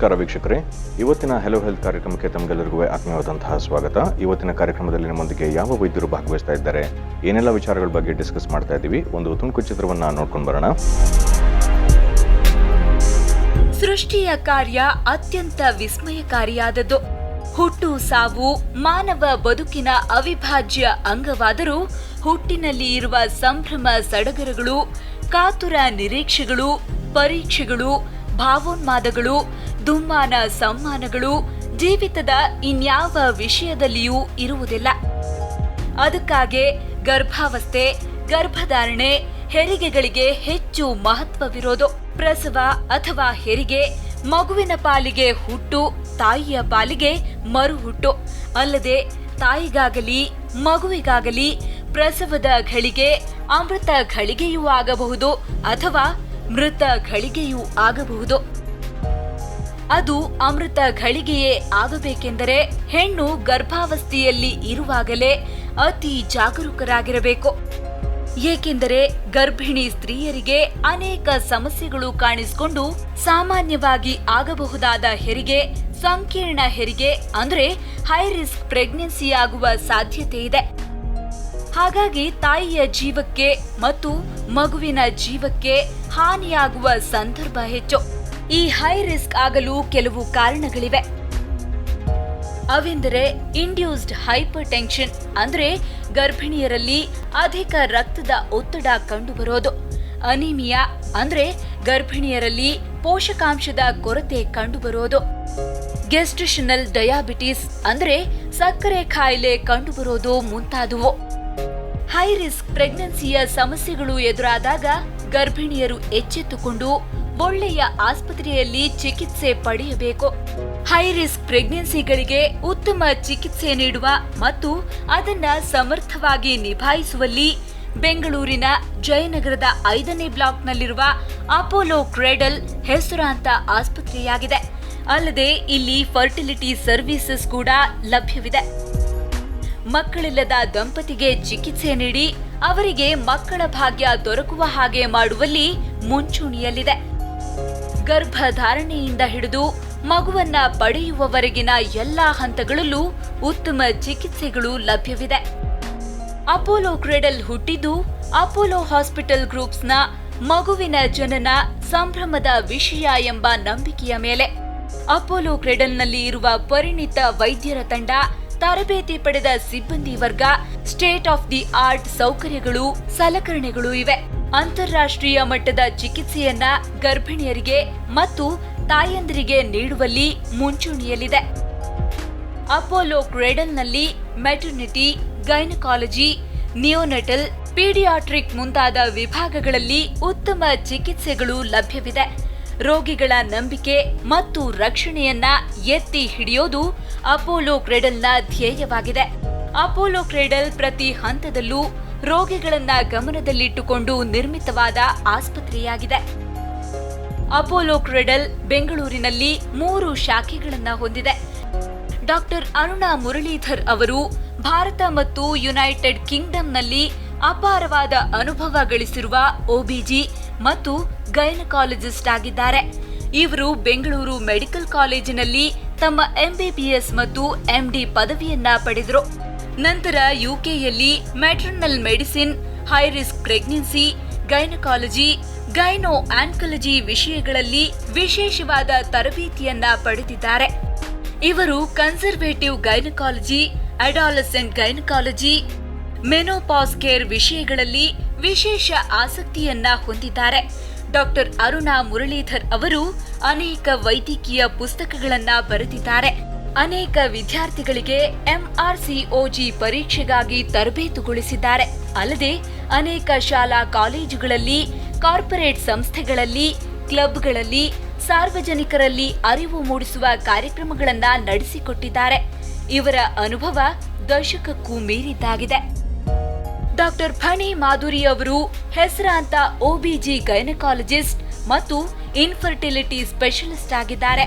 ನಮಸ್ಕಾರ ವೀಕ್ಷಕರೇ, ಇವತ್ತಿನ ಹೆಲೋ ಹೆಲ್ತ್ ಕಾರ್ಯಕ್ರಮಕ್ಕೆ ತಮಗೆಲ್ಲರಿಗೂ ಆತ್ಮೀಯವಾದಂತಹ ಸ್ವಾಗತ. ಇವತ್ತಿನ ಕಾರ್ಯಕ್ರಮದಲ್ಲಿ ನಮ್ಮೊಂದಿಗೆ ಯಾವ ವೈದ್ಯರು ಭಾಗವಹಿಸ್ತಾ ಇದ್ದಾರೆ, ಏನೆಲ್ಲ ವಿಚಾರಗಳ ಬಗ್ಗೆ ಡಿಸ್ಕಸ್ ಮಾಡ್ತಾ ಇದ್ದೀವಿ, ಒಂದು ತುಣುಕು ಚಿತ್ರವನ್ನ ನೋಡ್ಕೊಂಡು ಬರೋಣ. ಸೃಷ್ಟಿಯ ಕಾರ್ಯ ಅತ್ಯಂತ ವಿಸ್ಮಯಕಾರಿಯಾದದ್ದು. ಹುಟ್ಟು ಸಾವು ಮಾನವ ಬದುಕಿನ ಅವಿಭಾಜ್ಯ ಅಂಗವಾದರೂ ಹುಟ್ಟಿನಲ್ಲಿ ಇರುವ ಸಂಭ್ರಮ ಸಡಗರಗಳು, ಕಾತುರ ನಿರೀಕ್ಷೆಗಳು, ಪರೀಕ್ಷೆಗಳು, ಭಾವೋನ್ಮಾದಗಳು, ದುಮ್ಮಾನ ಸಮ್ಮಾನಗಳು ಜೀವಿತದ ಇನ್ಯಾವ ವಿಷಯದಲ್ಲಿಯೂ ಇರುವುದಿಲ್ಲ. ಅದಕ್ಕಾಗಿ ಗರ್ಭಾವಸ್ಥೆ, ಗರ್ಭಧಾರಣೆ, ಹೆರಿಗೆಗಳಿಗೆ ಹೆಚ್ಚು ಮಹತ್ವವಿರೋದು. ಪ್ರಸವ ಅಥವಾ ಹೆರಿಗೆ ಮಗುವಿನ ಪಾಲಿಗೆ ಹುಟ್ಟು, ತಾಯಿಯ ಪಾಲಿಗೆ ಮರುಹುಟ್ಟು. ಅಲ್ಲದೆ ತಾಯಿಗಾಗಲಿ ಮಗುವಿಗಾಗಲಿ ಪ್ರಸವದ ಘಳಿಗೆ ಅಮೃತ ಘಳಿಗೆಯೂ ಆಗಬಹುದು ಅಥವಾ ಮೃತ ಘಳಿಗೆಯೂ ಆಗಬಹುದು. ಅದು ಅಮೃತ ಘಳಿಗೆಯೇ ಆಗಬೇಕೆಂದರೆ ಹೆಣ್ಣು ಗರ್ಭಾವಸ್ಥೆಯಲ್ಲಿ ಇರುವಾಗಲೇ ಅತಿ ಜಾಗರೂಕರಾಗಿರಬೇಕು. ಏಕೆಂದರೆ ಗರ್ಭಿಣಿ ಸ್ತ್ರೀಯರಿಗೆ ಅನೇಕ ಸಮಸ್ಯೆಗಳು ಕಾಣಿಸಿಕೊಂಡು ಸಾಮಾನ್ಯವಾಗಿ ಆಗಬಹುದಾದ ಹೆರಿಗೆ ಸಂಕೀರ್ಣ ಹೆರಿಗೆ ಅಂದ್ರೆ ಹೈ ರಿಸ್ಕ್ ಪ್ರೆಗ್ನೆನ್ಸಿ ಆಗುವ ಸಾಧ್ಯತೆ ಇದೆ. ಹಾಗಾಗಿ ತಾಯಿಯ ಜೀವಕ್ಕೆ ಮತ್ತು ಮಗುವಿನ ಜೀವಕ್ಕೆ ಹಾನಿಯಾಗುವ ಸಂದರ್ಭ ಹೆಚ್ಚು. ಈ ಹೈ ರಿಸ್ಕ್ ಆಗಲು ಕೆಲವು ಕಾರಣಗಳಿವೆ. ಅವೆಂದರೆ ಇಂಡ್ಯೂಸ್ಡ್ ಹೈಪರ್ ಟೆನ್ಷನ್ ಅಂದ್ರೆ ಗರ್ಭಿಣಿಯರಲ್ಲಿ ಅಧಿಕ ರಕ್ತದ ಒತ್ತಡ ಕಂಡುಬರೋದು, ಅನಿಮಿಯಾ ಅಂದ್ರೆ ಗರ್ಭಿಣಿಯರಲ್ಲಿ ಪೋಷಕಾಂಶದ ಕೊರತೆ ಕಂಡುಬರೋದು, ಗೆಸ್ಟೇಷನಲ್ ಡಯಾಬಿಟಿಸ್ ಅಂದ್ರೆ ಸಕ್ಕರೆ ಕಾಯಿಲೆ ಕಂಡುಬರೋದು ಮುಂತಾದವು. ಹೈ ರಿಸ್ಕ್ ಪ್ರೆಗ್ನೆನ್ಸಿಯ ಸಮಸ್ಯೆಗಳು ಎದುರಾದಾಗ ಗರ್ಭಿಣಿಯರು ಎಚ್ಚೆತ್ತುಕೊಂಡು ಒಳ್ಳೆಯ ಆಸ್ಪತ್ರೆಯಲ್ಲಿ ಚಿಕಿತ್ಸೆ ಪಡೆಯಬೇಕು. ಹೈ ರಿಸ್ಕ್ ಪ್ರೆಗ್ನೆನ್ಸಿಗಳಿಗೆ ಉತ್ತಮ ಚಿಕಿತ್ಸೆ ನೀಡುವ ಮತ್ತು ಅದನ್ನ ಸಮರ್ಥವಾಗಿ ನಿಭಾಯಿಸುವಲ್ಲಿ ಬೆಂಗಳೂರಿನ ಜಯನಗರದ 5ನೇ ಬ್ಲಾಕ್ನಲ್ಲಿರುವ ಅಪೋಲೋ ಕ್ರೆಡಲ್ ಹೆಸರಾಂತ ಆಸ್ಪತ್ರೆಯಾಗಿದೆ. ಅಲ್ಲದೆ ಇಲ್ಲಿ ಫರ್ಟಿಲಿಟಿ ಸರ್ವಿಸಸ್ ಕೂಡ ಲಭ್ಯವಿದೆ. ಮಕ್ಕಳಿಲ್ಲದ ದಂಪತಿಗೆ ಚಿಕಿತ್ಸೆ ನೀಡಿ ಅವರಿಗೆ ಮಕ್ಕಳ ಭಾಗ್ಯ ದೊರಕುವ ಹಾಗೆ ಮಾಡುವಲ್ಲಿ ಮುಂಚೂಣಿಯಲ್ಲಿದೆ. ಗರ್ಭಧಾರಣೆಯಿಂದ ಹಿಡಿದು ಮಗುವನ್ನ ಪಡೆಯುವವರೆಗಿನ ಎಲ್ಲಾ ಹಂತಗಳಲ್ಲೂ ಉತ್ತಮ ಚಿಕಿತ್ಸೆಗಳು ಲಭ್ಯವಿದೆ. ಅಪೋಲೋ ಕ್ರೆಡಲ್ ಹುಟ್ಟಿದ್ದು ಅಪೋಲೋ ಹಾಸ್ಪಿಟಲ್ ಗ್ರೂಪ್ಸ್ನ ಮಗುವಿನ ಜನನ ಸಂಭ್ರಮದ ವಿಷಯ ಎಂಬ ನಂಬಿಕೆಯ ಮೇಲೆ. ಅಪೋಲೋ ಕ್ರೆಡಲ್ನಲ್ಲಿ ಇರುವ ಪರಿಣಿತ ವೈದ್ಯರ ತಂಡ, ತರಬೇತಿ ಪಡೆದ ಸಿಬ್ಬಂದಿ ವರ್ಗ, ಸ್ಟೇಟ್ ಆಫ್ ದಿ ಆರ್ಟ್ ಸೌಕರ್ಯಗಳು, ಸಲಕರಣೆಗಳು ಇವೆ. ಅಂತಾರಾಷ್ಟ್ರೀಯ ಮಟ್ಟದ ಚಿಕಿತ್ಸೆಯನ್ನ ಗರ್ಭಿಣಿಯರಿಗೆ ಮತ್ತು ತಾಯಂದಿರಿಗೆ ನೀಡುವಲ್ಲಿ ಮುಂಚೂಣಿಯಲ್ಲಿದೆ. ಅಪೋಲೋ ಕ್ರೆಡಲ್ನಲ್ಲಿ ಮೆಟರ್ನಿಟಿ, ಗೈನಕಾಲಜಿ, ನಿಯೋನೆಟಲ್, ಪೀಡಿಯಾಟ್ರಿಕ್ ಮುಂತಾದ ವಿಭಾಗಗಳಲ್ಲಿ ಉತ್ತಮ ಚಿಕಿತ್ಸೆಗಳು ಲಭ್ಯವಿದೆ. ರೋಗಿಗಳ ನಂಬಿಕೆ ಮತ್ತು ರಕ್ಷಣೆಯನ್ನ ಎತ್ತಿ ಹಿಡಿಯೋದು ಅಪೋಲೋ ಕ್ರೆಡಲ್ನ ಧ್ಯೇಯವಾಗಿದೆ. ಅಪೋಲೋ ಕ್ರೆಡಲ್ ಪ್ರತಿ ಹಂತದಲ್ಲೂ ರೋಗಿಗಳನ್ನ ಗಮನದಲ್ಲಿಟ್ಟುಕೊಂಡು ನಿರ್ಮಿತವಾದ ಆಸ್ಪತ್ರೆಯಾಗಿದೆ. ಅಪೋಲೋ ಕ್ರೆಡಲ್ ಬೆಂಗಳೂರಿನಲ್ಲಿ 3 ಶಾಖೆಗಳನ್ನ ಹೊಂದಿದೆ. ಡಾಕ್ಟರ್ ಅರುಣಾ ಮುರಳೀಧರ್ ಅವರು ಭಾರತ ಮತ್ತು ಯುನೈಟೆಡ್ ಕಿಂಗ್ಡಮ್ನಲ್ಲಿ ಅಪಾರವಾದ ಅನುಭವ ಗಳಿಸಿರುವ ಒಬಿಜಿ ಮತ್ತು ಗೈನಕಾಲಜಿಸ್ಟ್ ಆಗಿದ್ದಾರೆ. ಇವರು ಬೆಂಗಳೂರು ಮೆಡಿಕಲ್ ಕಾಲೇಜಿನಲ್ಲಿ ತಮ್ಮ ಎಂಬಿಬಿಎಸ್ ಮತ್ತು ಎಂಡಿ ಪದವಿಯನ್ನ ಪಡೆದರು. ನಂತರ ಯುಕೆಯಲ್ಲಿ maternal medicine, high risk pregnancy, gynaecology, gynae oncology ವಿಷಯಗಳಲ್ಲಿ ವಿಶೇಷವಾದ ತರಬೇತಿಯನ್ನ ಪಡೆದಿದ್ದಾರೆ. ಇವರು conservative gynaecology, adolescent gynaecology, menopause care ವಿಷಯಗಳಲ್ಲಿ ವಿಶೇಷ ಆಸಕ್ತಿಯನ್ನ ಹೊಂದಿದ್ದಾರೆ. ಡಾಕ್ಟರ್ ಅರುಣಾ ಮುರಳೀಧರ್ ಅವರು ಅನೇಕ ವೈದ್ಯಕೀಯ ಪುಸ್ತಕಗಳನ್ನ ಬರೆದಿದ್ದಾರೆ. ಅನೇಕ ವಿದ್ಯಾರ್ಥಿಗಳಿಗೆ ಎಂಆರ್ಸಿಒಜಿ ಪರೀಕ್ಷೆಗಾಗಿ ತರಬೇತುಗೊಳಿಸಿದ್ದಾರೆ. ಅಲ್ಲದೆ ಅನೇಕ ಶಾಲಾ ಕಾಲೇಜುಗಳಲ್ಲಿ, ಕಾರ್ಪೊರೇಟ್ ಸಂಸ್ಥೆಗಳಲ್ಲಿ, ಕ್ಲಬ್ಗಳಲ್ಲಿ ಸಾರ್ವಜನಿಕರಲ್ಲಿ ಅರಿವು ಮೂಡಿಸುವ ಕಾರ್ಯಕ್ರಮಗಳನ್ನ ನಡೆಸಿಕೊಟ್ಟಿದ್ದಾರೆ. ಇವರ ಅನುಭವ ದಶಕಕ್ಕೂ ಮೀರಿದ್ದಾಗಿದೆ. ಡಾಕ್ಟರ್ ಫಣಿ ಮಾಧುರಿ ಅವರು ಹೆಸರಾಂತ ಒಬಿಜಿ ಗೈನಕಾಲಜಿಸ್ಟ್ ಮತ್ತು ಇನ್ಫರ್ಟಿಲಿಟಿ ಸ್ಪೆಷಲಿಸ್ಟ್ ಆಗಿದ್ದಾರೆ.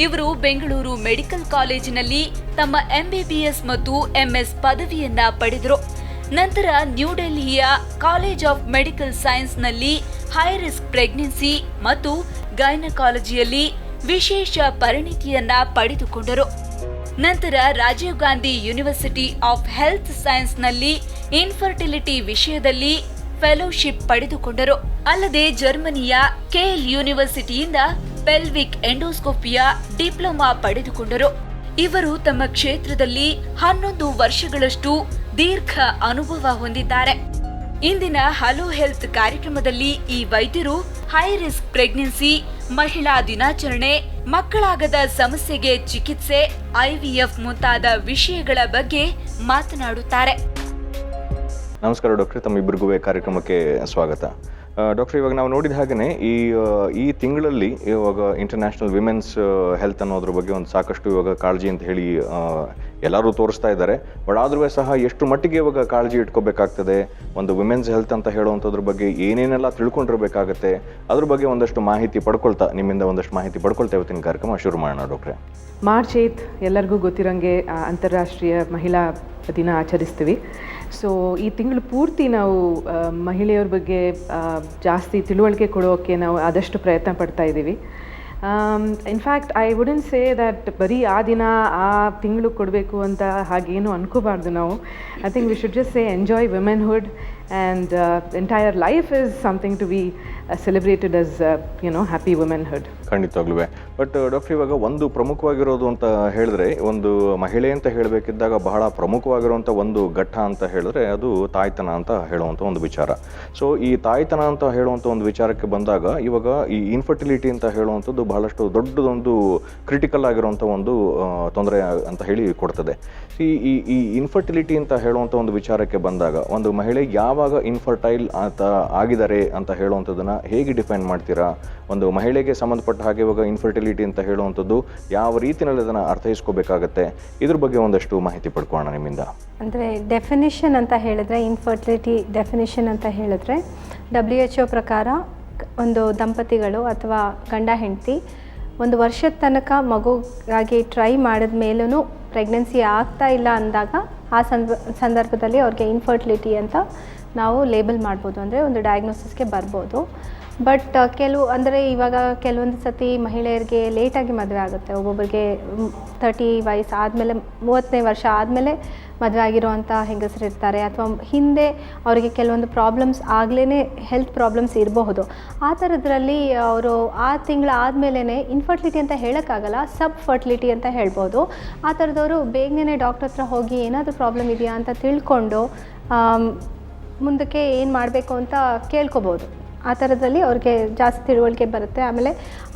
ಇವರು ಬೆಂಗಳೂರು ಮೆಡಿಕಲ್ ಕಾಲೇಜಿನಲ್ಲಿ ತಮ್ಮ ಎಂಬಿಬಿಎಸ್ ಮತ್ತು ಎಂಎಸ್ ಪದವಿಯನ್ನ ಪಡೆದರು. ನಂತರ ನ್ಯೂಡೆಲ್ಲಿಯ ಕಾಲೇಜ್ ಆಫ್ ಮೆಡಿಕಲ್ ಸೈನ್ಸ್ನಲ್ಲಿ ಹೈ ರಿಸ್ಕ್ ಪ್ರೆಗ್ನೆನ್ಸಿ ಮತ್ತು ಗೈನಕಾಲಜಿಯಲ್ಲಿ ವಿಶೇಷ ಪರಿಣಿತಿಯನ್ನ ಪಡೆದುಕೊಂಡರು. ನಂತರ Rajiv Gandhi university of health ಸೈನ್ಸ್ನಲ್ಲಿ ಇನ್ಫರ್ಟಿಲಿಟಿ ವಿಷಯದಲ್ಲಿ ಫೆಲೋಶಿಪ್ ಪಡೆದುಕೊಂಡರು. ಅಲ್ಲದೆ ಜರ್ಮನಿಯ ಕೇಲ್ ಯೂನಿವರ್ಸಿಟಿಯಿಂದ ಪೆಲ್ವಿಕ್ ಎಂಡೋಸ್ಕೋಪಿಯ ಡಿಪ್ಲೊಮಾ ಪಡೆದುಕೊಂಡರು. ಇವರು ತಮ್ಮ ಕ್ಷೇತ್ರದಲ್ಲಿ 11 ವರ್ಷಗಳಷ್ಟು ದೀರ್ಘ ಅನುಭವ ಹೊಂದಿದ್ದಾರೆ. ಇಂದಿನ ಹಲೋ ಹೆಲ್ತ್ ಕಾರ್ಯಕ್ರಮದಲ್ಲಿ ಈ ವೈದ್ಯರು ಹೈ ರಿಸ್ಕ್ ಪ್ರೆಗ್ನೆನ್ಸಿ, ಮಹಿಳಾ ದಿನಾಚರಣೆ, ಮಕ್ಕಳಾಗದ ಸಮಸ್ಯೆಗೆ ಚಿಕಿತ್ಸೆ, IVF ಮುಂತಾದ ವಿಷಯಗಳ ಬಗ್ಗೆ ಮಾತನಾಡುತ್ತಾರೆ. ನಮಸ್ಕಾರ ಡಾಕ್ಟ್ರೆ, ತಮ್ಮಿಬ್ಬರಿಗೂ ಕಾರ್ಯಕ್ರಮಕ್ಕೆ ಸ್ವಾಗತ. ಡಾಕ್ಟ್ರೆ, ಇವಾಗ ನಾವು ನೋಡಿದ ಹಾಗೆಯೇ ಈ ತಿಂಗಳಲ್ಲಿ ಇವಾಗ ಇಂಟರ್ನ್ಯಾಷನಲ್ ವಿಮೆನ್ಸ್ ಹೆಲ್ತ್ ಅನ್ನೋದ್ರ ಬಗ್ಗೆ ಒಂದು ಸಾಕಷ್ಟು ಇವಾಗ ಕಾಳಜಿ ಅಂತ ಹೇಳಿ ಎಲ್ಲರೂ ತೋರಿಸ್ತಾ ಇದ್ದಾರೆ. ಬಟ್ ಆದ್ರೂ ಸಹ ಎಷ್ಟು ಮಟ್ಟಿಗೆ ಇವಾಗ ಕಾಳಜಿ ಇಟ್ಕೋಬೇಕಾಗ್ತದೆ, ಒಂದು ವಿಮೆನ್ಸ್ ಹೆಲ್ತ್ ಅಂತ ಹೇಳುವಂಥದ್ರ ಬಗ್ಗೆ ಏನೇನೆಲ್ಲ ತಿಳ್ಕೊಂಡಿರ್ಬೇಕಾಗತ್ತೆ, ಅದ್ರ ಬಗ್ಗೆ ಒಂದಷ್ಟು ಮಾಹಿತಿ ಪಡ್ಕೊಳ್ತಾ ನಿಮ್ಮಿಂದ ಒಂದಷ್ಟು ಮಾಹಿತಿ ಪಡ್ಕೊಳ್ತಾ ಇವತ್ತಿನ ಕಾರ್ಯಕ್ರಮ ಶುರು ಮಾಡೋಣ. ಡಾಕ್ಟ್ರೆ, ಮಾರ್ಚ್ 8 ಎಲ್ಲರಿಗೂ ಗೊತ್ತಿರೋಂಗೆ ಅಂತಾರಾಷ್ಟ್ರೀಯ ಮಹಿಳಾ ದಿನ ಆಚರಿಸ್ತೀವಿ. ಸೊ ಈ ತಿಂಗಳು ಪೂರ್ತಿ ನಾವು ಮಹಿಳೆಯರ ಬಗ್ಗೆ ಜಾಸ್ತಿ ತಿಳುವಳಿಕೆ ಕೊಡೋಕ್ಕೆ ನಾವು ಆದಷ್ಟು ಪ್ರಯತ್ನ ಪಡ್ತಾ ಇದ್ದೀವಿ. In fact I wouldn't say that ಬರೀ ಆ ದಿನ ಆ ತಿಂಗಳು ಕೊಡಬೇಕು ಅಂತ ಹಾಗೇನು ಅನ್ಕೋಬಾರ್ದು ನಾವು. I think we should just say enjoy womanhood and entire life is something to be celebrated as happy womanhood. ಖಂಡಿತವಾಗ್ಲೂ. ಬಟ್ ಡಾಕ್ಟರ್, ಇವಾಗ ಒಂದು ಪ್ರಮುಖವಾಗಿರೋದು ಅಂತ ಹೇಳಿದ್ರೆ, ಒಂದು ಮಹಿಳೆ ಅಂತ ಹೇಳಬೇಕಿದ್ದಾಗ ಬಹಳ ಪ್ರಮುಖವಾಗಿರುವಂಥ ಒಂದು ಘಟ್ಟ ಅಂತ ಹೇಳಿದ್ರೆ ಅದು ತಾಯ್ತನ ಅಂತ ಹೇಳುವಂಥ ಒಂದು ವಿಚಾರ. ಸೊ ಈ ತಾಯ್ತನ ಅಂತ ಹೇಳುವಂಥ ಒಂದು ವಿಚಾರಕ್ಕೆ ಬಂದಾಗ ಇವಾಗ ಈ ಇನ್ಫರ್ಟಿಲಿಟಿ ಅಂತ ಹೇಳುವಂಥದ್ದು ಬಹಳಷ್ಟು ದೊಡ್ಡದೊಂದು ಕ್ರಿಟಿಕಲ್ ಆಗಿರುವಂಥ ಒಂದು ತೊಂದರೆ ಅಂತ ಹೇಳಿ ಕೊಡ್ತದೆ. ಈ ಇನ್ಫರ್ಟಿಲಿಟಿ ಅಂತ ಹೇಳುವಂಥ ಒಂದು ವಿಚಾರಕ್ಕೆ ಬಂದಾಗ ಒಂದು ಮಹಿಳೆ ಯಾವಾಗ ಇನ್ಫರ್ಟೈಲ್ ಆಗಿದ್ದಾರೆ ಅಂತ ಹೇಳುವಂಥದ್ದನ್ನು ಹೇಗೆ ಡಿಫೈನ್ ಮಾಡ್ತೀರಾ? ಒಂದು ಮಹಿಳೆಗೆ ಸಂಬಂಧಪಟ್ಟ ಹಾಗೆ ಇವಾಗ ಇನ್ಫರ್ಟಿಲಿಟಿ ಅಂತ ಹೇಳುವಂಥದ್ದು ಯಾವ ರೀತಿಯಲ್ಲಿ ಅದನ್ನು ಅರ್ಥೈಸ್ಕೋಬೇಕಾಗತ್ತೆ, ಇದ್ರ ಬಗ್ಗೆ ಒಂದಷ್ಟು ಮಾಹಿತಿ ಪಡ್ಕೊಳ್ಳೋಣ ನಿಮ್ಮಿಂದ. ಅಂದರೆ ಡೆಫಿನಿಷನ್ ಅಂತ ಹೇಳಿದ್ರೆ, ಇನ್ಫರ್ಟಿಲಿಟಿ ಡೆಫಿನಿಷನ್ ಅಂತ ಹೇಳಿದ್ರೆ WHO ಪ್ರಕಾರ ಒಂದು ದಂಪತಿಗಳು ಅಥವಾ ಗಂಡ ಹೆಂಡತಿ 1 ವರ್ಷದ ತನಕ ಮಗುಗಾಗಿ ಟ್ರೈ ಮಾಡಿದ ಮೇಲೂ ಪ್ರೆಗ್ನೆನ್ಸಿ ಆಗ್ತಾ ಇಲ್ಲ ಅಂದಾಗ ಆ ಸಂದರ್ಭದಲ್ಲಿ ಅವ್ರಿಗೆ ಇನ್ಫರ್ಟಿಲಿಟಿ ಅಂತ ನಾವು ಲೇಬಲ್ ಮಾಡ್ಬೋದು, ಅಂದರೆ ಒಂದು ಡಯಾಗ್ನೋಸಿಸ್ಗೆ ಬರ್ಬೋದು. ಬಟ್ ಅಂದರೆ ಇವಾಗ ಕೆಲವೊಂದು ಸತಿ ಮಹಿಳೆಯರಿಗೆ ಲೇಟಾಗಿ ಮದುವೆ ಆಗುತ್ತೆ. ಒಬ್ಬೊಬ್ಬರಿಗೆ 30 ವಯಸ್ಸು ಆದಮೇಲೆ 30ನೇ ವರ್ಷ ಆದಮೇಲೆ ಮದುವೆ ಆಗಿರೋವಂಥ ಹೆಂಗಸರು ಇರ್ತಾರೆ, ಅಥವಾ ಹಿಂದೆ ಅವರಿಗೆ ಕೆಲವೊಂದು ಪ್ರಾಬ್ಲಮ್ಸ್ ಆಗಲೇ ಹೆಲ್ತ್ ಪ್ರಾಬ್ಲಮ್ಸ್ ಇರಬಹುದು. ಆ ಥರದ್ರಲ್ಲಿ ಅವರು ಆ ತಿಂಗಳು ಆದಮೇಲೆ ಇನ್ಫರ್ಟಿಲಿಟಿ ಅಂತ ಹೇಳೋಕ್ಕಾಗಲ್ಲ, ಸಬ್ ಫರ್ಟಿಲಿಟಿ ಅಂತ ಹೇಳ್ಬೋದು. ಆ ಥರದವರು ಬೇಗನೆ ಡಾಕ್ಟರ್ ಹತ್ರ ಹೋಗಿ ಏನಾದರೂ ಪ್ರಾಬ್ಲಮ್ ಇದೆಯಾ ಅಂತ ತಿಳ್ಕೊಂಡು ಮುಂದಕ್ಕೆ ಏನು ಮಾಡಬೇಕು ಅಂತ ಕೇಳ್ಕೊಬೋದು. ಆ ಥರದಲ್ಲಿ ಅವ್ರಿಗೆ ಜಾಸ್ತಿ ತಿಳುವಳಿಕೆ ಬರುತ್ತೆ, ಆಮೇಲೆ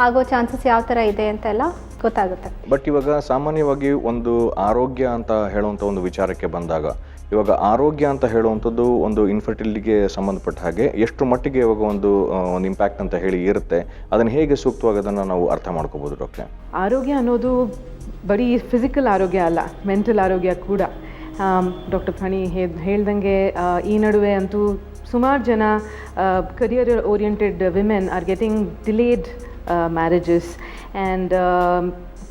ಆಗೋ ಚಾನ್ಸಸ್ ಯಾವ ಥರ ಇದೆ ಅಂತೆಲ್ಲ ಗೊತ್ತಾಗುತ್ತೆ. ಬಟ್ ಇವಾಗ ಸಾಮಾನ್ಯವಾಗಿ ಒಂದು ಆರೋಗ್ಯ ಅಂತ ಹೇಳುವಂಥ ಒಂದು ವಿಚಾರಕ್ಕೆ ಬಂದಾಗ, ಇವಾಗ ಆರೋಗ್ಯ ಅಂತ ಹೇಳುವಂಥದ್ದು ಒಂದು ಇನ್ಫರ್ಟಿಲಿಟಿಗೆ ಸಂಬಂಧಪಟ್ಟ ಹಾಗೆ ಎಷ್ಟು ಮಟ್ಟಿಗೆ ಇವಾಗ ಒಂದು ಇಂಪ್ಯಾಕ್ಟ್ ಅಂತ ಹೇಳಿ ಇರುತ್ತೆ, ಅದನ್ನು ಹೇಗೆ ಸೂಕ್ತವಾಗಿ ಅದನ್ನು ನಾವು ಅರ್ಥ ಮಾಡ್ಕೋಬೋದು ಡಾಕ್ಟ್ರೆ? ಆರೋಗ್ಯ ಅನ್ನೋದು ಬರೀ ಫಿಸಿಕಲ್ ಆರೋಗ್ಯ ಅಲ್ಲ, ಮೆಂಟಲ್ ಆರೋಗ್ಯ ಕೂಡ. ಡಾಕ್ಟರ್ ಫಣಿ ಹೇಳ್ದಂಗೆ ಈ ನಡುವೆ ಅಂತೂ ಸುಮಾರು ಜನ career oriented women are getting delayed marriages and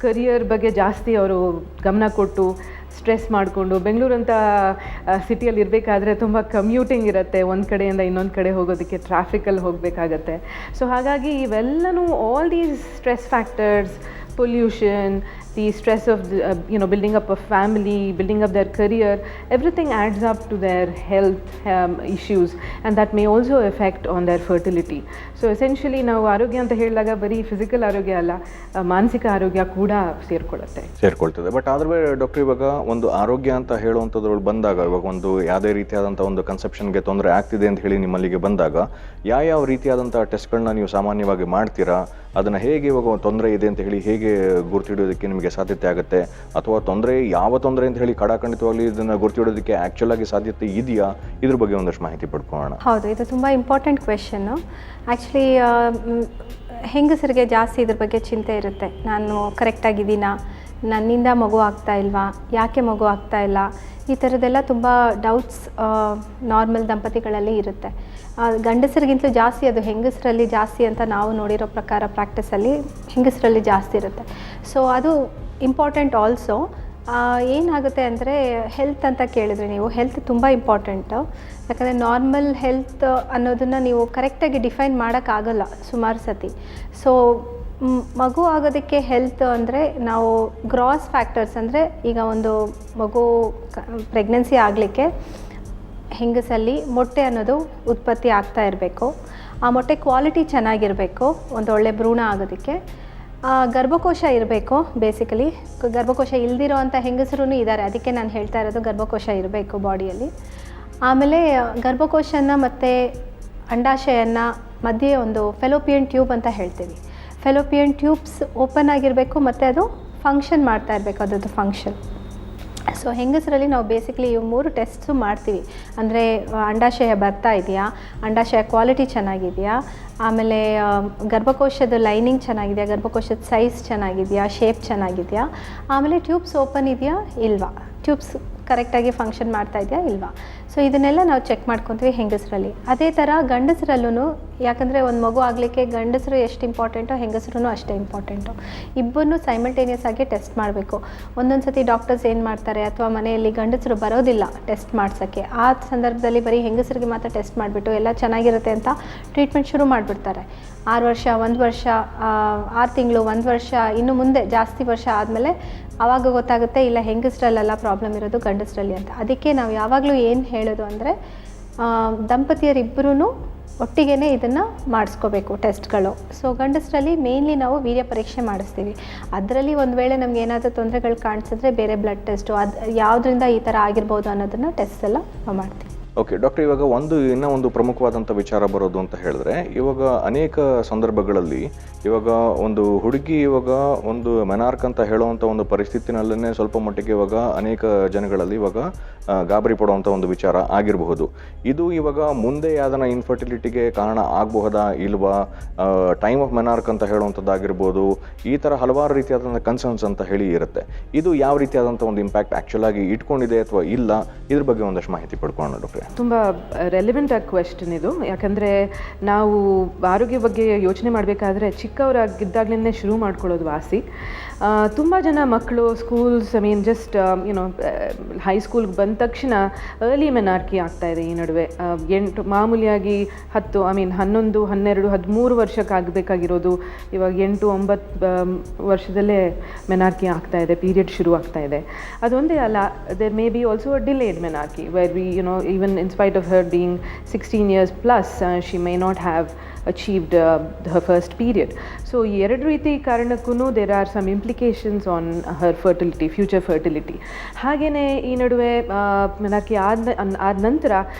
career ಬಗ್ಗೆ ಜಾಸ್ತಿ ಅವರು ಗಮನ ಕೊಟ್ಟು ಸ್ಟ್ರೆಸ್ ಮಾಡಿಕೊಂಡು, ಬೆಂಗಳೂರಂಥ ಸಿಟಿಯಲ್ಲಿ ಇರಬೇಕಾದ್ರೆ ತುಂಬ ಕಮ್ಯೂಟಿಂಗ್ ಇರುತ್ತೆ, ಒಂದು ಕಡೆಯಿಂದ ಇನ್ನೊಂದು ಕಡೆ ಹೋಗೋದಕ್ಕೆ ಟ್ರಾಫಿಕಲ್ಲಿ ಹೋಗಬೇಕಾಗತ್ತೆ. ಸೊ ಹಾಗಾಗಿ ಇವೆಲ್ಲನೂ all these stress factors, pollution, the stress of building up a family, building up their career, everything adds up to their health issues, and that may also affect on their fertility. So essentially ನಾವು ಆರೋಗ್ಯ ಅಂತ ಹೇಳಿದಾಗ ಬರೀ physical ಆರೋಗ್ಯ ಅಲ್ಲ, ಮಾನಸಿಕ ಆರೋಗ್ಯ ಕೂಡ ಸೇರ್ಕೊಳ್ತದೆ. ಬಟ್ ಆದ್ರೆ ಡಾಕ್ಟರ್, ಇವಾಗ ಒಂದು ಆರೋಗ್ಯ ಅಂತ ಹೇಳುವಂಥದ್ರಲ್ಲಿ ಬಂದಾಗ ಇವಾಗ ಒಂದು ಯಾವುದೇ ರೀತಿಯಾದಂಥ ಒಂದು ಕನ್ಸೆಪ್ಷನ್ಗೆ ತೊಂದರೆ ಆಗ್ತಿದೆ ಅಂತ ಹೇಳಿ ನಿಮ್ಮಲ್ಲಿಗೆ ಬಂದಾಗ ಯಾವ ರೀತಿಯಾದಂಥ ಟೆಸ್ಟ್ಗಳನ್ನ ನೀವು ಸಾಮಾನ್ಯವಾಗಿ ಮಾಡ್ತೀರಾ? ಅದನ್ನು ಹೇಗೆ ಇವಾಗ ತೊಂದರೆ ಇದೆ ಅಂತ ಹೇಳಿ ಹೇಗೆ ಗುರ್ತಿಡೋದಕ್ಕೆ ನಿಮಗೆ ಸಾಧ್ಯತೆ ಆಗುತ್ತೆ? ಅಥವಾ ಯಾವ ತೊಂದರೆ ಅಂತ ಹೇಳಿ ಖಡಾಖಂಡಿತವಾಗ್ಲಿ ಇದನ್ನು ಗುರ್ತಿಡೋದಕ್ಕೆ ಆ್ಯಕ್ಚುಲ್ ಆಗಿ ಸಾಧ್ಯತೆ ಇದೆಯಾ? ಇದ್ರ ಬಗ್ಗೆ ಒಂದಷ್ಟು ಮಾಹಿತಿ ಪಡ್ಕೊಳ್ಳೋಣ. ಹೌದು, ಇದು ತುಂಬ ಇಂಪಾರ್ಟೆಂಟ್ ಕ್ವೆಶನ್ನು. ಆ್ಯಕ್ಚುಲಿ ಹೆಂಗಸರಿಗೆ ಜಾಸ್ತಿ ಇದ್ರ ಬಗ್ಗೆ ಚಿಂತೆ ಇರುತ್ತೆ. ನಾನು ಕರೆಕ್ಟಾಗಿದ್ದೀನಾ, ನನ್ನಿಂದ ಮಗು ಆಗ್ತಾ ಇಲ್ವಾ, ಯಾಕೆ ಮಗು ಆಗ್ತಾ ಇಲ್ಲ, ಈ ಥರದ್ದೆಲ್ಲ ತುಂಬ ಡೌಟ್ಸ್ ನಾರ್ಮಲ್ ದಂಪತಿಗಳಲ್ಲಿ ಇರುತ್ತೆ. ಗಂಡಸರಿಗಿಂತಲೂ ಜಾಸ್ತಿ ಅದು ಹೆಂಗಸರಲ್ಲಿ ಜಾಸ್ತಿ ಅಂತ ನಾವು ನೋಡಿರೋ ಪ್ರಕಾರ ಪ್ರಾಕ್ಟೀಸಲ್ಲಿ ಹೆಂಗಸರಲ್ಲಿ ಜಾಸ್ತಿ ಇರುತ್ತೆ. ಸೊ ಅದು ಇಂಪಾರ್ಟೆಂಟ್ ಆಲ್ಸೋ. ಏನಾಗುತ್ತೆ ಅಂದರೆ ಹೆಲ್ತ್ ಅಂತ ಕೇಳಿದ್ರೆ ನೀವು, ಹೆಲ್ತ್ ತುಂಬ ಇಂಪಾರ್ಟೆಂಟು. ಯಾಕಂದರೆ ನಾರ್ಮಲ್ ಹೆಲ್ತ್ ಅನ್ನೋದನ್ನು ನೀವು ಕರೆಕ್ಟಾಗಿ ಡಿಫೈನ್ ಮಾಡೋಕ್ಕಾಗಲ್ಲ ಸುಮಾರು ಸತಿ. ಸೊ ಮಗು ಆಗೋದಕ್ಕೆ ಹೆಲ್ತ್ ಅಂದರೆ ನಾವು ಗ್ರಾಸ್ ಫ್ಯಾಕ್ಟರ್ಸ್ ಅಂದರೆ ಈಗ ಒಂದು ಮಗು ಪ್ರೆಗ್ನೆನ್ಸಿ ಆಗಲಿಕ್ಕೆ ಹೆಂಗಸಲ್ಲಿ ಮೊಟ್ಟೆ ಅನ್ನೋದು ಉತ್ಪತ್ತಿ ಆಗ್ತಾ ಇರಬೇಕು. ಆ ಮೊಟ್ಟೆ ಕ್ವಾಲಿಟಿ ಚೆನ್ನಾಗಿರಬೇಕು ಒಂದು ಒಳ್ಳೆ ಭ್ರೂಣ ಆಗೋದಕ್ಕೆ. ಗರ್ಭಕೋಶ ಇರಬೇಕು. ಬೇಸಿಕಲಿ ಗರ್ಭಕೋಶ ಇಲ್ದಿರೋ ಅಂಥ ಹೆಂಗಸರೂ ಇದ್ದಾರೆ, ಅದಕ್ಕೆ ನಾನು ಹೇಳ್ತಾ ಇರೋದು ಗರ್ಭಕೋಶ ಇರಬೇಕು ಬಾಡಿಯಲ್ಲಿ. ಆಮೇಲೆ ಗರ್ಭಕೋಶನ ಮತ್ತು ಅಂಡಾಶಯನ ಮಧ್ಯೆ ಒಂದು ಫೆಲೋಪಿಯನ್ ಟ್ಯೂಬ್ ಅಂತ ಹೇಳ್ತೀವಿ. ಫೆಲೋಪಿಯನ್ ಟ್ಯೂಬ್ಸ್ ಓಪನ್ ಆಗಿರಬೇಕು ಮತ್ತು ಅದು ಫಂಕ್ಷನ್ ಮಾಡ್ತಾ ಇರಬೇಕು, ಅದರದ್ದು ಫಂಕ್ಷನ್. ಸೊ ಹೆಂಗಸರಲ್ಲಿ ನಾವು ಬೇಸಿಕಲಿ ಇವು 3 ಟೆಸ್ಟ್ಸು ಮಾಡ್ತೀವಿ. ಅಂದರೆ ಅಂಡಾಶಯ ಬರ್ತಾ ಇದೆಯಾ, ಅಂಡಾಶಯ ಕ್ವಾಲಿಟಿ ಚೆನ್ನಾಗಿದೆಯಾ, ಆಮೇಲೆ ಗರ್ಭಕೋಶದ ಲೈನಿಂಗ್ ಚೆನ್ನಾಗಿದೆಯಾ, ಗರ್ಭಕೋಶದ ಸೈಜ್ ಚೆನ್ನಾಗಿದೆಯಾ, ಶೇಪ್ ಚೆನ್ನಾಗಿದೆಯಾ, ಆಮೇಲೆ ಟ್ಯೂಬ್ಸ್ ಓಪನ್ ಇದೆಯಾ ಇಲ್ವಾ, ಟ್ಯೂಬ್ಸ್ ಕರೆಕ್ಟಾಗಿ ಫಂಕ್ಷನ್ ಮಾಡ್ತಾ ಇದೆಯಾ ಇಲ್ವಾ. ಸೊ ಇದನ್ನೆಲ್ಲ ನಾವು ಚೆಕ್ ಮಾಡ್ಕೊತೀವಿ ಹೆಂಗಸರಲ್ಲಿ. ಅದೇ ಥರ ಗಂಡಸರಲ್ಲೂ, ಯಾಕಂದರೆ ಒಂದು ಮಗು ಆಗಲಿಕ್ಕೆ ಗಂಡಸರು ಎಷ್ಟು ಇಂಪಾರ್ಟೆಂಟೋ ಹೆಂಗಸರೂ ಅಷ್ಟೇ ಇಂಪಾರ್ಟೆಂಟು. ಇಬ್ಬರನ್ನೂ ಸೈಮಲ್ಟೇನಿಯಸ್ ಆಗಿ ಟೆಸ್ಟ್ ಮಾಡಬೇಕು. ಒಂದೊಂದು ಸತಿ ಡಾಕ್ಟರ್ಸ್ ಏನು ಮಾಡ್ತಾರೆ, ಅಥವಾ ಮನೆಯಲ್ಲಿ ಗಂಡಸರು ಬರೋದಿಲ್ಲ ಟೆಸ್ಟ್ ಮಾಡ್ಸೋಕ್ಕೆ, ಆ ಸಂದರ್ಭದಲ್ಲಿ ಬರೀ ಹೆಂಗಸರಿಗೆ ಮಾತ್ರ ಟೆಸ್ಟ್ ಮಾಡಿಬಿಟ್ಟು ಎಲ್ಲ ಚೆನ್ನಾಗಿರುತ್ತೆ ಅಂತ ಟ್ರೀಟ್ಮೆಂಟ್ ಶುರು ಮಾಡಿಬಿಡ್ತಾರೆ. 6 ವರ್ಷ, 1 ವರ್ಷ, 6 ತಿಂಗಳು, 1 ವರ್ಷ, ಇನ್ನು ಮುಂದೆ ಜಾಸ್ತಿ ವರ್ಷ ಆದಮೇಲೆ ಆವಾಗ ಗೊತ್ತಾಗುತ್ತೆ ಇಲ್ಲ ಹೆಂಗಸರಲ್ಲೆಲ್ಲ ಪ್ರಾಬ್ಲಮ್ ಇರೋದು ಗಂಡಸರಲ್ಲಿ ಅಂತ. ಅದಕ್ಕೆ ನಾವು ಯಾವಾಗಲೂ ಏನು ಹೇಳೋದು ಅಂದರೆ ದಂಪತಿಯರಿಬ್ಬರೂ ಒಟ್ಟಿಗೆ ಇದನ್ನು ಮಾಡಿಸ್ಕೋಬೇಕು ಟೆಸ್ಟ್ಗಳು. ಸೊ ಗಂಡಸರಲ್ಲಿ ಮೇಯ್ನ್ಲಿ ನಾವು ವೀರ್ಯ ಪರೀಕ್ಷೆ ಮಾಡಿಸ್ತೀವಿ. ಅದರಲ್ಲಿ ಒಂದು ವೇಳೆ ನಮ್ಗೆ ಏನಾದರೂ ತೊಂದರೆಗಳು ಕಾಣಿಸಿದ್ರೆ ಬೇರೆ ಬ್ಲಡ್ ಟೆಸ್ಟು, ಅದು ಯಾವುದರಿಂದ ಈ ಥರ ಆಗಿರ್ಬೋದು ಅನ್ನೋದನ್ನು ಟೆಸ್ಟ್ ಎಲ್ಲ ನಾವು ಮಾಡ್ತೀವಿ. ಓಕೆ ಡಾಕ್ಟರ್, ಇವಾಗ ಇನ್ನೂ ಒಂದು ಪ್ರಮುಖವಾದಂಥ ವಿಚಾರ ಬರೋದು ಅಂತ ಹೇಳಿದ್ರೆ, ಇವಾಗ ಅನೇಕ ಸಂದರ್ಭಗಳಲ್ಲಿ ಇವಾಗ ಒಂದು ಹುಡುಗಿ ಇವಾಗ ಒಂದು ಮೆನಾರ್ಕ್ ಅಂತ ಹೇಳುವಂಥ ಒಂದು ಪರಿಸ್ಥಿತಿನಲ್ಲೇ ಸ್ವಲ್ಪ ಮಟ್ಟಿಗೆ ಇವಾಗ ಅನೇಕ ಜನಗಳಲ್ಲಿ ಇವಾಗ ಗಾಬರಿ ಪಡುವಂಥ ಒಂದು ವಿಚಾರ ಆಗಿರಬಹುದು. ಇದು ಇವಾಗ ಮುಂದೆ ಯಾವ್ದನ್ನ ಇನ್ಫರ್ಟಿಲಿಟಿಗೆ ಕಾರಣ ಆಗಬಹುದಾ ಇಲ್ವಾ, ಟೈಮ್ ಆಫ್ ಮೆನಾರ್ಕ್ ಅಂತ ಹೇಳುವಂಥದ್ದಾಗಿರ್ಬೋದು, ಈ ಥರ ಹಲವಾರು ರೀತಿಯಾದಂಥ ಕನ್ಸರ್ನ್ಸ್ ಅಂತ ಹೇಳಿ ಇರುತ್ತೆ. ಇದು ಯಾವ ರೀತಿಯಾದಂಥ ಒಂದು ಇಂಪ್ಯಾಕ್ಟ್ ಆ್ಯಕ್ಚುಲ್ ಆಗಿ ಇಟ್ಕೊಂಡಿದೆ ಅಥವಾ ಇಲ್ಲ, ಇದ್ರ ಬಗ್ಗೆ ಒಂದಷ್ಟು ಮಾಹಿತಿ ಪಡ್ಕೊಳ್ಳೋಣ ಡಾಕ್ಟ್ರೆ. ತುಂಬ ರೆಲಿವೆಂಟ್ ಆಗಿ ಕ್ವೆಶ್ಚನ್ ಇದು. ಯಾಕಂದರೆ ನಾವು ಆರೋಗ್ಯ ಬಗ್ಗೆ ಯೋಚನೆ ಮಾಡಬೇಕಾದ್ರೆ ಚಿಕ್ಕವರಾಗಿದ್ದಾಗಲೇ ಶುರು ಮಾಡ್ಕೊಳ್ಳೋದು ವಾಸಿ. ತುಂಬ ಜನ ಮಕ್ಕಳು ಸ್ಕೂಲ್ಸ್ ಜಸ್ಟ್ ಹೈಸ್ಕೂಲ್ಗೆ ಬಂದ ತಕ್ಷಣ ಅರ್ಲಿ ಮೆನಾರ್ಕಿ ಆಗ್ತಾಯಿದೆ ಈ ನಡುವೆ. ಮಾಮೂಲಿಯಾಗಿ 11, 12, 13 ವರ್ಷಕ್ಕೆ ಆಗಬೇಕಾಗಿರೋದು ಇವಾಗ 8, 9 ವರ್ಷದಲ್ಲೇ ಮೆನಾರ್ಕಿ ಆಗ್ತಾಯಿದೆ, ಪೀರಿಯಡ್ ಶುರು ಆಗ್ತಾಯಿದೆ. ಅದೊಂದೇ ಅಲ್ಲ, there may be also a delayed menarche where we even in spite of her being 16 years plus, she may not have achieved her first period. So ಎರಡು ರೀತಿ ಕಾರಣಕ್ಕೂ there are some implications on her fertility, future fertility. ಹಾಗೆಯೇ ಈ ನಡುವೆ menarche ಆದ ನಂತರ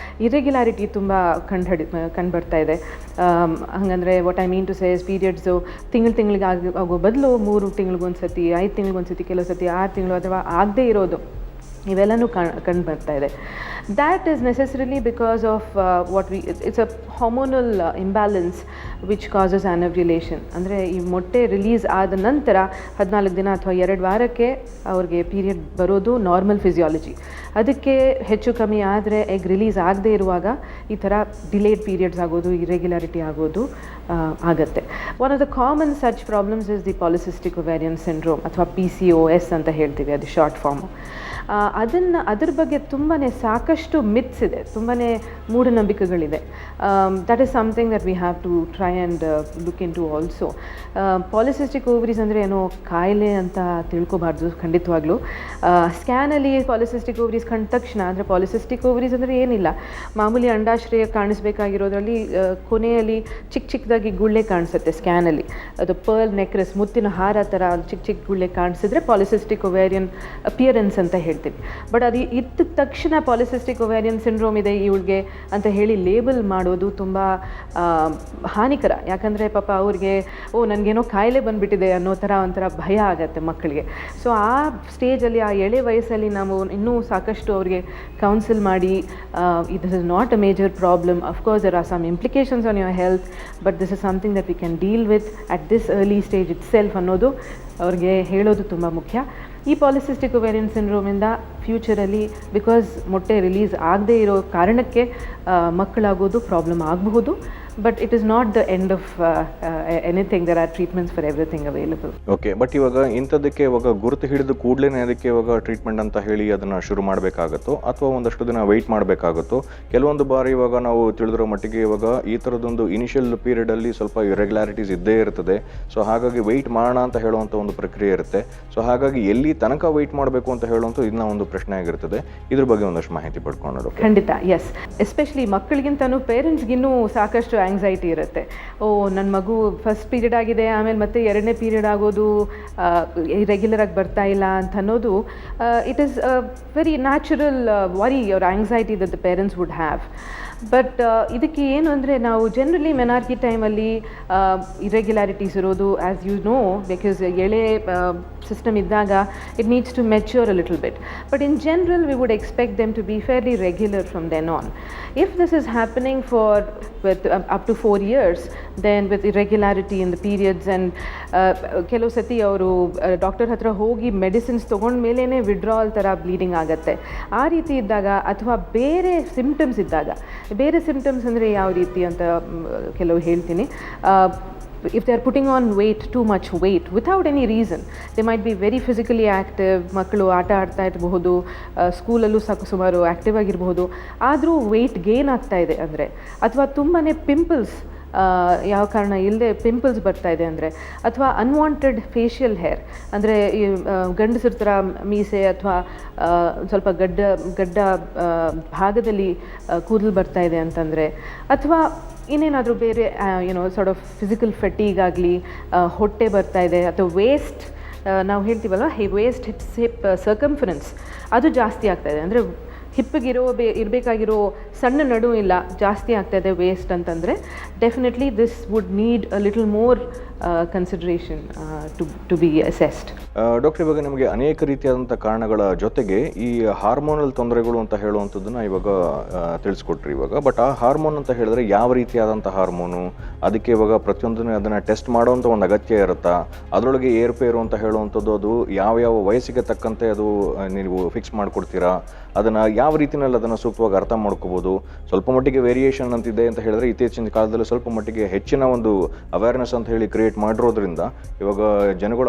irregularity ತುಂಬ ಕಂಡುಬರ್ತಾ ಇದೆ. ಹಾಗಂದರೆ what I mean to say periods ತಿಂಗಳಿಗೆ ಆಗೋ ಬದಲು 3 ತಿಂಗಳಿಗೊಂದ್ಸತಿ, 5 ತಿಂಗಳಿಗೊಂದ್ಸತಿ, ಕೆಲವು ಸತಿ 6 ತಿಂಗಳು ಅಥವಾ ಆಗದೇ ಇರೋದು, ಇವೆಲ್ಲನೂ ಕಂಡು ಬರ್ತಾ ಇದೆ. That is necessarily because of it's a hormonal imbalance which causes anovulation. ಅಂದರೆ ಈ ಮೊಟ್ಟೆ ರಿಲೀಸ್ ಆದ ನಂತರ 14 ದಿನ ಅಥವಾ 2 ವಾರಕ್ಕೆ ಅವ್ರಿಗೆ ಪೀರಿಯಡ್ ಬರೋದು ನಾರ್ಮಲ್ ಫಿಸಿಯಾಲಜಿ. ಅದಕ್ಕೆ ಹೆಚ್ಚು ಕಮ್ಮಿ ಆದರೆ ಎಗ್ ರಿಲೀಸ್ ಆಗದೇ ಇರುವಾಗ ಈ ಥರ ಡಿಲೇಡ್ ಪೀರಿಯಡ್ಸ್ ಆಗೋದು, ಇರೆಗ್ಯುಲಾರಿಟಿ ಆಗೋದು ಆಗುತ್ತೆ. One of the common such problems is the polycystic ovarian syndrome ಅಥವಾ PCOS ಅಂತ ಹೇಳ್ತೀವಿ, ಅದು ಶಾರ್ಟ್ ಫಾರ್ಮು. ಅದ್ರ ಬಗ್ಗೆ ತುಂಬಾ ಸಾಕಷ್ಟು ಮಿತ್ಸ್ ಇದೆ, ತುಂಬಾ ಮೂಢನಂಬಿಕೆಗಳಿದೆ. That is something that we have to try and look into also. Polycystic ovaries ಅಂದರೆ ಏನೋ ಕಾಯಿಲೆ ಅಂತ ತಿಳ್ಕೊಬಾರ್ದು ಖಂಡಿತವಾಗ್ಲೂ. ಸ್ಕ್ಯಾನಲ್ಲಿ ಪಾಲಿಸಿಸ್ಟಿಕ್ ಓವರೀಸ್ ಕಂಡ ತಕ್ಷಣ, ಅಂದರೆ ಪಾಲಿಸಿಸ್ಟಿಕ್ ಓವರೀಸ್ ಅಂದರೆ ಏನಿಲ್ಲ, ಮಾಮೂಲಿ ಅಂಡಾಶ್ರಯ ಕಾಣಿಸ್ಬೇಕಾಗಿರೋದ್ರಲ್ಲಿ ಕೊನೆಯಲ್ಲಿ ಚಿಕ್ಕದಾಗಿ ಗುಳ್ಳೆ ಕಾಣಿಸುತ್ತೆ ಸ್ಕ್ಯಾನಲ್ಲಿ. ಅದು ಪರ್ಲ್ ನೆಕ್ರೆಸ್, ಮುತ್ತಿನ ಹಾರ ಥರ ಚಿಕ್ಕ ಗುಳ್ಳೆ ಕಾಣಿಸಿದ್ರೆ ಪಾಲಿಸಿಸ್ಟಿಕ್ ಒವೇರಿಯನ್ ಅಪಿಯರೆನ್ಸ್ ಅಂತ ಹೇಳ್ತೀವಿ. ಬಟ್ ಅದು ಇದ್ದ ತಕ್ಷಣ ಪಾಲಿಸಿಸ್ಟಿಕ್ ಒವೇರಿಯನ್ ಸಿಂಡ್ರೋಮ್ ಇದೆ ಇವಳಿಗೆ ಅಂತ ಹೇಳಿ ಲೇಬಲ್ ಮಾಡೋದು ತುಂಬ ಹಾನಿಕರ. ಯಾಕಂದರೆ ಪಾಪ ಅವ್ರಿಗೆ ನನಗೇನೋ ಕಾಯಿಲೆ ಬಂದುಬಿಟ್ಟಿದೆ ಅನ್ನೋ ಥರ ಒಂಥರ ಭಯ ಆಗುತ್ತೆ ಮಕ್ಕಳಿಗೆ. ಸೊ ಆ ಸ್ಟೇಜಲ್ಲಿ, ಆ ಎಳೆ ವಯಸ್ಸಲ್ಲಿ ನಾವು ಇನ್ನೂ ಸಾಕಷ್ಟು ಅವ್ರಿಗೆ ಕೌನ್ಸಿಲ್ ಮಾಡಿ, this is not a major problem, of course there are some implications on your health, but this is something that we can deal with at this early stage ಇಟ್ ಸೆಲ್ಫ್ ಅನ್ನೋದು ಅವ್ರಿಗೆ ಹೇಳೋದು ತುಂಬ ಮುಖ್ಯ. ಈ ಪಾಲಿಸಿಸ್ಟಿಕ್ ಒವೇರಿಯನ್ ಸಿಂಡ್ರೋಮಿಂದ ಫ್ಯೂಚರಲ್ಲಿ ಬಿಕಾಸ್ ಮೊಟ್ಟೆ ರಿಲೀಸ್ ಆಗದೇ ಇರೋ ಕಾರಣಕ್ಕೆ ಮಕ್ಕಳಾಗೋದು ಪ್ರಾಬ್ಲಮ್ ಆಗಬಹುದು. But it is not the end of anything. There are treatments for everything available. Okay, but ಇವಾಗ ಇಂಥದ್ದಕ್ಕೆ ಇವಾಗ ಗುರುತು ಹಿಡಿದು ಕೂಡಲೇ ಅದಕ್ಕೆ ಇವಾಗ ಟ್ರೀಟ್ಮೆಂಟ್ ಅಂತ ಹೇಳಿ ಅದನ್ನು ಶುರು ಮಾಡಬೇಕಾಗುತ್ತೋ ಅಥವಾ ಒಂದಷ್ಟು ದಿನ ವೆಯ್ಟ್ ಮಾಡಬೇಕಾಗುತ್ತೋ? ಕೆಲವೊಂದು ಬಾರಿ ಇವಾಗ ನಾವು ತಿಳಿದಿರೋ ಮಟ್ಟಿಗೆ ಇವಾಗ ಈ ಥರದೊಂದು ಇನಿಷಿಯಲ್ ಪೀರಿಯಡಲ್ಲಿ ಸ್ವಲ್ಪ ಇರೆಗ್ಯುಲಾರಿಟೀಸ್ ಇದ್ದೇ ಇರ್ತದೆ. ಸೊ ಹಾಗಾಗಿ ವೆಯ್ಟ್ ಮಾಡೋಣ ಅಂತ ಹೇಳುವಂಥ ಒಂದು ಪ್ರಕ್ರಿಯೆ ಇರುತ್ತೆ. ಸೊ ಹಾಗಾಗಿ ಎಲ್ಲಿ ತನಕ ವೆಯ್ಟ್ ಮಾಡಬೇಕು ಅಂತ ಹೇಳುವಂಥ ಇದನ್ನ ಒಂದು ಪ್ರಶ್ನೆ ಆಗಿರ್ತದೆ. ಇದ್ರ ಬಗ್ಗೆ ಒಂದಷ್ಟು ಮಾಹಿತಿ ಪಡ್ಕೊಂಡು. ಖಂಡಿತ, ಎಸ್. ಎಸ್ಪೆಷಲಿ ಮಕ್ಕಳಿಗಿಂತನೂ ಪೇರೆಂಟ್ಸ್ಗಿನ್ನೂ ಸಾಕಷ್ಟು ಆಂಗ್ಸೈಟಿ ಇರುತ್ತೆ. ನನ್ನ ಮಗು ಫಸ್ಟ್ ಪೀರಿಯಡ್ ಆಗಿದೆ, ಆಮೇಲೆ ಮತ್ತೆ ಎರಡನೇ ಪೀರಿಯಡ್ ಆಗೋದು, ರೆಗ್ಯುಲರ್ ಆಗಿ ಬರ್ತಾ ಇಲ್ಲ ಅಂತ ಅನ್ನೋದು it is very natural worry or anxiety that the parents would have. But ಇದಕ್ಕೆ ಏನು ಅಂದರೆ, ನಾವು ಜನರಲಿ ಮೆನಾರ್ಕಿ ಟೈಮಲ್ಲಿ ಇರೆಗ್ಯುಲಾರಿಟೀಸ್ ಇರೋದು, ಆ್ಯಸ್ ಯು ನೋ, ಬಿಕಾಸ್ ಎಳೆ ಸಿಸ್ಟಮ್ ಇದ್ದಾಗ it needs to mature a little bit. But in general we would expect them to be fairly regular from then on. If this is happening for with up to 4 years, then with irregularity in the periods and ಕೆಲವು ಸತಿ ಅವರು doctor ಹತ್ರ ಹೋಗಿ medicines ತೊಗೊಂಡ ಮೇಲೇ withdrawal ಥರ bleeding ಆಗುತ್ತೆ. ಆ ರೀತಿ ಇದ್ದಾಗ ಅಥವಾ ಬೇರೆ ಸಿಮ್ಟಮ್ಸ್ ಇದ್ದಾಗ, ಬೇರೆ ಸಿಮ್ಟಮ್ಸ್ ಅಂದರೆ ಯಾವ ರೀತಿ ಅಂತ ಕೆಲವು ಹೇಳ್ತೀನಿ. If they are putting on weight, too much weight without any reason, they might be very physically active. ಮಕ್ಕಳು ಆಟ ಆಡ್ತಾ ಇರಬಹುದು, ಸ್ಕೂಲಲ್ಲೂ ಸುಮಾರು ಆ್ಯಕ್ಟಿವ್ ಆಗಿರಬಹುದು, ಆದರೂ ವೆಯ್ಟ್ ಗೇನ್ ಆಗ್ತಾ ಇದೆ ಅಂದರೆ, ಅಥವಾ ತುಂಬಾ ಪಿಂಪಲ್ಸ್, ಯಾವ ಕಾರಣ ಇಲ್ಲದೆ ಪಿಂಪಲ್ಸ್ ಬರ್ತಾ ಇದೆ ಅಂದರೆ, ಅಥವಾ ಅನ್ವಾಂಟೆಡ್ ಫೇಶಿಯಲ್ ಹೇರ್ ಅಂದರೆ ಈ ಗಂಡಸರ ಥರ ಮೀಸೆ ಅಥವಾ ಸ್ವಲ್ಪ ಗಡ್ಡ ಭಾಗದಲ್ಲಿ ಕೂದಲು ಬರ್ತಾ ಇದೆ ಅಂತಂದರೆ, ಅಥವಾ ಇನ್ನೇನಾದರೂ ಬೇರೆ ಸಾರ್ಟ್ ಆಫ್ ಫಿಸಿಕಲ್ ಫೆಟೀಗ್ ಆಗಲಿ, ಹೊಟ್ಟೆ ಬರ್ತಾ ಇದೆ, ಅಥವಾ ವೇಸ್ಟ್, ನಾವು ಹೇಳ್ತೀವಲ್ವ ವೇಸ್ಟ್ ಹಿಪ್ ಸರ್ಕಂಫರೆನ್ಸ್ ಅದು ಜಾಸ್ತಿ ಆಗ್ತಾ ಇದೆ ಅಂದರೆ ಇರಬೇಕಾಗಿರೋ ಸಣ್ಣ ನಡು ಇಲ್ಲ, ಜಾಸ್ತಿ ಆಗ್ತಾ ಇದೆ ವೇಸ್ಟ್ ಅಂತಂದರೆ, definitely this would need a little more consideration to be assessed. Doctor, ಇವಾಗ ನಿಮಗೆ ಅನೇಕ ರೀತಿಯಾದಂಥ ಕಾರಣಗಳ ಜೊತೆಗೆ ಈ ಹಾರ್ಮೋನಲ್ ತೊಂದರೆಗಳು ಅಂತ ಹೇಳುವಂಥದ್ದನ್ನು ಇವಾಗ ತಿಳಿಸ್ಕೊಟ್ರಿ ಇವಾಗ. ಬಟ್ ಆ ಹಾರ್ಮೋನ್ ಅಂತ ಹೇಳಿದ್ರೆ ಯಾವ ರೀತಿಯಾದಂಥ ಹಾರ್ಮೋನು, ಅದಕ್ಕೆ ಇವಾಗ ಪ್ರತಿಯೊಂದನ್ನು ಅದನ್ನು ಟೆಸ್ಟ್ ಮಾಡೋವಂಥ ಒಂದು ಅಗತ್ಯ ಇರುತ್ತಾ? ಅದರೊಳಗೆ ಏರುಪೇರು ಅಂತ ಹೇಳುವಂಥದ್ದು ಅದು ಯಾವ ವಯಸ್ಸಿಗೆ ತಕ್ಕಂತೆ ಅದು ನೀವು ಫಿಕ್ಸ್ ಮಾಡಿಕೊಡ್ತೀರಾ? ಅದನ್ನು ಯಾವ ರೀತಿಯಲ್ಲಿ ಅದನ್ನು ಸೂಕ್ತವಾಗಿ ಅರ್ಥ ಮಾಡ್ಕೋಬೋದು? ಸ್ವಲ್ಪ ಮಟ್ಟಿಗೆ ವೇರಿಯೇಷನ್ ಅಂತಿದೆ ಅಂತ ಹೇಳಿದ್ರೆ ಇತ್ತೀಚಿನ ಕಾಲದಲ್ಲಿ ಸ್ವಲ್ಪ ಮಟ್ಟಿಗೆ ಹೆಚ್ಚಿನ ಒಂದು ಅವೇರ್ನೆಸ್ ಅಂತ ಹೇಳಿ ಕ್ರಿಯೇಟ್ ಮಾಡಿರೋದ್ರಿಂದ ಇವಾಗ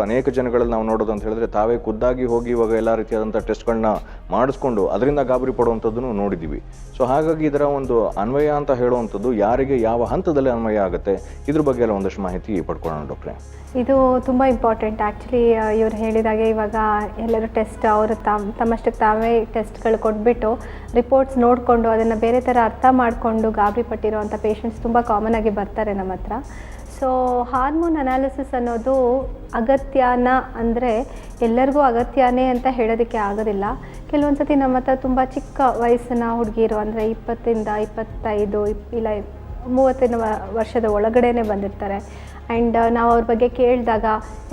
ಅನೇಕ ಜನಗಳಲ್ಲಿ ನಾವು ನೋಡೋದು ಅಂತ ಹೇಳಿದ್ರೆ ತಾವೇ ಖುದ್ದಾಗಿ ಹೋಗಿ ಇವಾಗ ಎಲ್ಲ ರೀತಿಯಾದಂಥ ಟೆಸ್ಟ್ಗಳನ್ನ ಮಾಡಿಸ್ಕೊಂಡು ಅದರಿಂದ ಗಾಬರಿ ಪಡುವಂಥದ್ದನ್ನು ನೋಡಿದ್ದೀವಿ. ಸೊ ಹಾಗಾಗಿ ಇದರ ಒಂದು ಅನ್ವಯ ಅಂತ ಹೇಳುವಂಥದ್ದು ಯಾರಿಗೆ ಯಾವ ಹಂತದಲ್ಲಿ ಅನ್ವಯ ಆಗುತ್ತೆ, ಇದ್ರ ಬಗ್ಗೆ ಎಲ್ಲ ಒಂದಷ್ಟು ಮಾಹಿತಿ ಪಡ್ಕೊಳ್ಳೋಣ ಡಾಕ್ಟ್ರೆ. ಇದು ತುಂಬ ಇಂಪಾರ್ಟೆಂಟ್. ಆ್ಯಕ್ಚುಲಿ ಇವ್ರು ಹೇಳಿದಾಗೆ ಇವಾಗ ಎಲ್ಲರೂ ಟೆಸ್ಟ್ ಅವರು ತಮ್ಮಷ್ಟಕ್ಕೆ ತಾವೇ ಟೆಸ್ಟ್ಗಳು ಕೊಟ್ಬಿಟ್ಟು ರಿಪೋರ್ಟ್ಸ್ ನೋಡಿಕೊಂಡು ಅದನ್ನು ಬೇರೆ ಥರ ಅರ್ಥ ಮಾಡಿಕೊಂಡು ಗಾಬರಿ ಪಟ್ಟಿರೋ ಅಂಥ ಪೇಷಂಟ್ಸ್ ತುಂಬ ಕಾಮನ್ ಆಗಿ ಬರ್ತಾರೆ ನಮ್ಮ ಹತ್ರ. ಸೊ ಹಾರ್ಮೋನ್ ಅನಾಲಿಸಿಸ್ ಅನ್ನೋದು ಅಗತ್ಯನ ಅಂದರೆ ಎಲ್ಲರಿಗೂ ಅಗತ್ಯನೇ ಅಂತ ಹೇಳೋದಕ್ಕೆ ಆಗೋದಿಲ್ಲ. ಕೆಲವೊಂದು ಸತಿ ನಮ್ಮ ಹತ್ರ ತುಂಬ ಚಿಕ್ಕ ವಯಸ್ಸಿನ ಹುಡುಗಿರು ಅಂದರೆ 20 25 ಇಲ್ಲ 30 ವರ್ಷದ ಒಳಗಡೆನೇ ಬಂದಿರ್ತಾರೆ. ಆ್ಯಂಡ್ ನಾವು ಅವ್ರ ಬಗ್ಗೆ ಕೇಳಿದಾಗ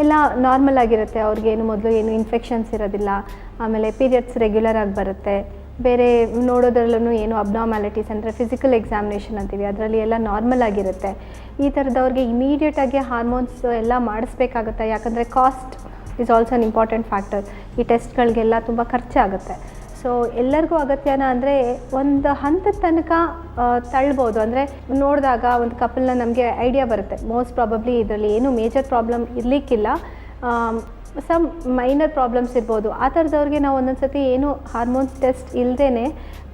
ಎಲ್ಲ ನಾರ್ಮಲ್ ಆಗಿರುತ್ತೆ, ಅವ್ರಿಗೇನು ಮೊದಲು ಏನು ಇನ್ಫೆಕ್ಷನ್ಸ್ ಇರೋದಿಲ್ಲ, ಆಮೇಲೆ ಪೀರಿಯಡ್ಸ್ ರೆಗ್ಯುಲರ್ ಆಗಿ ಬರುತ್ತೆ, ಬೇರೆ ನೋಡೋದ್ರಲ್ಲೂ ಏನು ಅಬ್ನಾರ್ಮ್ಯಾಲಿಟೀಸ್ ಅಂದರೆ ಫಿಸಿಕಲ್ ಎಕ್ಸಾಮಿನೇಷನ್ ಅಂತೀವಿ ಅದರಲ್ಲಿ ಎಲ್ಲ ನಾರ್ಮಲ್ ಆಗಿರುತ್ತೆ. ಈ ಥರದವ್ರಿಗೆ ಇಮಿಡಿಯೇಟಾಗಿ ಹಾರ್ಮೋನ್ಸ್ ಎಲ್ಲ ಮಾಡಿಸ್ಬೇಕಾಗುತ್ತೆ, ಯಾಕಂದರೆ cost is also an important factor. ಈ ಟೆಸ್ಟ್ಗಳಿಗೆಲ್ಲ ತುಂಬ ಖರ್ಚಾಗುತ್ತೆ. ಸೊ ಎಲ್ಲರಿಗೂ ಅಗತ್ಯನ ಅಂದರೆ ಒಂದು ಹಂತದ ತನಕ ತಳ್ಬೋದು. ಅಂದರೆ ನೋಡಿದಾಗ ಒಂದು ಕಪಲ್ನ ನಮಗೆ ಐಡಿಯಾ ಬರುತ್ತೆ, ಮೋಸ್ಟ್ ಪ್ರಾಬಬ್ಲಿ ಇದರಲ್ಲಿ ಏನು ಮೇಜರ್ ಪ್ರಾಬ್ಲಮ್ ಇರಲಿಕ್ಕಿಲ್ಲ, ಸಮ್ ಮೈನರ್ ಪ್ರಾಬ್ಲಮ್ಸ್ ಇರ್ಬೋದು. ಆ ಥರದವ್ರಿಗೆ ನಾವು ಒಂದೊಂದು ಸತಿ ಏನು ಹಾರ್ಮೋನ್ಸ್ ಟೆಸ್ಟ್ ಇಲ್ಲದೇ,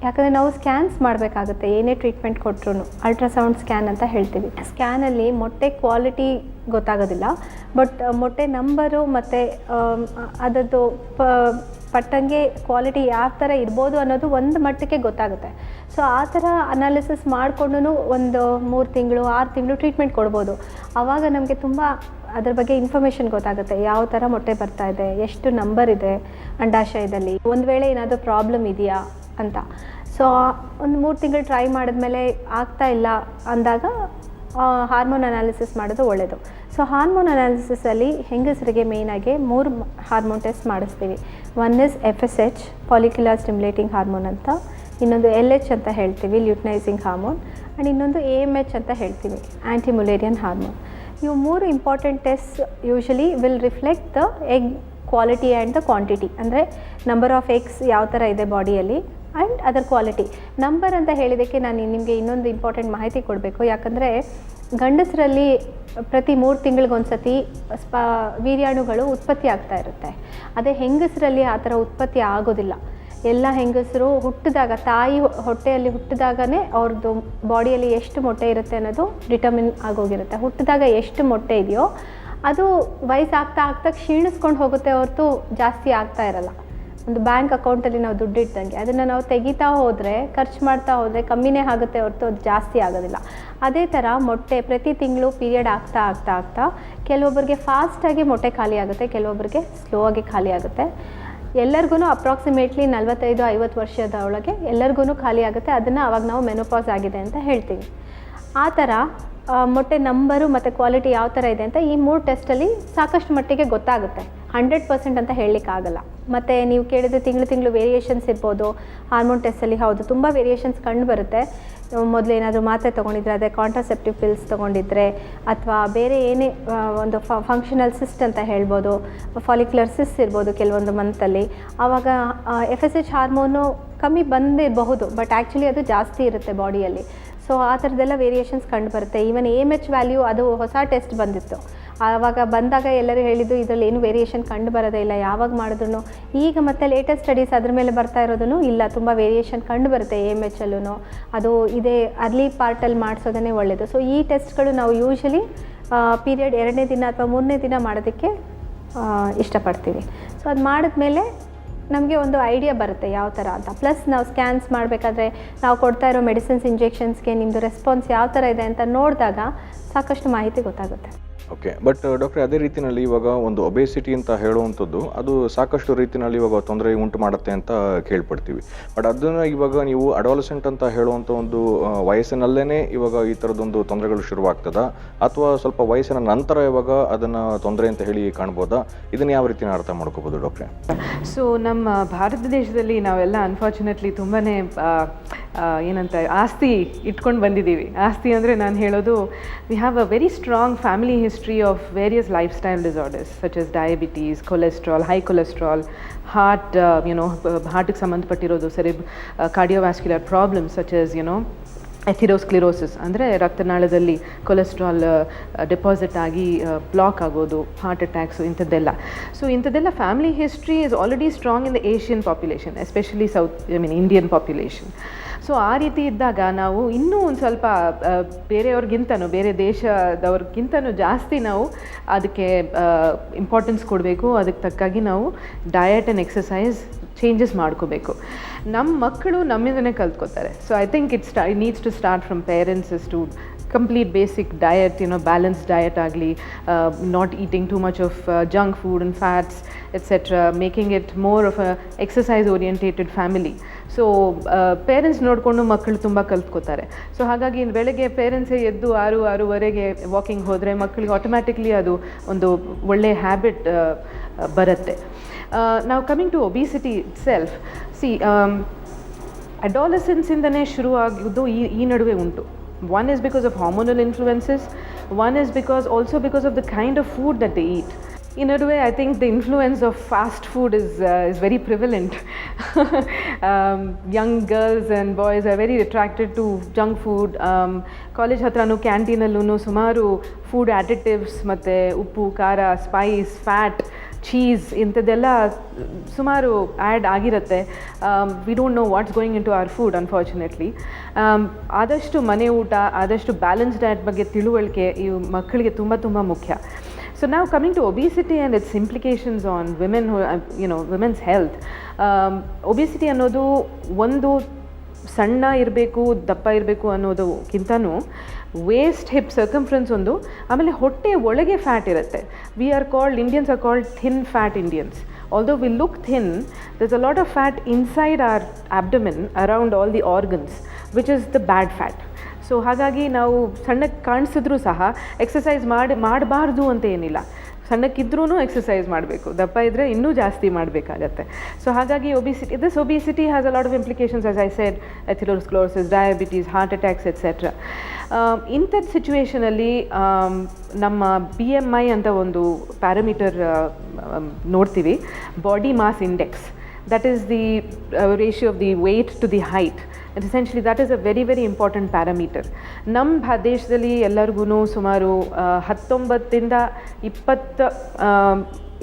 ಯಾಕಂದರೆ ನಾವು ಸ್ಕ್ಯಾನ್ಸ್ ಮಾಡಬೇಕಾಗುತ್ತೆ ಏನೇ ಟ್ರೀಟ್ಮೆಂಟ್ ಕೊಟ್ಟರು. ಅಲ್ಟ್ರಾಸೌಂಡ್ ಸ್ಕ್ಯಾನ್ ಅಂತ ಹೇಳ್ತೀವಿ. ಸ್ಕ್ಯಾನಲ್ಲಿ ಮೊಟ್ಟೆ ಕ್ವಾಲಿಟಿ ಗೊತ್ತಾಗೋದಿಲ್ಲ, ಬಟ್ ಮೊಟ್ಟೆ ನಂಬರು ಮತ್ತು ಅದರದ್ದು ಪಟ್ಟಂಗೆ ಕ್ವಾಲಿಟಿ ಯಾವ ಥರ ಇರ್ಬೋದು ಅನ್ನೋದು ಒಂದು ಮಟ್ಟಕ್ಕೆ ಗೊತ್ತಾಗುತ್ತೆ. ಸೊ ಆ ಥರ ಅನಾಲಿಸಿಸ್ ಮಾಡಿಕೊಂಡು ಒಂದು 3 ತಿಂಗಳು 6 ತಿಂಗಳು ಟ್ರೀಟ್ಮೆಂಟ್ ಕೊಡ್ಬೋದು. ಆವಾಗ ನಮಗೆ ತುಂಬ ಅದ್ರ ಬಗ್ಗೆ ಇನ್ಫಾರ್ಮೇಷನ್ ಗೊತ್ತಾಗುತ್ತೆ, ಯಾವ ಥರ ಮೊಟ್ಟೆ ಬರ್ತಾ ಇದೆ, ಎಷ್ಟು ನಂಬರ್ ಇದೆ ಅಂಡಾಶಯದಲ್ಲಿ, ಒಂದು ವೇಳೆ ಏನಾದರೂ ಪ್ರಾಬ್ಲಮ್ ಇದೆಯಾ ಅಂತ. ಸೊ ಒಂದು 3 ತಿಂಗಳು ಟ್ರೈ ಮಾಡಿದ್ಮೇಲೆ ಆಗ್ತಾ ಇಲ್ಲ ಅಂದಾಗ ಹಾರ್ಮೋನ್ ಅನಾಲಿಸಿಸ್ ಮಾಡೋದು ಒಳ್ಳೆಯದು. ಸೊ ಹಾರ್ಮೋನ್ ಅನಾಲಿಸಿಸಲ್ಲಿ ಹೆಂಗಸರಿಗೆ ಮೇಯ್ನಾಗಿ 3 ಹಾರ್ಮೋನ್ ಟೆಸ್ಟ್ ಮಾಡಿಸ್ತೀವಿ. One is FSH follicular stimulating hormone ಅಂತ, ಇನ್ನೊಂದು LH ಅಂತ ಹೇಳ್ತೀವಿ ಲ್ಯೂಟ್ನೈಸಿಂಗ್ ಹಾರ್ಮೋನ್, ಆ್ಯಂಡ್ ಇನ್ನೊಂದು AMH ಅಂತ ಹೇಳ್ತೀವಿ ಆ್ಯಂಟಿ ಮುಲೇರಿಯನ್ ಹಾರ್ಮೋನ್. ಇವು 3 important test usually will reflect the egg quality and the quantity. ಅಂದರೆ ನಂಬರ್ ಆಫ್ ಎಗ್ಸ್ ಯಾವ ಥರ ಇದೆ ಬಾಡಿಯಲ್ಲಿ, ಆ್ಯಂಡ್ ಅದರ ಕ್ವಾಲಿಟಿ. ನಂಬರ್ ಅಂತ ಹೇಳಿದ್ದಕ್ಕೆ ನಾನು ನಿಮಗೆ ಇನ್ನೊಂದು ಇಂಪಾರ್ಟೆಂಟ್ ಮಾಹಿತಿ ಕೊಡಬೇಕು. ಯಾಕಂದರೆ ಗಂಡಸರಲ್ಲಿ ಪ್ರತಿ 3 ತಿಂಗಳಿಗೊಂದು ಸತಿ ವೀರ್ಯಾಣುಗಳು ಉತ್ಪತ್ತಿ ಆಗ್ತಾ ಇರುತ್ತೆ. ಅದೇ ಹೆಂಗಸರಲ್ಲಿ ಆ ಥರ ಉತ್ಪತ್ತಿ ಆಗೋದಿಲ್ಲ. ಎಲ್ಲ ಹೆಂಗಸರು ಹುಟ್ಟಿದಾಗ, ತಾಯಿ ಹೊಟ್ಟೆಯಲ್ಲಿ ಹುಟ್ಟಿದಾಗನೇ ಅವ್ರದ್ದು ಬಾಡಿಯಲ್ಲಿ ಎಷ್ಟು ಮೊಟ್ಟೆ ಇರುತ್ತೆ ಅನ್ನೋದು ಡಿಟರ್ಮಿನ್ ಆಗೋಗಿರುತ್ತೆ. ಹುಟ್ಟಿದಾಗ ಎಷ್ಟು ಮೊಟ್ಟೆ ಇದೆಯೋ ಅದು ವಯಸ್ಸಾಗ್ತಾ ಆಗ್ತಾ ಕ್ಷೀಣಿಸ್ಕೊಂಡು ಹೋಗುತ್ತೆ ಹೊರತು ಜಾಸ್ತಿ ಆಗ್ತಾ ಇರಲ್ಲ. ಒಂದು ಬ್ಯಾಂಕ್ ಅಕೌಂಟಲ್ಲಿ ನಾವು ದುಡ್ಡು ಇಟ್ಟಂಗೆ ಅದನ್ನು ನಾವು ತೆಗಿತಾ ಹೋದರೆ, ಖರ್ಚು ಮಾಡ್ತಾ ಹೋದರೆ ಕಮ್ಮಿನೇ ಆಗುತ್ತೆ ಹೊರತು ಅದು ಜಾಸ್ತಿ ಆಗೋದಿಲ್ಲ. ಅದೇ ಥರ ಮೊಟ್ಟೆ ಪ್ರತಿ ತಿಂಗಳು ಪೀರಿಯಡ್ ಆಗ್ತಾ ಆಗ್ತಾ ಆಗ್ತಾ ಕೆಲವೊಬ್ಬರಿಗೆ ಫಾಸ್ಟಾಗಿ ಮೊಟ್ಟೆ ಖಾಲಿ ಆಗುತ್ತೆ, ಕೆಲವೊಬ್ಬರಿಗೆ ಸ್ಲೋ ಆಗಿ ಖಾಲಿ ಆಗುತ್ತೆ. ಎಲ್ಲರಿಗೂ ಅಪ್ರಾಕ್ಸಿಮೇಟ್ಲಿ 45-50 ವರ್ಷದ ಒಳಗೆ ಎಲ್ಲರಿಗೂ ಖಾಲಿ ಆಗುತ್ತೆ. ಅದನ್ನು ಆವಾಗ ನಾವು ಮೆನೋಪಾಸ್ ಆಗಿದೆ ಅಂತ ಹೇಳ್ತೀವಿ. ಆ ಥರ ಮೊಟ್ಟೆ ನಂಬರು ಮತ್ತು ಕ್ವಾಲಿಟಿ ಯಾವ ಥರ ಇದೆ ಅಂತ ಈ 3 ಟೆಸ್ಟಲ್ಲಿ ಸಾಕಷ್ಟು ಮಟ್ಟಿಗೆ ಗೊತ್ತಾಗುತ್ತೆ. 100% ಅಂತ ಹೇಳಲಿಕ್ಕಾಗಲ್ಲ. ಮತ್ತು ನೀವು ಕೇಳಿದ್ರೆ ತಿಂಗಳು ವೇರಿಯೇಷನ್ಸ್ ಇರ್ಬೋದು. ಹಾರ್ಮೋನ್ ಟೆಸ್ಟಲ್ಲಿ ಹೌದು ತುಂಬ ವೇರಿಯೇಷನ್ಸ್ ಕಂಡು ಬರುತ್ತೆ. ಮೊದಲು ಏನಾದರೂ ಮಾತ್ರೆ ತೊಗೊಂಡಿದ್ರೆ, ಅದೇ ಕಾಂಟ್ರಾಸೆಪ್ಟಿವ್ ಪಿಲ್ಸ್ ತೊಗೊಂಡಿದ್ರೆ, ಅಥವಾ ಬೇರೆ ಏನೇ ಒಂದು ಫಂಕ್ಷನಲ್ ಸಿಸ್ಟ್ ಅಂತ ಹೇಳ್ಬೋದು, ಫಾಲಿಕ್ಯುಲರ್ ಸಿಸ್ಟ್ ಇರ್ಬೋದು ಕೆಲವೊಂದು ಮಂತಲ್ಲಿ. ಆವಾಗ FSH ಹಾರ್ಮೋನು ಕಮ್ಮಿ ಬಂದಿರಬಹುದು, ಬಟ್ ಆ್ಯಕ್ಚುಲಿ ಅದು ಜಾಸ್ತಿ ಇರುತ್ತೆ ಬಾಡಿಯಲ್ಲಿ. ಸೊ ಆ ಥರದ್ದೆಲ್ಲ ವೇರಿಯೇಷನ್ಸ್ ಕಂಡು ಬರುತ್ತೆ. ಈವನ್ AMH ವ್ಯಾಲ್ಯೂ ಅದು ಹೊಸ ಟೆಸ್ಟ್ ಬಂದಿತ್ತು. ಆವಾಗ ಬಂದಾಗ ಎಲ್ಲರೂ ಹೇಳಿದ್ದು ಇದರಲ್ಲಿ ಏನು ವೇರಿಯೇಷನ್ ಕಂಡು ಬರೋದೇ ಇಲ್ಲ, ಯಾವಾಗ ಮಾಡಿದ್ರು. ಈಗ ಮತ್ತೆ ಲೇಟೆಸ್ಟ್ ಸ್ಟಡೀಸ್ ಅದ್ರ ಮೇಲೆ ಬರ್ತಾ ಇರೋದೂ ಇಲ್ಲ, ತುಂಬ ವೇರಿಯೇಷನ್ ಕಂಡು ಬರುತ್ತೆ AMH ಅಲ್ಲೂ. ಅದು ಇದೇ ಅರ್ಲಿ ಪಾರ್ಟಲ್ಲಿ ಮಾಡಿಸೋದೇ ಒಳ್ಳೆಯದು. ಸೊ ಈ ಟೆಸ್ಟ್ಗಳು ನಾವು ಯೂಶ್ವಲಿ ಪೀರಿಯಡ್ 2ನೇ ದಿನ ಅಥವಾ 3ನೇ ದಿನ ಮಾಡೋದಕ್ಕೆ ಇಷ್ಟಪಡ್ತೀವಿ. ಸೊ ಅದು ಮಾಡಿದ್ಮೇಲೆ ನಮಗೆ ಒಂದು ಐಡಿಯಾ ಬರುತ್ತೆ ಯಾವ ಥರ ಅಂತ. ಪ್ಲಸ್ ನಾವು ಸ್ಕ್ಯಾನ್ಸ್ ಮಾಡಬೇಕಾದ್ರೆ ನಾವು ಕೊಡ್ತಾ ಇರೋ ಮೆಡಿಸಿನ್ಸ್, ಇಂಜೆಕ್ಷನ್ಸ್ಗೆ ನಿಮ್ಮದು ರೆಸ್ಪಾನ್ಸ್ ಯಾವ ಥರ ಇದೆ ಅಂತ ನೋಡಿದಾಗ ಸಾಕಷ್ಟು ಮಾಹಿತಿ ಗೊತ್ತಾಗುತ್ತೆ. ಓಕೆ, ಬಟ್ ಡಾಕ್ಟ್ರೆ, ಅದೇ ರೀತಿಯಲ್ಲಿ ಇವಾಗ ಒಂದು ಒಬೇಸಿಟಿ ಅಂತ ಹೇಳುವಂಥದ್ದು ಅದು ಸಾಕಷ್ಟು ರೀತಿಯಲ್ಲಿ ಇವಾಗ ತೊಂದರೆ ಉಂಟು ಮಾಡುತ್ತೆ ಅಂತ ಕೇಳ್ಪಡ್ತೀವಿ. ಬಟ್ ಅದನ್ನು ಇವಾಗ ನೀವು ಅಡಾಲಸೆಂಟ್ ಅಂತ ಹೇಳುವಂಥ ಒಂದು ವಯಸ್ಸಿನಲ್ಲೇ ಇವಾಗ ಈ ಥರದೊಂದು ತೊಂದರೆಗಳು ಶುರುವಾಗ್ತದಾ, ಅಥವಾ ಸ್ವಲ್ಪ ವಯಸ್ಸಿನ ನಂತರ ಇವಾಗ ಅದನ್ನು ತೊಂದರೆ ಅಂತ ಹೇಳಿ ಕಾಣ್ಬೋದಾ? ಇದನ್ನು ಯಾವ ರೀತಿನ ಅರ್ಥ ಮಾಡ್ಕೋಬೋದು ಡಾಕ್ಟ್ರೆ? ಸೊ ನಮ್ಮ ಭಾರತ ದೇಶದಲ್ಲಿ ನಾವೆಲ್ಲ ಅನ್ಫಾರ್ಚುನೇಟ್ಲಿ ತುಂಬಾ ಏನಂತ ಆಸ್ತಿ ಇಟ್ಕೊಂಡು ಬಂದಿದ್ದೀವಿ. ಆಸ್ತಿ ಅಂದರೆ ನಾನು ಹೇಳೋದು, we have a very strong family history of various lifestyle disorders such as diabetes, cholesterol, high cholesterol, heart ಹಾರ್ಟಿಗೆ ಸಂಬಂಧಪಟ್ಟಿರೋದು, cardiovascular problems such as atherosclerosis ಅಂದರೆ ರಕ್ತನಾಳದಲ್ಲಿ ಕೊಲೆಸ್ಟ್ರಾಲ್ ಡೆಪಾಸಿಟ್ ಆಗಿ ಬ್ಲಾಕ್ ಆಗೋದು, ಹಾರ್ಟ್ ಅಟ್ಯಾಕ್ಸು, ಇಂಥದ್ದೆಲ್ಲ. ಸೊ ಇಂಥದ್ದೆಲ್ಲ family history is already strong in the Asian population, especially Indian population. So ಆ ರೀತಿ ಇದ್ದಾಗ ನಾವು ಇನ್ನೂ ಒಂದು ಸ್ವಲ್ಪ ಬೇರೆಯವ್ರಿಗಿಂತನೂ, ಬೇರೆ ದೇಶದವ್ರಿಗಿಂತನೂ ಜಾಸ್ತಿ ನಾವು ಅದಕ್ಕೆ ಇಂಪಾರ್ಟೆನ್ಸ್ ಕೊಡಬೇಕು. ಅದಕ್ಕೆ ತಕ್ಕಾಗಿ ನಾವು ಡಯಟ್ ಆ್ಯಂಡ್ ಎಕ್ಸಸೈಸ್ ಚೇಂಜಸ್ ಮಾಡ್ಕೋಬೇಕು. ನಮ್ಮ ಮಕ್ಕಳು ನಮ್ಮಿಂದನೇ ಕಲ್ತ್ಕೋತಾರೆ. So I think it needs to start from parents to complete basic diet, balanced diet agli, not eating too much of junk food and fats, etc., making it more of a exercise orientated family. So parents ನೋಡಿಕೊಂಡು ಮಕ್ಕಳು ತುಂಬ ಕಲ್ತ್ಕೋತಾರೆ. So ಹಾಗಾಗಿ ಬೆಳಗ್ಗೆ ಪೇರೆಂಟ್ಸೇ ಎದ್ದು 6-6:30 walking ಹೋದರೆ ಮಕ್ಕಳಿಗೆ automatically ಅದು ಒಂದು ಒಳ್ಳೆಯ ಹ್ಯಾಬಿಟ್ ಬರುತ್ತೆ. ನಾವು coming to obesity itself, ಅಡಾಲಸೆನ್ಸಿಂದನೇ ಶುರು ಆಗಿದ್ದು ಈ ನಡುವೆ ಉಂಟು. One is because of hormonal influences, one is also because of the kind of food that they eat. In a way, I think the influence of fast food is very prevalent. Young girls and boys are very attracted to junk food. College hatranu canteen allೂ ಸುಮಾರು food additives ಮತ್ತು ಉಪ್ಪು, ಖಾರ, Spice, fat, cheese ಇಂಥದ್ದೆಲ್ಲ ಸುಮಾರು add ಆಗಿರುತ್ತೆ. We don't know what's going into our food unfortunately. ಆದಷ್ಟು ಮನೆ ಊಟ, ಆದಷ್ಟು ಬ್ಯಾಲೆನ್ಸ್ ಡಯಟ್ ಬಗ್ಗೆ ತಿಳುವಳಿಕೆ ಇವು ಮಕ್ಕಳಿಗೆ ತುಂಬ ತುಂಬ ಮುಖ್ಯ. So now coming to obesity and its implications on women who, women's health. Obesity ಅನ್ನೋದು ಒಂದು ಸಣ್ಣ ಇರಬೇಕು, ದಪ್ಪ ಇರಬೇಕು ಅನ್ನೋದಕ್ಕಿಂತನೂ ವೇಸ್ಟ್ ಹಿಪ್ ಸರ್ಕಂಫರೆನ್ಸ್ ಒಂದು, ಆಮೇಲೆ ಹೊಟ್ಟೆ ಒಳಗೆ ಫ್ಯಾಟ್ ಇರುತ್ತೆ. Indians are called thin fat Indians. Although we look thin, there's a lot of fat inside our abdomen around all the organs, which is the bad fat. So ಹಾಗಾಗಿ ನಾವು ಸಣ್ಣಕ್ಕೆ ಕಾಣಿಸಿದ್ರೂ ಸಹ exercise ಮಾಡಬಾರ್ದು ಅಂತ ಏನಿಲ್ಲ. ಸಣ್ಣಕ್ಕಿದ್ರೂ ಎಕ್ಸಸೈಸ್ ಮಾಡಬೇಕು, ದಪ್ಪ ಇದ್ದರೆ ಇನ್ನೂ ಜಾಸ್ತಿ ಮಾಡಬೇಕಾಗತ್ತೆ. ಸೊ ಹಾಗಾಗಿ obesity has a lot of implications, as I said, atherosclerosis, diabetes, heart attacks etcetera. ಇಂಥದ್ದು ಸಿಚುವೇಷನಲ್ಲಿ ನಮ್ಮ BMI ಅಂತ ಒಂದು ಪ್ಯಾರಾಮೀಟರ್ ನೋಡ್ತೀವಿ, body mass index. that is the ratio of the weight to the height. And essentially that is a very very important parameter. ನಮ್ಮ ದೇಶದಲ್ಲಿ ಎಲ್ಲರಿಗೂ ಸುಮಾರು 19ಇಂದ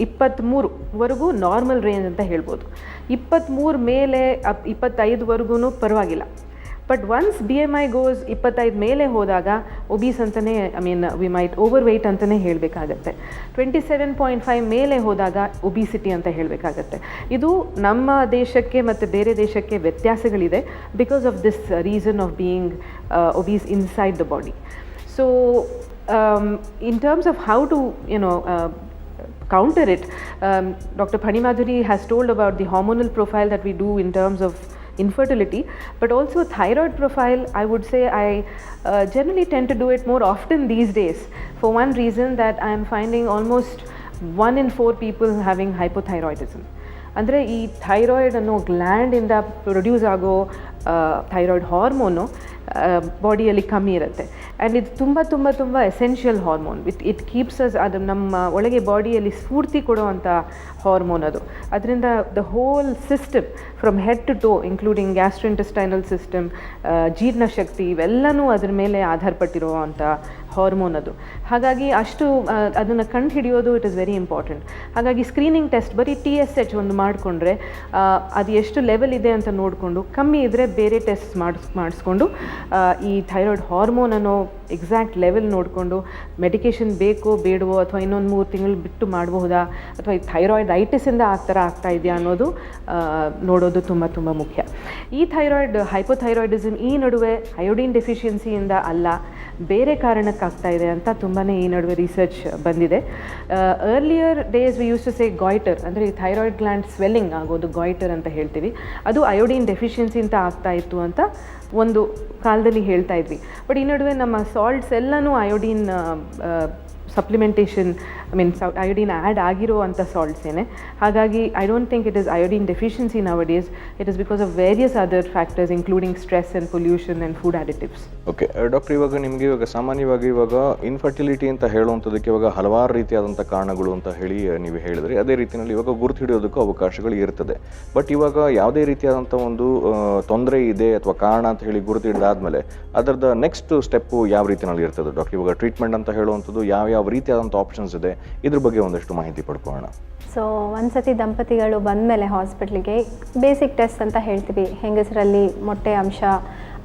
23ವರೆಗೂ ನಾರ್ಮಲ್ ರೇಂಜ್ ಅಂತ ಹೇಳ್ಬೋದು. 23 ಮೇಲೆ 25ವರೆಗೂ ಪರವಾಗಿಲ್ಲ. ಬಟ್ ಒನ್ಸ್ BMI ಗೋಸ್ 25 ಮೇಲೆ ಹೋದಾಗ ಒಬೀಸ್ ಅಂತಲೇ ವಿ ಮೈಟ್ ಓವರ್ ವೆಯ್ಟ್ ಅಂತಲೇ ಹೇಳಬೇಕಾಗತ್ತೆ. 27.5 ಮೇಲೆ ಹೋದಾಗ ಒಬಿಸಿಟಿ ಅಂತ ಹೇಳಬೇಕಾಗತ್ತೆ. ಇದು ನಮ್ಮ ದೇಶಕ್ಕೆ ಮತ್ತು ಬೇರೆ ದೇಶಕ್ಕೆ ವ್ಯತ್ಯಾಸಗಳಿದೆ because of this reason of being obese inside the body. So in terms of how to counter it, Dr. Phani Madhuri has told about the hormonal profile that we do in terms of infertility, but also thyroid profile. I would say I generally tend to do it more often these days, for one reason that I am finding almost 1 in 4 people having hypothyroidism. ಅಂದರೆ ಈ thyroid ಅನ್ನೋ ಗ್ಲ್ಯಾಂಡಿಂದ produce ಆಗೋ thyroid hormone ಬಾಡಿಯಲ್ಲಿ ಕಮ್ಮಿ ಇರುತ್ತೆ. And ಇದು ತುಂಬ ತುಂಬ ತುಂಬ essential hormone. It keeps us, ಅದು ನಮ್ಮ ಒಳಗೆ ಬಾಡಿಯಲ್ಲಿ ಸ್ಫೂರ್ತಿ ಕೊಡುವಂಥ ಹಾರ್ಮೋನ್ ಅದು. ಅದರಿಂದ the whole system from head to toe including gastrointestinal system, ಜೀರ್ಣಶಕ್ತಿ, ಇವೆಲ್ಲನೂ ಅದ್ರ ಮೇಲೆ ಆಧಾರಪಟ್ಟಿರುವಂಥ ಹಾರ್ಮೋನ್ ಅದು. ಹಾಗಾಗಿ ಅಷ್ಟು ಅದನ್ನು ಕಂಡು ಹಿಡಿಯೋದು ಇಟ್ ಇಸ್ ವೆರಿ ಇಂಪಾರ್ಟೆಂಟ್. ಹಾಗಾಗಿ ಸ್ಕ್ರೀನಿಂಗ್ ಟೆಸ್ಟ್ ಬರೀ TSH ಒಂದು ಮಾಡಿಕೊಂಡ್ರೆ ಅದು ಎಷ್ಟು ಲೆವೆಲ್ ಇದೆ ಅಂತ ನೋಡಿಕೊಂಡು, ಕಮ್ಮಿ ಇದ್ದರೆ ಬೇರೆ ಟೆಸ್ಟ್ ಮಾಡಿಸ್ಕೊಂಡು ಈ ಥೈರಾಯ್ಡ್ ಹಾರ್ಮೋನ್ ಅನ್ನೋ ಎಕ್ಸಾಕ್ಟ್ ಲೆವೆಲ್ ನೋಡಿಕೊಂಡು ಮೆಡಿಕೇಷನ್ ಬೇಕೋ ಬೇಡವೋ ಅಥವಾ ಇನ್ನೊಂದು 3 ತಿಂಗಳು ಬಿಟ್ಟು ಮಾಡಬಹುದಾ ಅಥವಾ ಈ ಥೈರಾಯ್ಡೈಟಿಸಿಂದ ಆ ಥರ ಆಗ್ತಾ ಇದೆಯಾ ಅನ್ನೋದು ನೋಡೋದು ತುಂಬ ತುಂಬ ಮುಖ್ಯ. ಈ ಹೈಪೋಥೈರಾಯ್ಡಿಸಮ್ ಈ ನಡುವೆ ಅಯೋಡಿನ್ ಡೆಫಿಷಿಯನ್ಸಿಯಿಂದ ಅಲ್ಲ, ಬೇರೆ ಕಾರಣಕ್ಕೆ ಆಗ್ತಾ ಇದೆ ಅಂತ ತುಂಬಾ ಈ ನಡುವೆ ರಿಸರ್ಚ್ ಬಂದಿದೆ. Earlier days we used to say goitre, ಅಂದರೆ ಈ ಥೈರಾಯ್ಡ್ ಗ್ಲ್ಯಾಂಡ್ ಸ್ವೆಲ್ಲಿಂಗ್ ಆಗೋದು ಗಾಯ್ಟರ್ ಅಂತ ಹೇಳ್ತೀವಿ, ಅದು ಅಯೋಡಿನ್ ಡೆಫಿಷಿಯನ್ಸಿಂದ ಆಗ್ತಾ ಇತ್ತು ಅಂತ ಒಂದು ಕಾಲದಲ್ಲಿ ಹೇಳ್ತಾ ಇದ್ವಿ. ಬಟ್ ಈ ನಡುವೆ ನಮ್ಮ ಸಾಲ್ಟ್ಸ್ ಎಲ್ಲನೂ ಅಯೋಡಿನ್ ಸಪ್ಲಿಮೆಂಟೇಷನ್, ಅಯೋಡಿನ್ ಆ್ಯಡ್ ಆಗಿರೋ ಅಂಥ ಸಾಲ್ಟ್ಸೇನೆ. ಹಾಗಾಗಿ I don't think it is iodine deficiency now days. It is because of various other factors including stress and pollution and food additives. Okay doctor, ಇವಾಗ ನಿಮಗೆ ಇವಾಗ ಸಾಮಾನ್ಯವಾಗಿ ಇವಾಗ ಇನ್ಫರ್ಟಿಲಿಟಿ ಅಂತ ಹೇಳುವಂಥದ್ದಕ್ಕೆ ಇವಾಗ ಹಲವಾರು ರೀತಿಯಾದಂಥ ಕಾರಣಗಳು ಅಂತ ಹೇಳಿ ನೀವು ಹೇಳಿದ್ರಿ. ಅದೇ ರೀತಿಯಲ್ಲಿ ಇವಾಗ ಗುರುತು ಹಿಡಿಯೋದಕ್ಕೂ ಅವಕಾಶಗಳು ಇರ್ತದೆ. ಬಟ್ ಇವಾಗ ಯಾವುದೇ ರೀತಿಯಾದಂಥ ಒಂದು ತೊಂದರೆ ಇದೆ ಅಥವಾ ಕಾರಣ ಅಂತ ಹೇಳಿ ಗುರುತು ಹಿಡಿದಾದ್ಮೇಲೆ ಅದರದ ನೆಕ್ಸ್ಟ್ ಸ್ಟೆಪ್ಪು ಯಾವ ರೀತಿಯಲ್ಲಿ ಇರ್ತದೆ ಡಾಕ್ಟರ್? ಇವಾಗ ಟ್ರೀಟ್ಮೆಂಟ್ ಅಂತ ಹೇಳುವಂಥದ್ದು ಯಾವ ರೀತಿಯಾದಂಥ ಆಪ್ಷನ್ಸ್ ಇದೆ, ಇದ್ರ ಬಗ್ಗೆ ಒಂದಷ್ಟು ಮಾಹಿತಿ ಪಡ್ಕೊಳ್ಳೋಣ. ಸೊ ಒಂದ್ಸತಿ ದಂಪತಿಗಳು ಬಂದಮೇಲೆ ಹಾಸ್ಪಿಟ್ಲಿಗೆ ಬೇಸಿಕ್ ಟೆಸ್ಟ್ ಅಂತ ಹೇಳ್ತೀವಿ. ಹೆಂಗಸರಲ್ಲಿ ಮೊಟ್ಟೆ ಅಂಶ,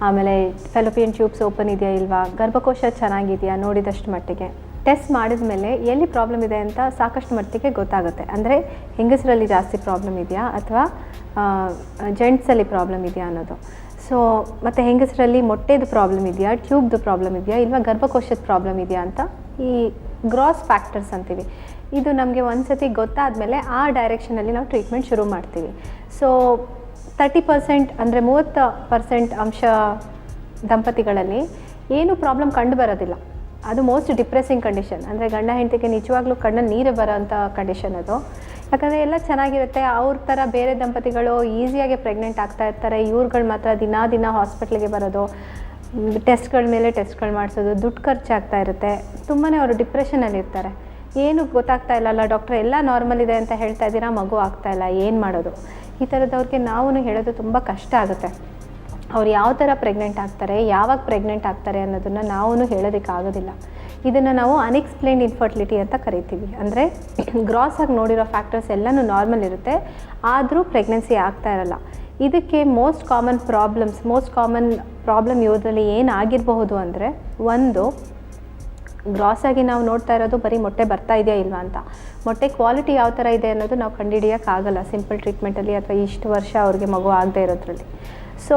ಆಮೇಲೆ ಫೆಲೋಪಿಯನ್ ಟ್ಯೂಬ್ಸ್ ಓಪನ್ ಇದೆಯಾ ಇಲ್ವಾ, ಗರ್ಭಕೋಶ ಚೆನ್ನಾಗಿದೆಯಾ ನೋಡಿದಷ್ಟು ಮಟ್ಟಿಗೆ ಟೆಸ್ಟ್ ಮಾಡಿದ ಮೇಲೆ ಎಲ್ಲಿ ಪ್ರಾಬ್ಲಮ್ ಇದೆ ಅಂತ ಸಾಕಷ್ಟು ಮಟ್ಟಿಗೆ ಗೊತ್ತಾಗುತ್ತೆ. ಅಂದರೆ ಹೆಂಗಸರಲ್ಲಿ ಜಾಸ್ತಿ ಪ್ರಾಬ್ಲಮ್ ಇದೆಯಾ ಅಥವಾ ಜೆಂಟ್ಸಲ್ಲಿ ಪ್ರಾಬ್ಲಮ್ ಇದೆಯಾ ಅನ್ನೋದು. ಸೊ ಮತ್ತು ಹೆಂಗಸರಲ್ಲಿ ಮೊಟ್ಟೆದು ಪ್ರಾಬ್ಲಮ್ ಇದೆಯಾ, ಟ್ಯೂಬ್ದು ಪ್ರಾಬ್ಲಮ್ ಇದೆಯಾ ಇಲ್ವಾ, ಗರ್ಭಕೋಶದ ಪ್ರಾಬ್ಲಮ್ ಇದೆಯಾ ಅಂತ ಈ ಗ್ರಾಸ್ ಫ್ಯಾಕ್ಟರ್ಸ್ ಅಂತೀವಿ. ಇದು ನಮಗೆ ಒಂದು ಸತಿ ಗೊತ್ತಾದಮೇಲೆ ಆ ಡೈರೆಕ್ಷನಲ್ಲಿ ನಾವು ಟ್ರೀಟ್ಮೆಂಟ್ ಶುರು ಮಾಡ್ತೀವಿ. ಸೊ 30% ಅಂದರೆ 30% ಅಂಶ ದಂಪತಿಗಳಲ್ಲಿ ಏನು ಪ್ರಾಬ್ಲಮ್ ಕಂಡು ಬರೋದಿಲ್ಲ. ಅದು ಮೋಸ್ಟ್ ಡಿಪ್ರೆಸಿಂಗ್ ಕಂಡೀಷನ್. ಅಂದರೆ ಗಂಡ ಹೆಂಡತಿಗೆ ನಿಜವಾಗ್ಲೂ ಕಣ್ಣಲ್ಲಿ ನೀರು ಬರೋಂಥ ಕಂಡೀಷನ್ ಅದು. ಯಾಕಂದರೆ ಎಲ್ಲ ಚೆನ್ನಾಗಿರುತ್ತೆ, ಅವ್ರ ಥರ ಬೇರೆ ದಂಪತಿಗಳು ಈಸಿಯಾಗಿ ಪ್ರೆಗ್ನೆಂಟ್ ಆಗ್ತಾ ಇರ್ತಾರೆ. ಇವ್ರುಗಳು ಮಾತ್ರ ದಿನ ಹಾಸ್ಪಿಟ್ಲಿಗೆ ಬರೋದು, ಟೆಸ್ಟ್ಗಳ ಮೇಲೆ ಟೆಸ್ಟ್ಗಳು ಮಾಡಿಸೋದು, ದುಡ್ಡು ಖರ್ಚಾಗ್ತಾ ಇರುತ್ತೆ. ತುಂಬಾ ಅವರು ಡಿಪ್ರೆಷನಲ್ಲಿ ಇರ್ತಾರೆ. ಏನು ಗೊತ್ತಾಗ್ತಾ ಇಲ್ಲಲ್ಲ ಡಾಕ್ಟ್ರ್, ಎಲ್ಲ ನಾರ್ಮಲ್ ಇದೆ ಅಂತ ಹೇಳ್ತಾ ಇದ್ದೀರಾ, ಮಗು ಆಗ್ತಾಯಿಲ್ಲ, ಏನು ಮಾಡೋದು? ಈ ಥರದವ್ರಿಗೆ ನಾವು ಹೇಳೋದು ತುಂಬ ಕಷ್ಟ ಆಗುತ್ತೆ. ಅವ್ರು ಯಾವ ಥರ ಪ್ರೆಗ್ನೆಂಟ್ ಆಗ್ತಾರೆ, ಯಾವಾಗ ಪ್ರೆಗ್ನೆಂಟ್ ಆಗ್ತಾರೆ ಅನ್ನೋದನ್ನು ನಾವು ಹೇಳೋದಕ್ಕಾಗೋದಿಲ್ಲ. ಇದನ್ನು ನಾವು ಅನ್ಎಕ್ಸ್ಪ್ಲೇನ್ಡ್ ಇನ್ಫರ್ಟಿಲಿಟಿ ಅಂತ ಕರಿತೀವಿ. ಅಂದರೆ ಗ್ರಾಸ್ ಆಗಿ ನೋಡಿರೋ ಫ್ಯಾಕ್ಟರ್ಸ್ ಎಲ್ಲನೂ ನಾರ್ಮಲ್ ಇರುತ್ತೆ, ಆದರೂ ಪ್ರೆಗ್ನೆನ್ಸಿ ಆಗ್ತಾ ಇರಲ್ಲ. ಇದಕ್ಕೆ ಮೋಸ್ಟ್ ಕಾಮನ್ ಪ್ರಾಬ್ಲಮ್ ಇವುದರಲ್ಲಿ ಏನಾಗಿರಬಹುದು ಅಂದರೆ, ಒಂದು ಗ್ರಾಸ್ ಆಗಿ ನಾವು ನೋಡ್ತಾ ಇರೋದು ಬರೀ ಮೊಟ್ಟೆ ಬರ್ತಾ ಇದೆಯಾ ಇಲ್ವಾ ಅಂತ. ಮೊಟ್ಟೆ ಕ್ವಾಲಿಟಿ ಯಾವ ಥರ ಇದೆ ಅನ್ನೋದು ನಾವು ಕಂಡುಹಿಡಿಯೋಕ್ಕಾಗಲ್ಲ ಸಿಂಪಲ್ ಟ್ರೀಟ್ಮೆಂಟಲ್ಲಿ ಅಥವಾ ಇಷ್ಟು ವರ್ಷ ಅವ್ರಿಗೆ ಮಗು ಆಗದೆ ಇರೋದ್ರಲ್ಲಿ. ಸೊ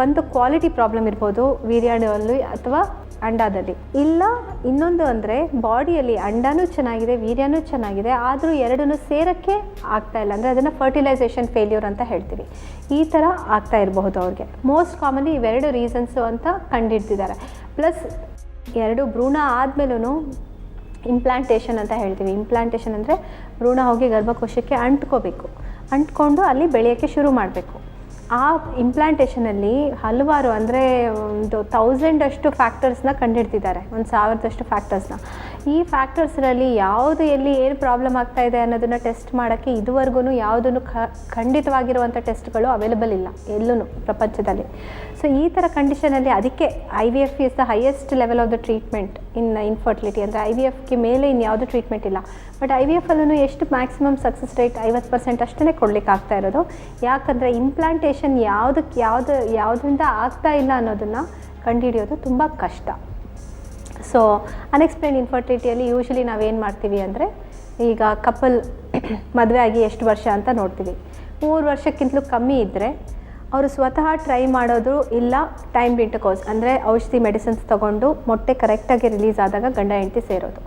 ಒಂದು ಕ್ವಾಲಿಟಿ ಪ್ರಾಬ್ಲಮ್ ಇರ್ಬೋದು ವೀರ್ಯಾಣುವಲ್ಲಿ ಅಥವಾ ಅಂಡಾದಲ್ಲಿ. ಇಲ್ಲ ಇನ್ನೊಂದು ಅಂದರೆ ಬಾಡಿಯಲ್ಲಿ ಅಂಡನೂ ಚೆನ್ನಾಗಿದೆ, ವೀರ್ಯನೂ ಚೆನ್ನಾಗಿದೆ, ಆದರೂ ಎರಡನ್ನೂ ಸೇರೋಕ್ಕೆ ಆಗ್ತಾಯಿಲ್ಲ. ಅಂದರೆ ಅದನ್ನು ಫರ್ಟಿಲೈಸೇಷನ್ ಫೇಲ್ಯೂರ್ ಅಂತ ಹೇಳ್ತೀವಿ. ಈ ಥರ ಆಗ್ತಾ ಇರಬಹುದು ಅವ್ರಿಗೆ. ಮೋಸ್ಟ್ ಕಾಮನ್ಲಿ ಇವೆರಡು ರೀಸನ್ಸು ಅಂತ ಕಂಡುಹಿಡ್ತಿದ್ದಾರೆ. ಪ್ಲಸ್ ಎರಡು ಭ್ರೂಣ ಆದಮೇಲೂ ಇಂಪ್ಲಾಂಟೇಷನ್ ಅಂತ ಹೇಳ್ತೀವಿ. ಇಂಪ್ಲಾಂಟೇಷನ್ ಅಂದರೆ ಭ್ರೂಣ ಹೋಗಿ ಗರ್ಭಕೋಶಕ್ಕೆ ಅಂಟ್ಕೊಂಡು ಅಲ್ಲಿ ಬೆಳೆಯೋಕ್ಕೆ ಶುರು ಮಾಡಬೇಕು. ಆ ಇಂಪ್ಲಾಂಟೇಷನಲ್ಲಿ ಹಲವಾರು ಅಂದರೆ ಒಂದು 1000 ಫ್ಯಾಕ್ಟರ್ಸ್ನ ಕಂಡುಹಿಡ್ತಿದ್ದಾರೆ, 1000 ಫ್ಯಾಕ್ಟರ್ಸ್ನ. ಈ ಫ್ಯಾಕ್ಟರ್ಸ್ನಲ್ಲಿ ಯಾವುದು ಎಲ್ಲಿ ಏನು ಪ್ರಾಬ್ಲಮ್ ಆಗ್ತಾ ಇದೆ ಅನ್ನೋದನ್ನು ಟೆಸ್ಟ್ ಮಾಡೋಕ್ಕೆ ಇದುವರೆಗೂ ಯಾವುದನ್ನು ಖಂಡಿತವಾಗಿರುವಂಥ ಟೆಸ್ಟ್ಗಳು ಅವೈಲೇಬಲ್ ಇಲ್ಲ ಎಲ್ಲೂ ಪ್ರಪಂಚದಲ್ಲಿ. ಸೊ ಈ ಥರ ಕಂಡೀಷನಲ್ಲಿ ಅದಕ್ಕೆ IVF is the highest level of the treatment in infertility. ಅಂದರೆ IVFಗೆ ಮೇಲೆ ಇನ್ಯಾವುದು ಟ್ರೀಟ್ಮೆಂಟ್ ಇಲ್ಲ. ಬಟ್ IVFಲ್ಲೂ ಎಷ್ಟು ಮ್ಯಾಕ್ಸಿಮಮ್ ಸಕ್ಸಸ್ ರೇಟ್ 50% ಅಷ್ಟೇ ಕೊಡಲಿಕ್ಕೆ ಆಗ್ತಾ ಇರೋದು. ಯಾಕಂದರೆ ಇಂಪ್ಲಾಂಟೇಷನ್ ಯಾವುದರಿಂದ ಆಗ್ತಾ ಇಲ್ಲ ಅನ್ನೋದನ್ನು ಕಂಡುಹಿಡಿಯೋದು ತುಂಬ ಕಷ್ಟ. ಸೊ ಅನ್ಎಕ್ಸ್ಪ್ಲೇನ್ಡ್ ಇನ್ಫರ್ಟಿಲಿಟಿಯಲ್ಲಿ ಯೂಶ್ವಲಿ ನಾವೇನು ಮಾಡ್ತೀವಿ ಅಂದರೆ, ಈಗ ಕಪಲ್ ಮದುವೆ ಆಗಿ ಎಷ್ಟು ವರ್ಷ ಅಂತ ನೋಡ್ತೀವಿ. 3 ವರ್ಷಕ್ಕಿಂತಲೂ ಕಮ್ಮಿ ಇದ್ದರೆ ಅವರು ಸ್ವತಃ ಟ್ರೈ ಮಾಡೋದು, ಇಲ್ಲ ಟೈಮ್ ಇಂಟರ್ಕೋರ್ಸ್ ಅಂದರೆ ಔಷಧಿ ಮೆಡಿಸಿನ್ಸ್ ತೊಗೊಂಡು ಮೊಟ್ಟೆ ಕರೆಕ್ಟಾಗಿ ರಿಲೀಸ್ ಆದಾಗ ಗಂಡ ಹೆಂಡತಿ ಸೇರೋದು.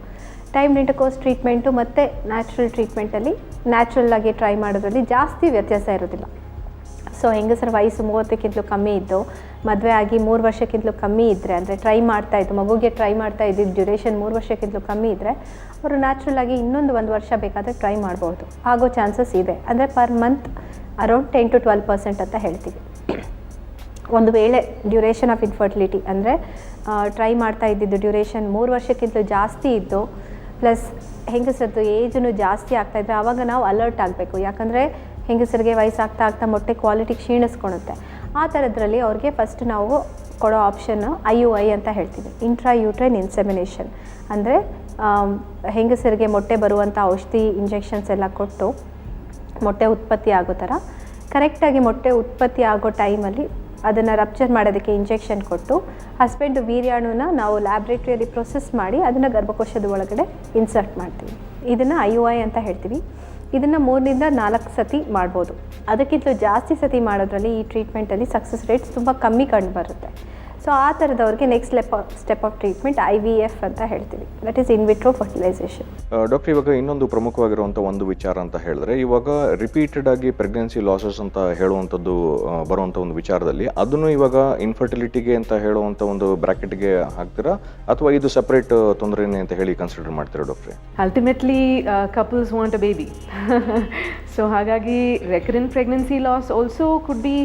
ಟೈಮ್ ಇಂಟರ್ಕೋರ್ಸ್ ಟ್ರೀಟ್ಮೆಂಟು ಮತ್ತು ನ್ಯಾಚುರಲ್ ಟ್ರೀಟ್ಮೆಂಟಲ್ಲಿ ನ್ಯಾಚುರಲ್ಲಾಗಿ ಟ್ರೈ ಮಾಡೋದ್ರಲ್ಲಿ ಜಾಸ್ತಿ ವ್ಯತ್ಯಾಸ ಇರೋದಿಲ್ಲ. ಸೊ ಹೆಂಗಸರ ವಯಸ್ಸು 30ಕ್ಕಿಂತಲೂ ಕಮ್ಮಿ ಇದ್ದು ಮದುವೆ ಆಗಿ 3 ವರ್ಷಕ್ಕಿಂತಲೂ ಕಮ್ಮಿ ಇದ್ದರೆ, ಅಂದರೆ ಮಗುಗೆ ಟ್ರೈ ಮಾಡ್ತಾ ಇದ್ದಿದ್ದು ಡ್ಯೂರೇಷನ್ 3 ವರ್ಷಕ್ಕಿಂತಲೂ ಕಮ್ಮಿ ಇದ್ದರೆ ಅವರು ನ್ಯಾಚುರಲಾಗಿ ಇನ್ನೊಂದು 1 ವರ್ಷ ಬೇಕಾದರೆ ಟ್ರೈ ಮಾಡ್ಬೋದು, ಆಗೋ ಚಾನ್ಸಸ್ ಇದೆ. ಅಂದರೆ ಪರ್ ಮಂತ್ ಅರೌಂಡ್ 10 to 12% ಅಂತ ಹೇಳ್ತೀವಿ. ಒಂದು ವೇಳೆ ಡ್ಯೂರೇಷನ್ ಆಫ್ ಇನ್ಫರ್ಟಿಲಿಟಿ ಅಂದರೆ ಟ್ರೈ ಮಾಡ್ತಾ ಇದ್ದಿದ್ದು ಡ್ಯೂರೇಷನ್ 3 ವರ್ಷಕ್ಕಿಂತಲೂ ಜಾಸ್ತಿ ಇದ್ದು ಪ್ಲಸ್ ಹೆಂಗಸರದ್ದು ಏಜನ್ನು ಜಾಸ್ತಿ ಆಗ್ತಾಯಿದ್ರೆ ಆವಾಗ ನಾವು ಅಲರ್ಟ್ ಆಗಬೇಕು. ಯಾಕಂದರೆ ಹೆಂಗಸರಿಗೆ ವಯಸ್ಸಾಗ್ತಾ ಮೊಟ್ಟೆ ಕ್ವಾಲಿಟಿ ಕ್ಷೀಣಿಸ್ಕೊಳುತ್ತೆ. ಆ ಥರದ್ರಲ್ಲಿ ಅವ್ರಿಗೆ ಫಸ್ಟ್ ನಾವು ಕೊಡೋ ಆಪ್ಷನ್ನು IUI ಅಂತ ಹೇಳ್ತೀವಿ, ಇಂಟ್ರಾ ಯೂಟ್ರೈನ್ ಇನ್ಸೆಮಿನೇಷನ್. ಅಂದರೆ ಹೆಂಗಸರಿಗೆ ಮೊಟ್ಟೆ ಬರುವಂಥ ಔಷಧಿ ಇಂಜೆಕ್ಷನ್ಸ್ ಎಲ್ಲ ಕೊಟ್ಟು ಮೊಟ್ಟೆ ಉತ್ಪತ್ತಿ ಆಗೋ ಥರ ಕರೆಕ್ಟಾಗಿ ಮೊಟ್ಟೆ ಉತ್ಪತ್ತಿ ಆಗೋ ಟೈಮಲ್ಲಿ ಅದನ್ನು ರಪ್ಚರ್ ಮಾಡೋದಕ್ಕೆ ಇಂಜೆಕ್ಷನ್ ಕೊಟ್ಟು ಹಸ್ಬೆಂಡ್ ವೀರ್ಯಾಣುನ ನಾವು ಲ್ಯಾಬ್ರೇಟ್ರಿಯಲ್ಲಿ ಪ್ರೊಸೆಸ್ ಮಾಡಿ ಅದನ್ನು ಗರ್ಭಕೋಶದ ಒಳಗಡೆ ಇನ್ಸರ್ಟ್ ಮಾಡ್ತೀವಿ. ಇದನ್ನು IUI ಅಂತ ಹೇಳ್ತೀವಿ. ಇದನ್ನು 3 ರಿಂದ 4 ಸತಿ ಮಾಡ್ಬೋದು. ಅದಕ್ಕಿಂತಲೂ ಜಾಸ್ತಿ ಸತಿ ಮಾಡೋದ್ರಲ್ಲಿ ಈ ಟ್ರೀಟ್ಮೆಂಟಲ್ಲಿ ಸಕ್ಸಸ್ ರೇಟ್ಸ್ ತುಂಬ ಕಮ್ಮಿ ಕಂಡು ಬರುತ್ತೆ. ಸೊ ಆ ಥರದವ್ರಿಗೆ next step of treatment IVF ಅಂತ ಹೇಳ್ತೀವಿ, that is in vitro fertilisation. Doctor, ಇವಾಗ ಇನ್ನೊಂದು ಪ್ರಮುಖವಾಗಿರುವಂಥ ಒಂದು ವಿಚಾರ ಅಂತ ಹೇಳಿದ್ರೆ, ಇವಾಗ ರಿಪೀಟೆಡ್ ಆಗಿ ಪ್ರೆಗ್ನೆನ್ಸಿ ಲಾಸಸ್ ಅಂತ ಹೇಳುವಂಥದ್ದು ಬರುವಂಥ ಒಂದು ವಿಚಾರದಲ್ಲಿ ಅದನ್ನು ಇವಾಗ ಇನ್ಫರ್ಟಿಲಿಟಿಗೆ ಅಂತ ಹೇಳುವಂಥ ಒಂದು ಬ್ರಾಕೆಟ್ಗೆ ಹಾಕ್ತೀರಾ ಅಥವಾ ಇದು ಸಪ್ರೇಟ್ ತೊಂದರೆನೇ ಅಂತ ಹೇಳಿ ಕನ್ಸಿಡರ್ ಮಾಡ್ತೀರಾ ಡಾಕ್ಟ್ರೆ? Ultimately couples want a baby. So ಹಾಗಾಗಿ recurrent pregnancy loss also could be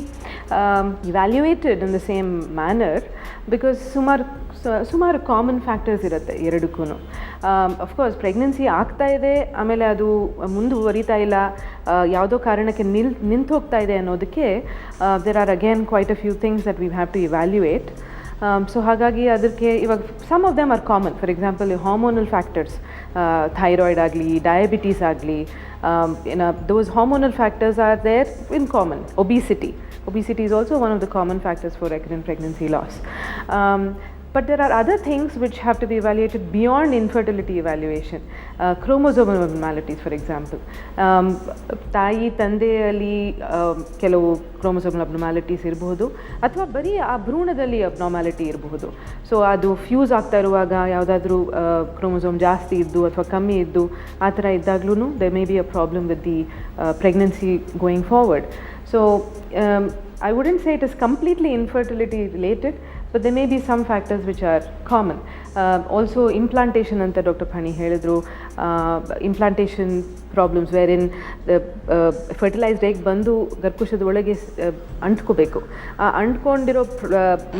evaluated in the same manner, because ಸುಮಾರು ಕಾಮನ್ ಫ್ಯಾಕ್ಟರ್ಸ್ ಇರುತ್ತೆ ಎರಡಕ್ಕೂ. ಅಫ್ಕೋರ್ಸ್ ಪ್ರೆಗ್ನೆನ್ಸಿ ಆಗ್ತಾ ಇದೆ, ಆಮೇಲೆ ಅದು ಮುಂದುವರಿತಾ ಇಲ್ಲ, ಯಾವುದೋ ಕಾರಣಕ್ಕೆ ನಿಂತು ಹೋಗ್ತಾ ಇದೆ ಅನ್ನೋದಕ್ಕೆ there are again quite a few things that we have to evaluate. So ಹಾಗಾಗಿ ಅದಕ್ಕೆ ಇವಾಗ some of them are common. For example hormonal factors, thyroid ಆಗಲಿ, ಡಯಾಬಿಟೀಸ್ ಆಗಲಿ, those hormonal factors are there in common. Obesity is also one of the common factors for recurrent pregnancy loss. But there are other things which have to be evaluated beyond infertility evaluation. Chromosomal abnormalities, for example. ತಾಯಿ ತಂದೆಯಲ್ಲಿ ಕೆಲವು chromosomal abnormalities ಇರಬಹುದು, ಅಥವಾ ಬರೀ ಆ ಭ್ರೂಣದಲ್ಲಿ abnormality ಇರಬಹುದು. So ಅದು fuse ಆಗ್ತಾ ಇರುವಾಗ ಯಾವುದಾದ್ರೂ ಕ್ರೋಮೋಸೋಮ್ ಜಾಸ್ತಿ ಇದ್ದು ಅಥವಾ ಕಮ್ಮಿ ಇದ್ದು ಆ ಥರ ಇದ್ದಾಗ್ಲೂ there may be a problem with the pregnancy going forward. So I wouldn't say it is completely infertility related, but there may be some factors which are common. Also implantation anta Dr. Phani ಹೇಳಿದ್ರು, implantation problems wherein the fertilized egg ಬಂದು ಗರ್ಭಕೋಶದ ಒಳಗೆ ಅಂಟ್ಕೋಬೇಕು. ಆ ಅಂಟ್ಕೊಂಡಿರೋ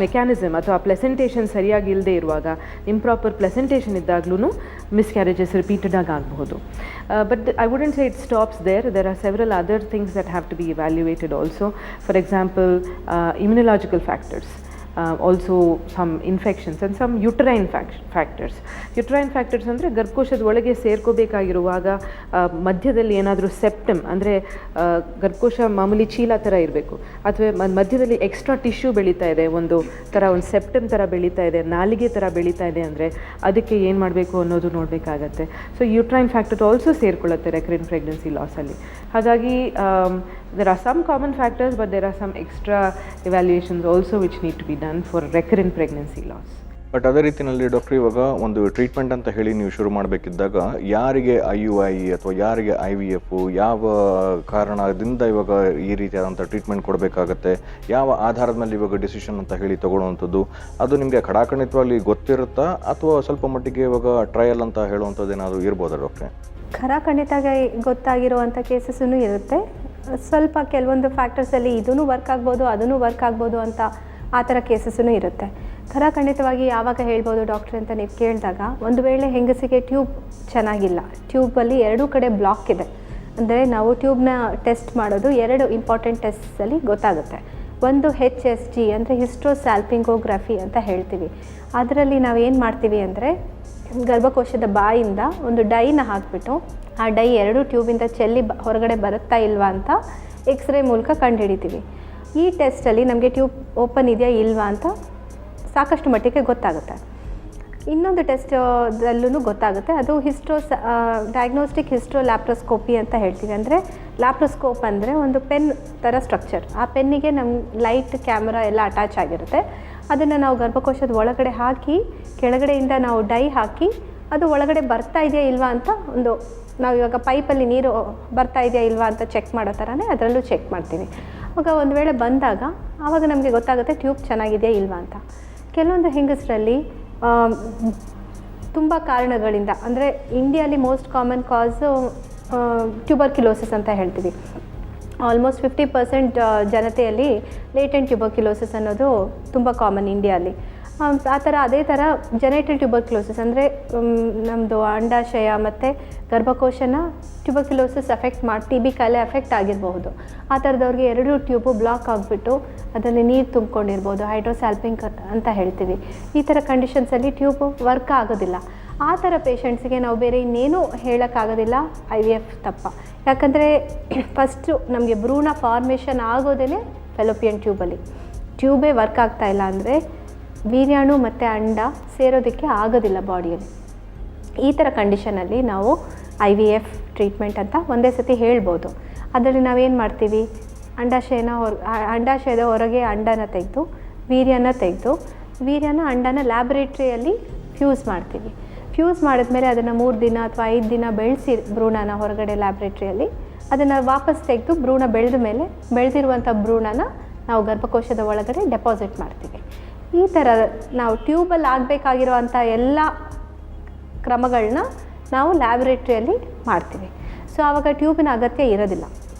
mechanism ಅಥವಾ ಪ್ಲೆಸೆಂಟೇಷನ್ ಸರಿಯಾಗಿ ಇಲ್ಲದೆ ಇರುವಾಗ, improper ಪ್ಲೆಸೆಂಟೇಷನ್ ಇದ್ದಾಗ್ಲೂ miscarriages repeated ಆಗಿ ಆಗಬಹುದು. But I wouldn't say it stops there. There are several other things that have to be evaluated also. For example, immunological factors. Also some infections and some uterine factors. Uterine factors ಅಂದರೆ ಗರ್ಭಕೋಶದ ಒಳಗೆ ಸೇರ್ಕೋಬೇಕಾಗಿರುವಾಗ ಮಧ್ಯದಲ್ಲಿ ಏನಾದರೂ septum ಅಂದರೆ ಗರ್ಭಕೋಶ ಮಾಮೂಲಿ ಚೀಲ ಥರ ಇರಬೇಕು, ಅಥವಾ ಮಧ್ಯದಲ್ಲಿ ಎಕ್ಸ್ಟ್ರಾ ಟಿಶ್ಯೂ ಬೆಳೀತಾ ಇದೆ, ಒಂದು ಸೆಪ್ಟಮ್ ಥರ ಬೆಳೀತಾ ಇದೆ, ನಾಲಿಗೆ ಥರ ಬೆಳೀತಾ ಇದೆ ಅಂದರೆ ಅದಕ್ಕೆ ಏನು ಮಾಡಬೇಕು ಅನ್ನೋದು ನೋಡಬೇಕಾಗತ್ತೆ. ಸೊ ಯುಟ್ರೈನ್ ಫ್ಯಾಕ್ಟರ್ ಆಲ್ಸೋ ಸೇರ್ಕೊಳ್ಳುತ್ತೆ ರೆಕರೆಂಟ್ ಪ್ರೆಗ್ನೆನ್ಸಿ ಲಾಸಲ್ಲಿ. ಹಾಗಾಗಿ there are some common factors, but there are some extra evaluations also which need to be done for recurrent pregnancy loss. But ಅದೇ ರೀತಿಯಲ್ಲಿ ಡಾಕ್ಟರ್, ಇವಾಗ ಒಂದು ಟ್ರೀಟ್ಮೆಂಟ್ ಅಂತ ಹೇಳಿ ನೀವು ಶುರು ಮಾಡಬೇಕಿದ್ದಾಗ ಯಾರಿಗೆ IUI ಅಥವಾ ಯಾರಿಗೆ IVF, ಯಾವ ಕಾರಣದಿಂದ ಇವಾಗ ಈ ರೀತಿಯಾದಂಥ ಟ್ರೀಟ್ಮೆಂಟ್ ಕೊಡಬೇಕಾಗತ್ತೆ, ಯಾವ ಆಧಾರದ ಮೇಲೆ ಇವಾಗ ಡಿಸಿಷನ್ ಅಂತ ಹೇಳಿ ತಗೊಳ್ಳುವಂಥದ್ದು, ಅದು ನಿಮಗೆ ಖಡಾಖಂಡಿತವಾಗಿ ಗೊತ್ತಿರುತ್ತಾ ಅಥವಾ ಸ್ವಲ್ಪ ಮಟ್ಟಿಗೆ ಇವಾಗ ಟ್ರಯಲ್ ಅಂತ ಹೇಳುವಂಥದ್ದು ಏನಾದರೂ ಇರ್ಬೋದಾ ಡಾಕ್ಟ್ರೆ? ಖಡಾಖಂಡಿತವಾಗಿ ಗೊತ್ತಾಗಿರುವಂಥ ಕೇಸಸ್ಸೂ ಇರುತ್ತೆ. ಸ್ವಲ್ಪ ಕೆಲವೊಂದು ಫ್ಯಾಕ್ಟರ್ಸಲ್ಲಿ ಇದೂ ವರ್ಕ್ ಆಗ್ಬೋದು, ಅದೂ ವರ್ಕ್ ಆಗ್ಬೋದು ಅಂತ ಆ ಥರ ಕೇಸಸ್ಸೂ ಇರುತ್ತೆ. ಖಂಡಿತವಾಗಿ ಯಾವಾಗ ಹೇಳ್ಬೋದು ಡಾಕ್ಟ್ರೆ ಅಂತ ನೀವು ಕೇಳಿದಾಗ, ಒಂದು ವೇಳೆ ಹೆಂಗಸಿಗೆ ಟ್ಯೂಬ್ ಚೆನ್ನಾಗಿಲ್ಲ, ಟ್ಯೂಬಲ್ಲಿ ಎರಡೂ ಕಡೆ ಬ್ಲಾಕ್ ಇದೆ ಅಂದರೆ ನಾವು ಟ್ಯೂಬ್ನ ಟೆಸ್ಟ್ ಮಾಡೋದು 2 ಇಂಪಾರ್ಟೆಂಟ್ ಟೆಸ್ಟಲ್ಲಿ ಗೊತ್ತಾಗುತ್ತೆ. ಒಂದು HSG ಅಂದರೆ ಹಿಸ್ಟ್ರೋಸ್ಯಾಲ್ಪಿಂಗೋಗ್ರಫಿ ಅಂತ ಹೇಳ್ತೀವಿ. ಅದರಲ್ಲಿ ನಾವು ಏನು ಮಾಡ್ತೀವಿ ಅಂದರೆ ಗರ್ಭಕೋಶದ ಬಾಯಿಂದ ಒಂದು ಡೈನ ಹಾಕಿಬಿಟ್ಟು ಆ ಡೈ 2 ಟ್ಯೂಬಿಂದ ಚೆಲ್ಲಿ ಹೊರಗಡೆ ಬರುತ್ತಾ ಇಲ್ವಾ ಅಂತ ಎಕ್ಸ್ರೇ ಮೂಲಕ ಕಂಡುಹಿಡಿತೀವಿ. ಈ ಟೆಸ್ಟಲ್ಲಿ ನಮಗೆ ಟ್ಯೂಬ್ ಓಪನ್ ಇದೆಯಾ ಇಲ್ವಾ ಅಂತ ಸಾಕಷ್ಟು ಮಟ್ಟಿಗೆ ಗೊತ್ತಾಗುತ್ತೆ. ಇನ್ನೊಂದು ಟೆಸ್ಟಲ್ಲೂ ಗೊತ್ತಾಗುತ್ತೆ, ಅದು ಡಯಾಗ್ನೋಸ್ಟಿಕ್ ಲ್ಯಾಪ್ರೋಸ್ಕೋಪಿ ಅಂತ ಹೇಳ್ತೀವಿ. ಅಂದರೆ ಲ್ಯಾಪ್ರೋಸ್ಕೋಪ್ ಅಂದರೆ ಒಂದು ಪೆನ್ ಥರ ಸ್ಟ್ರಕ್ಚರ್, ಆ ಪೆನ್ನಿಗೆ ನಮ್ಮ ಲೈಟ್ ಕ್ಯಾಮ್ರಾ ಎಲ್ಲ ಅಟ್ಯಾಚ್ ಆಗಿರುತ್ತೆ. ಅದನ್ನು ನಾವು ಗರ್ಭಕೋಶದ ಒಳಗಡೆ ಹಾಕಿ ಕೆಳಗಡೆಯಿಂದ ನಾವು ಡೈ ಹಾಕಿ ಅದು ಒಳಗಡೆ ಬರ್ತಾ ಇದೆಯಾ ಇಲ್ವಾ ಅಂತ ನಾವು ಇವಾಗ ಪೈಪಲ್ಲಿ ನೀರು ಬರ್ತಾ ಇದೆಯಾ ಇಲ್ವಾ ಅಂತ ಚೆಕ್ ಮಾಡೋ ಥರನೇ ಅದರಲ್ಲೂ ಚೆಕ್ ಮಾಡ್ತೀವಿ. ಆವಾಗ ಒಂದು ವೇಳೆ ಬಂದಾಗ ಆವಾಗ ನಮಗೆ ಗೊತ್ತಾಗುತ್ತೆ ಟ್ಯೂಬ್ ಚೆನ್ನಾಗಿದೆಯಾ ಇಲ್ವಾ ಅಂತ. ಕೆಲವೊಂದು ಹೆಂಗಸರಲ್ಲಿ ತುಂಬ ಕಾರಣಗಳಿಂದ, ಅಂದರೆ ಇಂಡಿಯಾಲಿ ಮೋಸ್ಟ್ ಕಾಮನ್ ಕಾಸು ಟ್ಯೂಬರ್ಕ್ಯುಲೋಸಿಸ್ ಅಂತ ಹೇಳ್ತೀವಿ. ಆಲ್ಮೋಸ್ಟ್ 50% ಜನತೆಯಲ್ಲಿ ಲೇಟೆಂಟ್ ಟ್ಯೂಬರ್ಕ್ಯುಲೋಸಿಸ್ ಅನ್ನೋದು ತುಂಬ ಕಾಮನ್ ಇಂಡಿಯಾಲಿ. ಅದೇ ಥರ ಜೆನೆಟಲ್ ಟ್ಯೂಬರ್ಕ್ಯುಲೋಸಿಸ್ ಅಂದರೆ ನಮ್ಮದು ಅಂಡಾಶಯ ಮತ್ತು ಗರ್ಭಕೋಶನ ಟ್ಯೂಬರ್ಕ್ಯುಲೋಸಿಸ್ TB ಕಾಯಿಲೆ ಎಫೆಕ್ಟ್ ಆಗಿರಬಹುದು. ಆ ಥರದವ್ರಿಗೆ 2 ಟ್ಯೂಬು ಬ್ಲಾಕ್ ಆಗಿಬಿಟ್ಟು ಅದರಲ್ಲಿ ನೀರು ತುಂಬಿಕೊಂಡಿರ್ಬೋದು, ಹೈಡ್ರೋಸ್ಯಾಲ್ಪಿಂಗ್ ಅಂತ ಹೇಳ್ತೀವಿ. ಈ ಥರ ಕಂಡೀಷನ್ಸಲ್ಲಿ ಟ್ಯೂಬು ವರ್ಕ್ ಆಗೋದಿಲ್ಲ. ಆ ಥರ ಪೇಷಂಟ್ಸಿಗೆ ನಾವು ಬೇರೆ ಇನ್ನೇನು ಹೇಳೋಕ್ಕಾಗೋದಿಲ್ಲ, IVF ತಪ್ಪ. ಯಾಕಂದರೆ ಫಸ್ಟು ನಮಗೆ ಭ್ರೂಣ ಫಾರ್ಮೇಷನ್ ಆಗೋದೇ ಫೆಲೋಪಿಯನ್ ಟ್ಯೂಬಲ್ಲಿ. ಟ್ಯೂಬೇ ವರ್ಕ್ ಆಗ್ತಾಯಿಲ್ಲ ಅಂದರೆ ವೀರ್ಯಾಣು ಮತ್ತು ಅಂಡ ಸೇರೋದಕ್ಕೆ ಆಗೋದಿಲ್ಲ ಬಾಡಿಯಲ್ಲಿ. ಈ ಥರ ಕಂಡೀಷನಲ್ಲಿ ನಾವು IVF ಟ್ರೀಟ್ಮೆಂಟ್ ಅಂತ ಒಂದೇ ಸತಿ ಹೇಳ್ಬೋದು. ಅದರಲ್ಲಿ ನಾವೇನು ಮಾಡ್ತೀವಿ, ಅಂಡಾಶಯದ ಹೊರಗೆ ಅಂಡನ ತೆಗೆದು ವೀರ್ಯನ ಅಂಡನ ಲ್ಯಾಬ್ರೇಟ್ರಿಯಲ್ಲಿ ಫ್ಯೂಸ್ ಮಾಡ್ತೀವಿ. ಫ್ಯೂಸ್ ಮಾಡಿದ್ಮೇಲೆ ಅದನ್ನು 3 ದಿನ ಅಥವಾ 5 ದಿನ ಬೆಳೆಸಿ ಭ್ರೂಣನ ಹೊರಗಡೆ ಲ್ಯಾಬ್ರೇಟ್ರಿಯಲ್ಲಿ ಅದನ್ನು ವಾಪಸ್ ತೆಗೆದು ಭ್ರೂಣ ಬೆಳೆದಿರುವಂಥ ಭ್ರೂಣನ ನಾವು ಗರ್ಭಕೋಶದ ಒಳಗಡೆ ಡೆಪಾಸಿಟ್ ಮಾಡ್ತೀವಿ. ಈ ಥರ ನಾವು ಟ್ಯೂಬಲ್ಲಿ ಆಗಬೇಕಾಗಿರೋವಂಥ ಎಲ್ಲ ಕ್ರಮಗಳನ್ನ ನಾವು ಲ್ಯಾಬ್ರೇಟ್ರಿಯಲ್ಲಿ ಮಾಡ್ತೀವಿ. ಸೊ ಆವಾಗ ಟ್ಯೂಬಿನ ಅಗತ್ಯ ಇರೋದಿಲ್ಲ.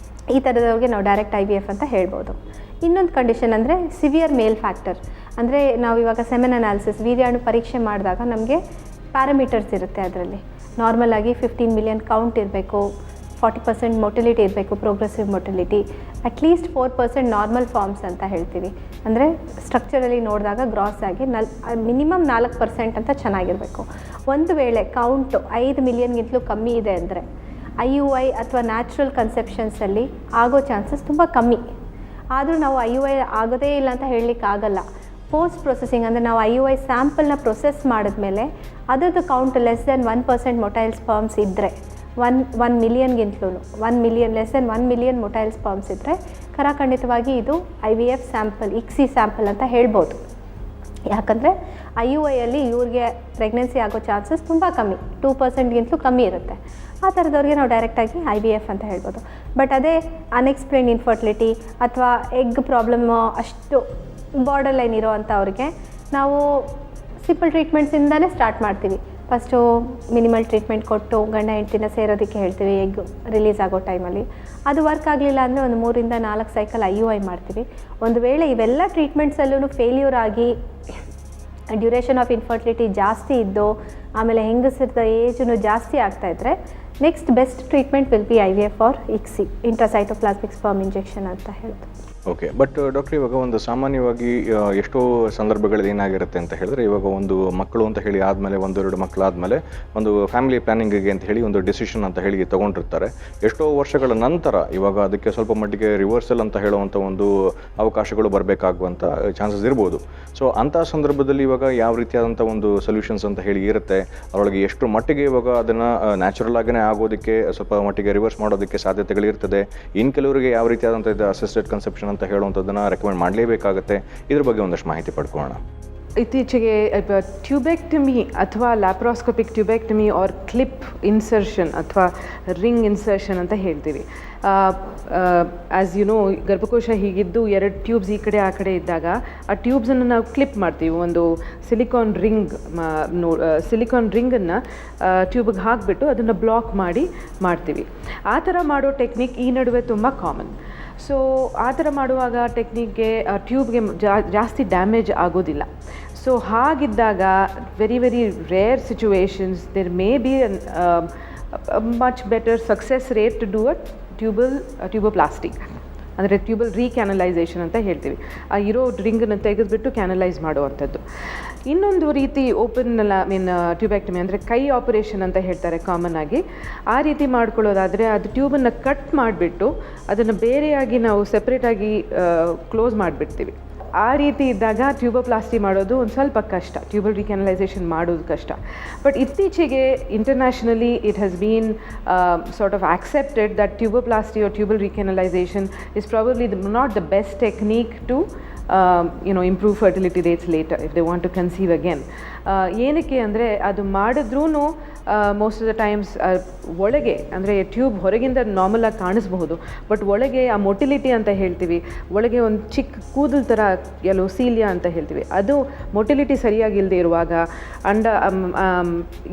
ಈ ಥರದವ್ರಿಗೆ ನಾವು ಡೈರೆಕ್ಟ್ IVF ಅಂತ ಹೇಳ್ಬೋದು. ಇನ್ನೊಂದು ಕಂಡೀಷನ್ ಅಂದರೆ ಸಿವಿಯರ್ ಮೇಲ್ ಫ್ಯಾಕ್ಟರ್. ಅಂದರೆ ನಾವು ಇವಾಗ ಸೆಮೆನ್ ಅನಾಲಿಸಿಸ್ ವೀರ್ಯಾಣು ಪರೀಕ್ಷೆ ಮಾಡಿದಾಗ ನಮಗೆ ಪ್ಯಾರಾಮೀಟರ್ಸ್ ಇರುತ್ತೆ. ಅದರಲ್ಲಿ ನಾರ್ಮಲ್ ಆಗಿ 15 ಮಿಲಿಯನ್ ಕೌಂಟ್ ಇರಬೇಕು, 40% ಮೊಟಿಲಿಟಿ ಇರಬೇಕು, progressive motility, at least 4% normal forms ಅಂತ ಹೇಳ್ತೀವಿ. ಅಂದರೆ ಸ್ಟ್ರಕ್ಚರಲ್ಲಿ ನೋಡಿದಾಗ ಗ್ರಾಸ್ ಆಗಿ ಮಿನಿಮಮ್ 4% ಅಂತ ಚೆನ್ನಾಗಿರಬೇಕು. ಒಂದು ವೇಳೆ ಕೌಂಟು 5 ಮಿಲಿಯನ್ಗಿಂತಲೂ ಕಮ್ಮಿ ಇದೆ ಅಂದರೆ IUI ಅಥವಾ ನ್ಯಾಚುರಲ್ ಕನ್ಸೆಪ್ಷನ್ಸಲ್ಲಿ ಆಗೋ ಚಾನ್ಸಸ್ ತುಂಬ ಕಮ್ಮಿ. ಆದರೂ ನಾವು IUI ಆಗೋದೇ ಇಲ್ಲ ಅಂತ ಹೇಳಲಿಕ್ಕಾಗಲ್ಲ. ಪೋಸ್ಟ್ ಪ್ರೊಸೆಸಿಂಗ್ ಅಂದರೆ ನಾವು IUI ಸ್ಯಾಂಪಲ್ನ ಪ್ರೊಸೆಸ್ ಮಾಡಿದ್ಮೇಲೆ ಅದರದ್ದು count less than 1% motile sperms ಇದ್ದರೆ, 1 ಮಿಲಿಯನ್ಗಿಂತಲೂ less than 1 million motile sperms ಇದ್ದರೆ ಖಂಡಿತವಾಗಿ ಇದು IVF ಸ್ಯಾಂಪಲ್, ICSI ಸ್ಯಾಂಪಲ್ ಅಂತ ಹೇಳ್ಬೋದು. ಯಾಕಂದರೆ IUIಯಲ್ಲಿ ಇವ್ರಿಗೆ ಪ್ರೆಗ್ನೆನ್ಸಿ ಆಗೋ ಚಾನ್ಸಸ್ ತುಂಬ ಕಮ್ಮಿ, 2%ಗಿಂತಲೂ ಕಮ್ಮಿ ಇರುತ್ತೆ. ಆ ಥರದವ್ರಿಗೆ ನಾವು ಡೈರೆಕ್ಟಾಗಿ IVF ಅಂತ ಹೇಳ್ಬೋದು. ಬಟ್ ಅದೇ ಅನ್ಎಕ್ಸ್ಪ್ಲೇನ್ಡ್ ಇನ್ಫರ್ಟಿಲಿಟಿ ಅಥವಾ ಎಗ್ ಪ್ರಾಬ್ಲಮ್ಮು ಅಷ್ಟು ಬಾರ್ಡರ್ ಲೈನ್ ಇರೋ ಅಂಥವ್ರಿಗೆ ನಾವು ಸಿಂಪಲ್ ಟ್ರೀಟ್ಮೆಂಟ್ಸಿಂದನೇ ಸ್ಟಾರ್ಟ್ ಮಾಡ್ತೀವಿ. ಫಸ್ಟು ಮಿನಿಮಲ್ ಟ್ರೀಟ್ಮೆಂಟ್ ಕೊಟ್ಟು ಗಂಡ ಹೆಂಡ್ತಿನ ಸೇರೋದಕ್ಕೆ ಹೇಳ್ತೀವಿ ಎಗ್ ರಿಲೀಸ್ ಆಗೋ ಟೈಮಲ್ಲಿ. ಅದು ವರ್ಕ್ ಆಗಲಿಲ್ಲ ಅಂದರೆ ಒಂದು 3 ರಿಂದ 4 ಸೈಕಲ್ IUI ಮಾಡ್ತೀವಿ. ಒಂದು ವೇಳೆ ಇವೆಲ್ಲ ಟ್ರೀಟ್ಮೆಂಟ್ಸಲ್ಲೂ ಫೇಲ್ಯೂರ್ ಆಗಿ ಡ್ಯೂರೇಷನ್ ಆಫ್ ಇನ್ಫರ್ಟಿಲಿಟಿ ಜಾಸ್ತಿ ಇದ್ದು ಆಮೇಲೆ ಹೆಂಗಸರದ ಏಜನ್ನು ಜಾಸ್ತಿ ಆಗ್ತಾಯಿದ್ರೆ next best treatment will be IVF or ICSI, intracytoplasmic sperm injection ಅಂತ ಹೇಳ್ತೀವಿ. ಓಕೆ, ಬಟ್ ಡಾಕ್ಟ್ರ್ ಇವಾಗ ಒಂದು ಸಾಮಾನ್ಯವಾಗಿ ಎಷ್ಟೋ ಸಂದರ್ಭಗಳಲ್ಲಿ ಏನಾಗಿರುತ್ತೆ ಅಂತ ಹೇಳಿದ್ರೆ, ಇವಾಗ ಒಂದು ಮಕ್ಕಳು ಅಂತ ಹೇಳಿ ಆದಮೇಲೆ 1-2 ಮಕ್ಕಳಾದಮೇಲೆ ಒಂದು ಫ್ಯಾಮಿಲಿ ಪ್ಲಾನಿಂಗಿಗೆ ಅಂತ ಹೇಳಿ ಒಂದು ಡಿಸಿಷನ್ ಅಂತ ಹೇಳಿ ತೊಗೊಂಡಿರ್ತಾರೆ. ಎಷ್ಟೋ ವರ್ಷಗಳ ನಂತರ ಇವಾಗ ಅದಕ್ಕೆ ಸ್ವಲ್ಪ ಮಟ್ಟಿಗೆ ರಿವರ್ಸಲ್ ಅಂತ ಹೇಳುವಂಥ ಒಂದು ಅವಕಾಶಗಳು ಬರಬೇಕಾಗುವಂಥ ಚಾನ್ಸಸ್ ಇರ್ಬೋದು. ಸೊ ಅಂಥ ಸಂದರ್ಭದಲ್ಲಿ ಇವಾಗ ಯಾವ ರೀತಿಯಾದಂಥ ಒಂದು ಸೊಲ್ಯೂಷನ್ಸ್ ಅಂತ ಹೇಳಿ ಇರುತ್ತೆ, ಅದರೊಳಗೆ ಎಷ್ಟು ಮಟ್ಟಿಗೆ ಇವಾಗ ಅದನ್ನು ನ್ಯಾಚುರಲ್ ಆಗಿಯೇ ಆಗೋದಕ್ಕೆ ಸ್ವಲ್ಪ ಮಟ್ಟಿಗೆ ರಿವರ್ಸ್ ಮಾಡೋದಕ್ಕೆ ಸಾಧ್ಯತೆಗಳಿರ್ತದೆ, ಇನ್ನು ಕೆಲವರಿಗೆ ಯಾವ ರೀತಿಯಾದಂಥ ಇದು ಅಸಿಸ್ಟೆಡ್ ಕನ್ಸೆಪ್ಷನ್ ಅಂತ ಹೇಳುವಂಥದ್ದನ್ನು ರೆಕಮೆಂಡ್ ಮಾಡಲೇಬೇಕಾಗುತ್ತೆ. ಇದ್ರ ಬಗ್ಗೆ ಒಂದಷ್ಟು ಮಾಹಿತಿ ಪಡ್ಕೊಳ್ಳೋಣ. ಇತ್ತೀಚೆಗೆ ಟ್ಯೂಬೆಕ್ಟಮಿ ಅಥವಾ laparoscopic tubectomy or clip insertion ಅಥವಾ ರಿಂಗ್ ಇನ್ಸರ್ಷನ್ ಅಂತ ಹೇಳ್ತೀವಿ. ಆ್ಯಸ್ ಯು ನೋ, ಗರ್ಭಕೋಶ ಹೀಗಿದ್ದು 2 ಟ್ಯೂಬ್ಸ್ ಈ ಕಡೆ ಆ ಕಡೆ ಇದ್ದಾಗ ಆ ಟ್ಯೂಬ್ಸನ್ನು ನಾವು ಕ್ಲಿಪ್ ಮಾಡ್ತೀವಿ. ಒಂದು ಸಿಲಿಕಾನ್ ರಿಂಗನ್ನು ಟ್ಯೂಬಿಗೆ ಹಾಕಿಬಿಟ್ಟು ಅದನ್ನು ಬ್ಲಾಕ್ ಮಾಡ್ತೀವಿ. ಆ ಥರ ಮಾಡೋ ಟೆಕ್ನಿಕ್ ಈ ನಡುವೆ ತುಂಬ ಕಾಮನ್. ಸೊ ಆ ಥರ ಮಾಡುವಾಗ ಟೆಕ್ನಿಕ್ಗೆ ಟ್ಯೂಬ್ಗೆ ಜಾಸ್ತಿ ಡ್ಯಾಮೇಜ್ ಆಗೋದಿಲ್ಲ. ಸೊ ಹಾಗಿದ್ದಾಗ very very rare situations there may be much better success rate to do a tuboplasty, ಅಂದರೆ ಟ್ಯೂಬಲ್ ರೀಕ್ಯಾನಲೈಸೇಷನ್ ಅಂತ ಹೇಳ್ತೀವಿ. ಆ ಇರೋ ರಿಂಗನ್ನು ತೆಗೆದುಬಿಟ್ಟು ಕ್ಯಾನಲೈಸ್ ಮಾಡುವಂಥದ್ದು. ಇನ್ನೊಂದು ರೀತಿ ಓಪನ್ ಟ್ಯೂಬೆಕ್ಟಮಿ ಅಂದರೆ ಕೈ ಆಪರೇಷನ್ ಅಂತ ಹೇಳ್ತಾರೆ ಕಾಮನ್ ಆಗಿ. ಆ ರೀತಿ ಮಾಡ್ಕೊಳ್ಳೋದಾದರೆ ಅದು ಟ್ಯೂಬನ್ನು ಕಟ್ ಮಾಡಿಬಿಟ್ಟು ಅದನ್ನು ಬೇರೆಯಾಗಿ ನಾವು ಸೆಪ್ರೇಟಾಗಿ ಕ್ಲೋಸ್ ಮಾಡಿಬಿಡ್ತೀವಿ. ಆ ರೀತಿ ಇದ್ದಾಗ ಟ್ಯೂಬೋಪ್ಲಾಸ್ಟಿ ಮಾಡೋದು ಒಂದು ಸ್ವಲ್ಪ ಕಷ್ಟ, ಟ್ಯೂಬಲ್ ರೀಕ್ಯಾನಲೈಸೇಷನ್ ಮಾಡೋದು ಕಷ್ಟ. ಬಟ್ ಇತ್ತೀಚೆಗೆ internationally it has been sort of accepted that tuboplasty or tubal recanalisation is probably not the best technique to improve fertility rates later if they want to conceive again. ಏನಕ್ಕೆ ಅಂದರೆ ಅದು ಮಾಡಿದ್ರೂ most of the times ಒಳಗೆ ಅಂದರೆ tube ಹೊರಗಿಂದ ನಾರ್ಮಲಾಗಿ ಕಾಣಿಸ್ಬಹುದು, but ಒಳಗೆ ಆ ಮೊಟಿಲಿಟಿ ಅಂತ ಹೇಳ್ತೀವಿ, ಒಳಗೆ ಒಂದು ಚಿಕ್ಕ ಕೂದಲು ಥರ ಎಲ್ಲೋ ಸೀಲಿಯಾ ಅಂತ ಹೇಳ್ತೀವಿ, ಅದು ಮೊಟಿಲಿಟಿ ಸರಿಯಾಗಿಲ್ಲದೆ ಇರುವಾಗ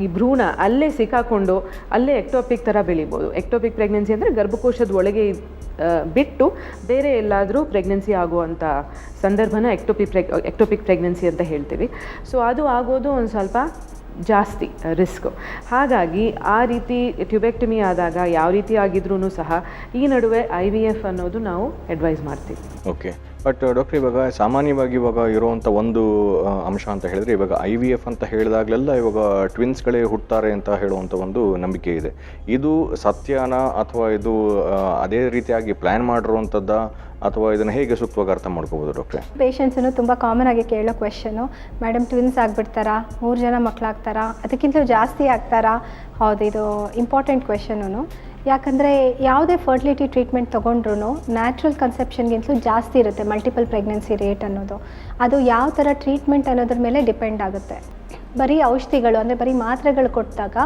ಈ ಭ್ರೂಣ ಅಲ್ಲೇ ಸಿಕ್ಕಾಕೊಂಡು ಅಲ್ಲೇ ಎಕ್ಟೋಪಿಕ್ ಥರ ಬೆಳಿಬೋದು. ಎಕ್ಟೋಪಿಕ್ ಪ್ರೆಗ್ನೆನ್ಸಿ ಅಂದರೆ ಗರ್ಭಕೋಶದ ಒಳಗೆ ಬಿಟ್ಟು ಬೇರೆ ಎಲ್ಲಾದರೂ ಪ್ರೆಗ್ನೆನ್ಸಿ ಆಗುವಂಥ ಸಂದರ್ಭನ ಎಕ್ಟೋಪಿಕ್ ಪ್ರೆಗ್ನೆನ್ಸಿ ಅಂತ ಹೇಳ್ತೀವಿ. ಸೊ ಅದು ಆಗೋದು ಒಂದು ಸ್ವಲ್ಪ ಜಾಸ್ತಿ ರಿಸ್ಕು. ಹಾಗಾಗಿ ಆ ರೀತಿ ಟ್ಯೂಬೆಕ್ಟಮಿ ಆದಾಗ ಯಾವ ರೀತಿ ಆಗಿದ್ರೂ ಸಹ ಈ ನಡುವೆ IVF ಅನ್ನೋದು ನಾವು ಅಡ್ವೈಸ್ ಮಾಡ್ತೀವಿ. ಓಕೆ, ಬಟ್ ಡಾಕ್ಟ್ರ್ ಇವಾಗ ಸಾಮಾನ್ಯವಾಗಿ ಇವಾಗ ಇರುವಂಥ ಒಂದು ಅಂಶ ಅಂತ ಹೇಳಿದ್ರೆ, ಇವಾಗ IVF ಅಂತ ಹೇಳಿದಾಗಲೆಲ್ಲ ಇವಾಗ ಟ್ವಿನ್ಸ್ಗಳೇ ಹುಟ್ಟುತ್ತಾರೆ ಅಂತ ಹೇಳುವಂಥ ಒಂದು ನಂಬಿಕೆ ಇದೆ. ಇದು ಸತ್ಯನಾ ಅಥವಾ ಇದು ಅದೇ ರೀತಿಯಾಗಿ ಪ್ಲ್ಯಾನ್ ಮಾಡಿರುವಂಥದ್ದ, ಅಥವಾ ಇದನ್ನು ಹೇಗೆ ಸೂಕ್ತವಾಗಿ ಅರ್ಥ ಮಾಡ್ಕೋಬೋದು ಡಾಕ್ಟ್ರೆ? ಪೇಷಂಟ್ಸನ್ನು ತುಂಬ ಕಾಮನ್ ಆಗಿ ಕೇಳೋ ಕ್ವೆಶನು, ಮೇಡಮ್ ಟ್ವಿನ್ಸ್ ಆಗಿಬಿಡ್ತಾರಾ, 3 ಜನ ಮಕ್ಕಳಾಗ್ತಾರಾ, ಅದಕ್ಕಿಂತಲೂ ಜಾಸ್ತಿ ಆಗ್ತಾರಾ? ಹೌದು, ಇದು ಇಂಪಾರ್ಟೆಂಟ್ ಕ್ವೆಶನು. ಯಾಕಂದರೆ ಯಾವುದೇ ಫರ್ಟಿಲಿಟಿ ಟ್ರೀಟ್ಮೆಂಟ್ ತೊಗೊಂಡ್ರೂ ನ್ಯಾಚುರಲ್ ಕನ್ಸೆಪ್ಷನ್ಗಿಂತಲೂ ಜಾಸ್ತಿ ಇರುತ್ತೆ ಮಲ್ಟಿಪಲ್ ಪ್ರೆಗ್ನೆನ್ಸಿ ರೇಟ್ ಅನ್ನೋದು. ಅದು ಯಾವ ಥರ ಟ್ರೀಟ್ಮೆಂಟ್ ಅನ್ನೋದ್ರ ಮೇಲೆ ಡಿಪೆಂಡ್ ಆಗುತ್ತೆ. ಬರೀ ಔಷಧಿಗಳು ಅಂದರೆ ಬರೀ ಮಾತ್ರೆಗಳು ಕೊಟ್ಟಾಗ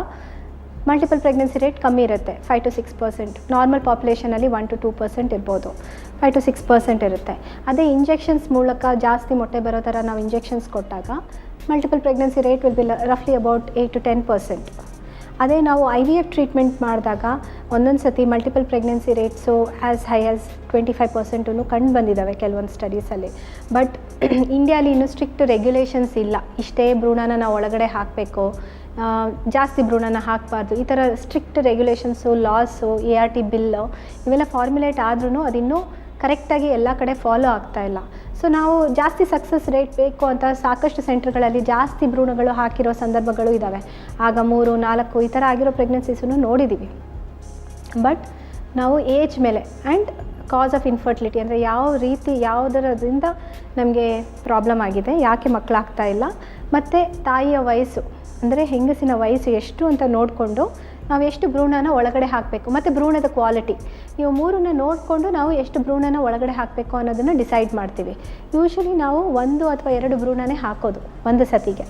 ಮಲ್ಟಿಪಲ್ ಪ್ರೆಗ್ನೆನ್ಸಿ ರೇಟ್ ಕಮ್ಮಿ ಇರುತ್ತೆ, 5 to 6%. ನಾರ್ಮಲ್ ಪಾಪ್ಯುಲೇಷನಲ್ಲಿ 1 to 2% ಇರ್ಬೋದು, 5 to 6% ಇರುತ್ತೆ. ಅದೇ ಇಂಜೆಕ್ಷನ್ಸ್ ಮೂಲಕ ಜಾಸ್ತಿ ಮೊಟ್ಟೆ ಬರೋ ಥರ ನಾವು ಇಂಜೆಕ್ಷನ್ಸ್ ಕೊಟ್ಟಾಗ multiple pregnancy rate will be ರಫ್ಲಿ ಅಬೌಟ್ 8 to 10%. ಅದೇ ನಾವು IVF ಟ್ರೀಟ್ಮೆಂಟ್ ಮಾಡಿದಾಗ ಒಂದೊಂದು ಸತಿ multiple pregnancy rates as high as 25% ಕಂಡು ಬಂದಿದ್ದಾವೆ ಕೆಲವೊಂದು ಸ್ಟಡೀಸಲ್ಲಿ. ಬಟ್ ಇಂಡಿಯಾಲಿ ಇನ್ನೂ ಸ್ಟ್ರಿಕ್ಟ್ ರೆಗ್ಯುಲೇಷನ್ಸ್ ಇಲ್ಲ, ಇಷ್ಟೇ ಭ್ರೂಣನ ನಾವು ಒಳಗಡೆ ಹಾಕಬೇಕು, ಜಾಸ್ತಿ ಭ್ರೂಣನ ಹಾಕಬಾರ್ದು, ಈ ಥರ strict regulations, loss, ART bill ಇವೆಲ್ಲ ಫಾರ್ಮುಲೇಟ್ ಆದ್ರೂ ಅದಿನ್ನೂ ಕರೆಕ್ಟಾಗಿ ಎಲ್ಲ ಕಡೆ ಫಾಲೋ ಆಗ್ತಾಯಿಲ್ಲ. ಸೊ ನಾವು ಜಾಸ್ತಿ ಸಕ್ಸಸ್ ರೇಟ್ ಬೇಕು ಅಂತ ಸಾಕಷ್ಟು ಸೆಂಟರ್ಗಳಲ್ಲಿ ಜಾಸ್ತಿ ಭ್ರೂಣಗಳು ಹಾಕಿರೋ ಸಂದರ್ಭಗಳು ಇದ್ದಾವೆ. ಆಗ 3, 4 ಈ ಥರ ಆಗಿರೋ ಪ್ರೆಗ್ನೆನ್ಸೀಸನ್ನು ನೋಡಿದ್ದೀವಿ. ಬಟ್ ನಾವು ಏಜ್ ಮೇಲೆ ಆ್ಯಂಡ್ ಕಾಸ್ ಆಫ್ ಇನ್ಫರ್ಟಿಲಿಟಿ ಅಂದರೆ ಯಾವ ರೀತಿ ಯಾವುದರದಿಂದ ನಮಗೆ ಪ್ರಾಬ್ಲಮ್ ಆಗಿದೆ, ಯಾಕೆ ಮಕ್ಕಳಾಗ್ತಾ ಇಲ್ಲ, ಮತ್ತು ತಾಯಿಯ ವಯಸ್ಸು ಅಂದರೆ ಹೆಂಗಸಿನ ವಯಸ್ಸು ಎಷ್ಟು ಅಂತ ನೋಡಿಕೊಂಡು ನಾವು ಎಷ್ಟು ಭ್ರೂಣನ ಒಳಗಡೆ ಹಾಕಬೇಕು, ಮತ್ತು ಭ್ರೂಣದ ಕ್ವಾಲಿಟಿ, ಇವು 3ನ್ನ ನೋಡಿಕೊಂಡು ನಾವು ಎಷ್ಟು ಭ್ರೂಣನ ಒಳಗಡೆ ಹಾಕಬೇಕು ಅನ್ನೋದನ್ನು ಡಿಸೈಡ್ ಮಾಡ್ತೀವಿ. ಯೂಶ್ವಲಿ ನಾವು 1 ಅಥವಾ 2 ಭ್ರೂಣನೇ ಹಾಕೋದು ಒಂದು ಸತಿಗೆ.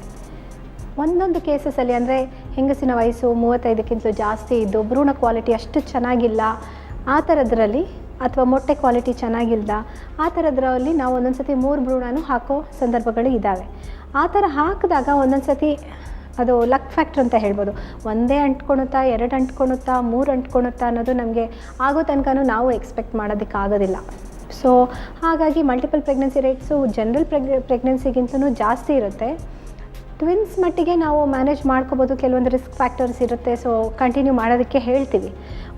ಒಂದೊಂದು ಕೇಸಸಲ್ಲಿ ಅಂದರೆ ಹೆಂಗಸಿನ ವಯಸ್ಸು 35ಕ್ಕಿಂತಲೂ ಜಾಸ್ತಿ ಇದ್ದು ಭ್ರೂಣ ಕ್ವಾಲಿಟಿ ಅಷ್ಟು ಚೆನ್ನಾಗಿಲ್ಲ, ಆ ಥರದ್ರಲ್ಲಿ, ಅಥವಾ ಮೊಟ್ಟೆ ಕ್ವಾಲಿಟಿ ಚೆನ್ನಾಗಿಲ್ಲ, ಆ ಥರದ್ರಲ್ಲಿ ನಾವು ಒಂದೊಂದು ಸತಿ 3 ಭ್ರೂಣನೂ ಹಾಕೋ ಸಂದರ್ಭಗಳು ಇದ್ದಾವೆ. ಆ ಥರ ಹಾಕಿದಾಗ ಒಂದೊಂದು ಸತಿ ಅದು ಲಕ್ ಫ್ಯಾಕ್ಟ್ರ್ ಅಂತ ಹೇಳ್ಬೋದು. ಒಂದೇ ಅಂಟ್ಕೊಳುತ್ತಾ, 2 ಅಂಟ್ಕೊಳುತ್ತಾ, 3 ಅಂಟ್ಕೊಳುತ್ತಾ ಅನ್ನೋದು ನಮಗೆ ಆಗೋ ತನಕನೂ ನಾವು ಎಕ್ಸ್ಪೆಕ್ಟ್ ಮಾಡೋದಕ್ಕಾಗೋದಿಲ್ಲ. ಸೊ ಹಾಗಾಗಿ ಮಲ್ಟಿಪಲ್ ಪ್ರೆಗ್ನೆನ್ಸಿ ರೇಟ್ಸು ಜನರಲ್ ಪ್ರೆಗ್ನೆನ್ಸಿಗಿಂತಲೂ ಜಾಸ್ತಿ ಇರುತ್ತೆ. ಟ್ವಿನ್ಸ್ ಮಟ್ಟಿಗೆ ನಾವು ಮ್ಯಾನೇಜ್ ಮಾಡ್ಕೋಬೋದು, ಕೆಲವೊಂದು ರಿಸ್ಕ್ ಫ್ಯಾಕ್ಟರ್ಸ್ ಇರುತ್ತೆ. ಸೊ ಕಂಟಿನ್ಯೂ ಮಾಡೋದಕ್ಕೆ ಹೇಳ್ತೀವಿ.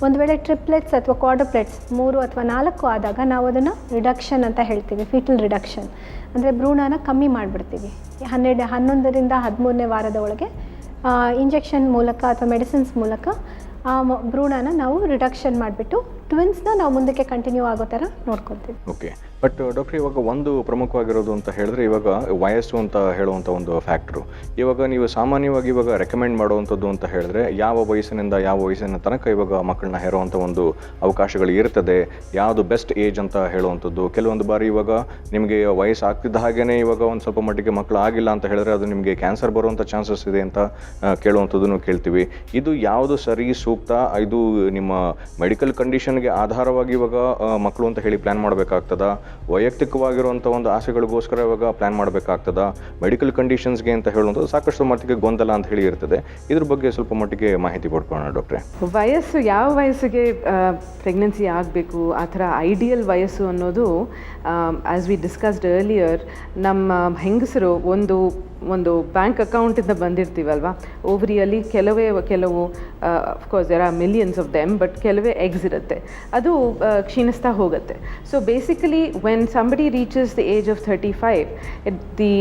ಒಂದು ವೇಳೆ ಟ್ರಿಪ್ಲೆಟ್ಸ್ ಅಥವಾ ಕ್ವಾಡ್ರುಪ್ಲೆಟ್ಸ್ 3 ಅಥವಾ 4 ಆದಾಗ ನಾವು ಅದನ್ನು ರಿಡಕ್ಷನ್ ಅಂತ ಹೇಳ್ತೀವಿ, ಫೀಟಲ್ ರಿಡಕ್ಷನ್ ಅಂದರೆ ಭ್ರೂಣನ ಕಮ್ಮಿ ಮಾಡಿಬಿಡ್ತೀವಿ. 11ರಿಂದ 13ನೇ ವಾರದ ಒಳಗೆ ಇಂಜೆಕ್ಷನ್ ಮೂಲಕ ಅಥವಾ ಮೆಡಿಸಿನ್ಸ್ ಮೂಲಕ ಆ ಭ್ರೂಣನ ನಾವು ರಿಡಕ್ಷನ್ ಮಾಡಿಬಿಟ್ಟು ಟ್ವಿನ್ಸ್ನ ನಾವು ಮುಂದಕ್ಕೆ ಕಂಟಿನ್ಯೂ ಆಗೋ ಥರ ನೋಡ್ಕೊತೀವಿ. ಓಕೆ, ಬಟ್ ಡಾಕ್ಟ್ರ್ ಇವಾಗ ಒಂದು ಪ್ರಮುಖವಾಗಿರೋದು ಅಂತ ಹೇಳಿದ್ರೆ, ಇವಾಗ ವಯಸ್ಸು ಅಂತ ಹೇಳುವಂಥ ಒಂದು ಫ್ಯಾಕ್ಟ್ರು. ಇವಾಗ ನೀವು ಸಾಮಾನ್ಯವಾಗಿ ಇವಾಗ ರೆಕಮೆಂಡ್ ಮಾಡುವಂಥದ್ದು ಅಂತ ಹೇಳಿದ್ರೆ, ಯಾವ ವಯಸ್ಸಿನಿಂದ ಯಾವ ವಯಸ್ಸಿನ ತನಕ ಇವಾಗ ಮಕ್ಕಳನ್ನ ಹೇರುವಂಥ ಒಂದು ಅವಕಾಶಗಳು ಇರ್ತದೆ, ಯಾವುದು ಬೆಸ್ಟ್ ಏಜ್ ಅಂತ ಹೇಳುವಂಥದ್ದು. ಕೆಲವೊಂದು ಬಾರಿ ಇವಾಗ ನಿಮಗೆ ವಯಸ್ಸು ಆಗ್ತಿದ್ದ ಹಾಗೇ ಇವಾಗ ಒಂದು ಸ್ವಲ್ಪ ಮಟ್ಟಿಗೆ ಮಕ್ಕಳು ಆಗಿಲ್ಲ ಅಂತ ಹೇಳಿದ್ರೆ ಅದು ನಿಮಗೆ ಕ್ಯಾನ್ಸರ್ ಬರುವಂಥ ಚಾನ್ಸಸ್ ಇದೆ ಅಂತ ಕೇಳುವಂಥದ್ದನ್ನು ಕೇಳ್ತೀವಿ. ಇದು ಯಾವುದು ಸರಿ ಸೂಕ್ತ? ಇದು ನಿಮ್ಮ ಮೆಡಿಕಲ್ ಕಂಡೀಷನ್ಗೆ ಆಧಾರವಾಗಿ ಇವಾಗ ಮಕ್ಕಳು ಅಂತ ಹೇಳಿ ಪ್ಲ್ಯಾನ್ ಮಾಡಬೇಕಾಗ್ತದಾ, ವೈಯಕ್ತಿಕವಾಗಿರುವಂಥ ಒಂದು ಆಸೆಗಳಿಗೋಸ್ಕರ ಇವಾಗ ಪ್ಲ್ಯಾನ್ ಮಾಡಬೇಕಾಗ್ತದ, ಮೆಡಿಕಲ್ ಕಂಡೀಷನ್ಸ್ಗೆ ಅಂತ ಹೇಳುವಂಥದ್ದು ಸಾಕಷ್ಟು ಮಟ್ಟಿಗೆ ಗೊಂದಲ ಅಂತ ಹೇಳಿ ಇರ್ತದೆ. ಇದ್ರ ಬಗ್ಗೆ ಸ್ವಲ್ಪ ಮಟ್ಟಿಗೆ ಮಾಹಿತಿ ಪಡ್ಕೊಳ್ಳೋಣ ಡಾಕ್ಟ್ರೆ. ವಯಸ್ಸು ಯಾವ ವಯಸ್ಸಿಗೆ ಪ್ರೆಗ್ನೆನ್ಸಿ ಆಗಬೇಕು, ಆ ಥರ ಐಡಿಯಲ್ ವಯಸ್ಸು ಅನ್ನೋದು ಆ್ಯಸ್ ವಿ ಡಿಸ್ಕಸ್ಡ್ ಅರ್ಲಿಯರ್, ನಮ್ಮ ಹೆಂಗಸರು ಒಂದು ಬ್ಯಾಂಕ್ ಅಕೌಂಟಿಂದ ಬಂದಿರ್ತೀವಲ್ವ, ಓವರಿಯಲ್ಲಿ ಕೆಲವು of course there are millions of them, but ಕೆಲವೇ ಎಗ್ಸ್ ಇರುತ್ತೆ, ಅದು ಕ್ಷೀಣಿಸ್ತಾ ಹೋಗುತ್ತೆ. So basically when somebody reaches the age of 35, the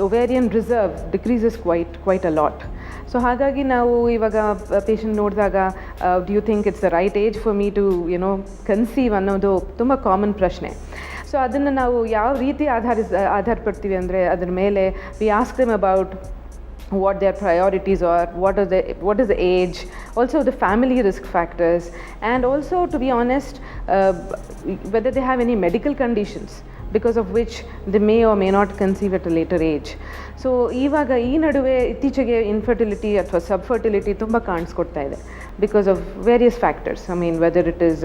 ovarian reserve decreases quite a lot. So ಹಾಗಾಗಿ ನಾವು ಇವಾಗ ಪೇಷಂಟ್ ನೋಡಿದಾಗ do you think it's the right age for me to conceive ಅನ್ನೋದು ತುಂಬ ಕಾಮನ್ ಪ್ರಶ್ನೆ. ಸೊ ಅದನ್ನು ನಾವು ಯಾವ ರೀತಿ ಆಧಾರ ಪಡ್ತೀವಿ ಅಂದರೆ ಅದ್ರ ಮೇಲೆ V ask them about what their priorities are, what is the age, also the family risk factors, and also, to be honest, whether they have any medical conditions because of which they may or may not conceive at a later age. So ಇವಾಗ ಈ ನಡುವೆ ಇತ್ತೀಚೆಗೆ infertility ಅಥವಾ ಸಬ್ಫರ್ಟಿಲಿಟಿ ತುಂಬ ಕಾಣಿಸ್ಕೊಡ್ತಾ ಇದೆ because of various factors. I mean, whether it is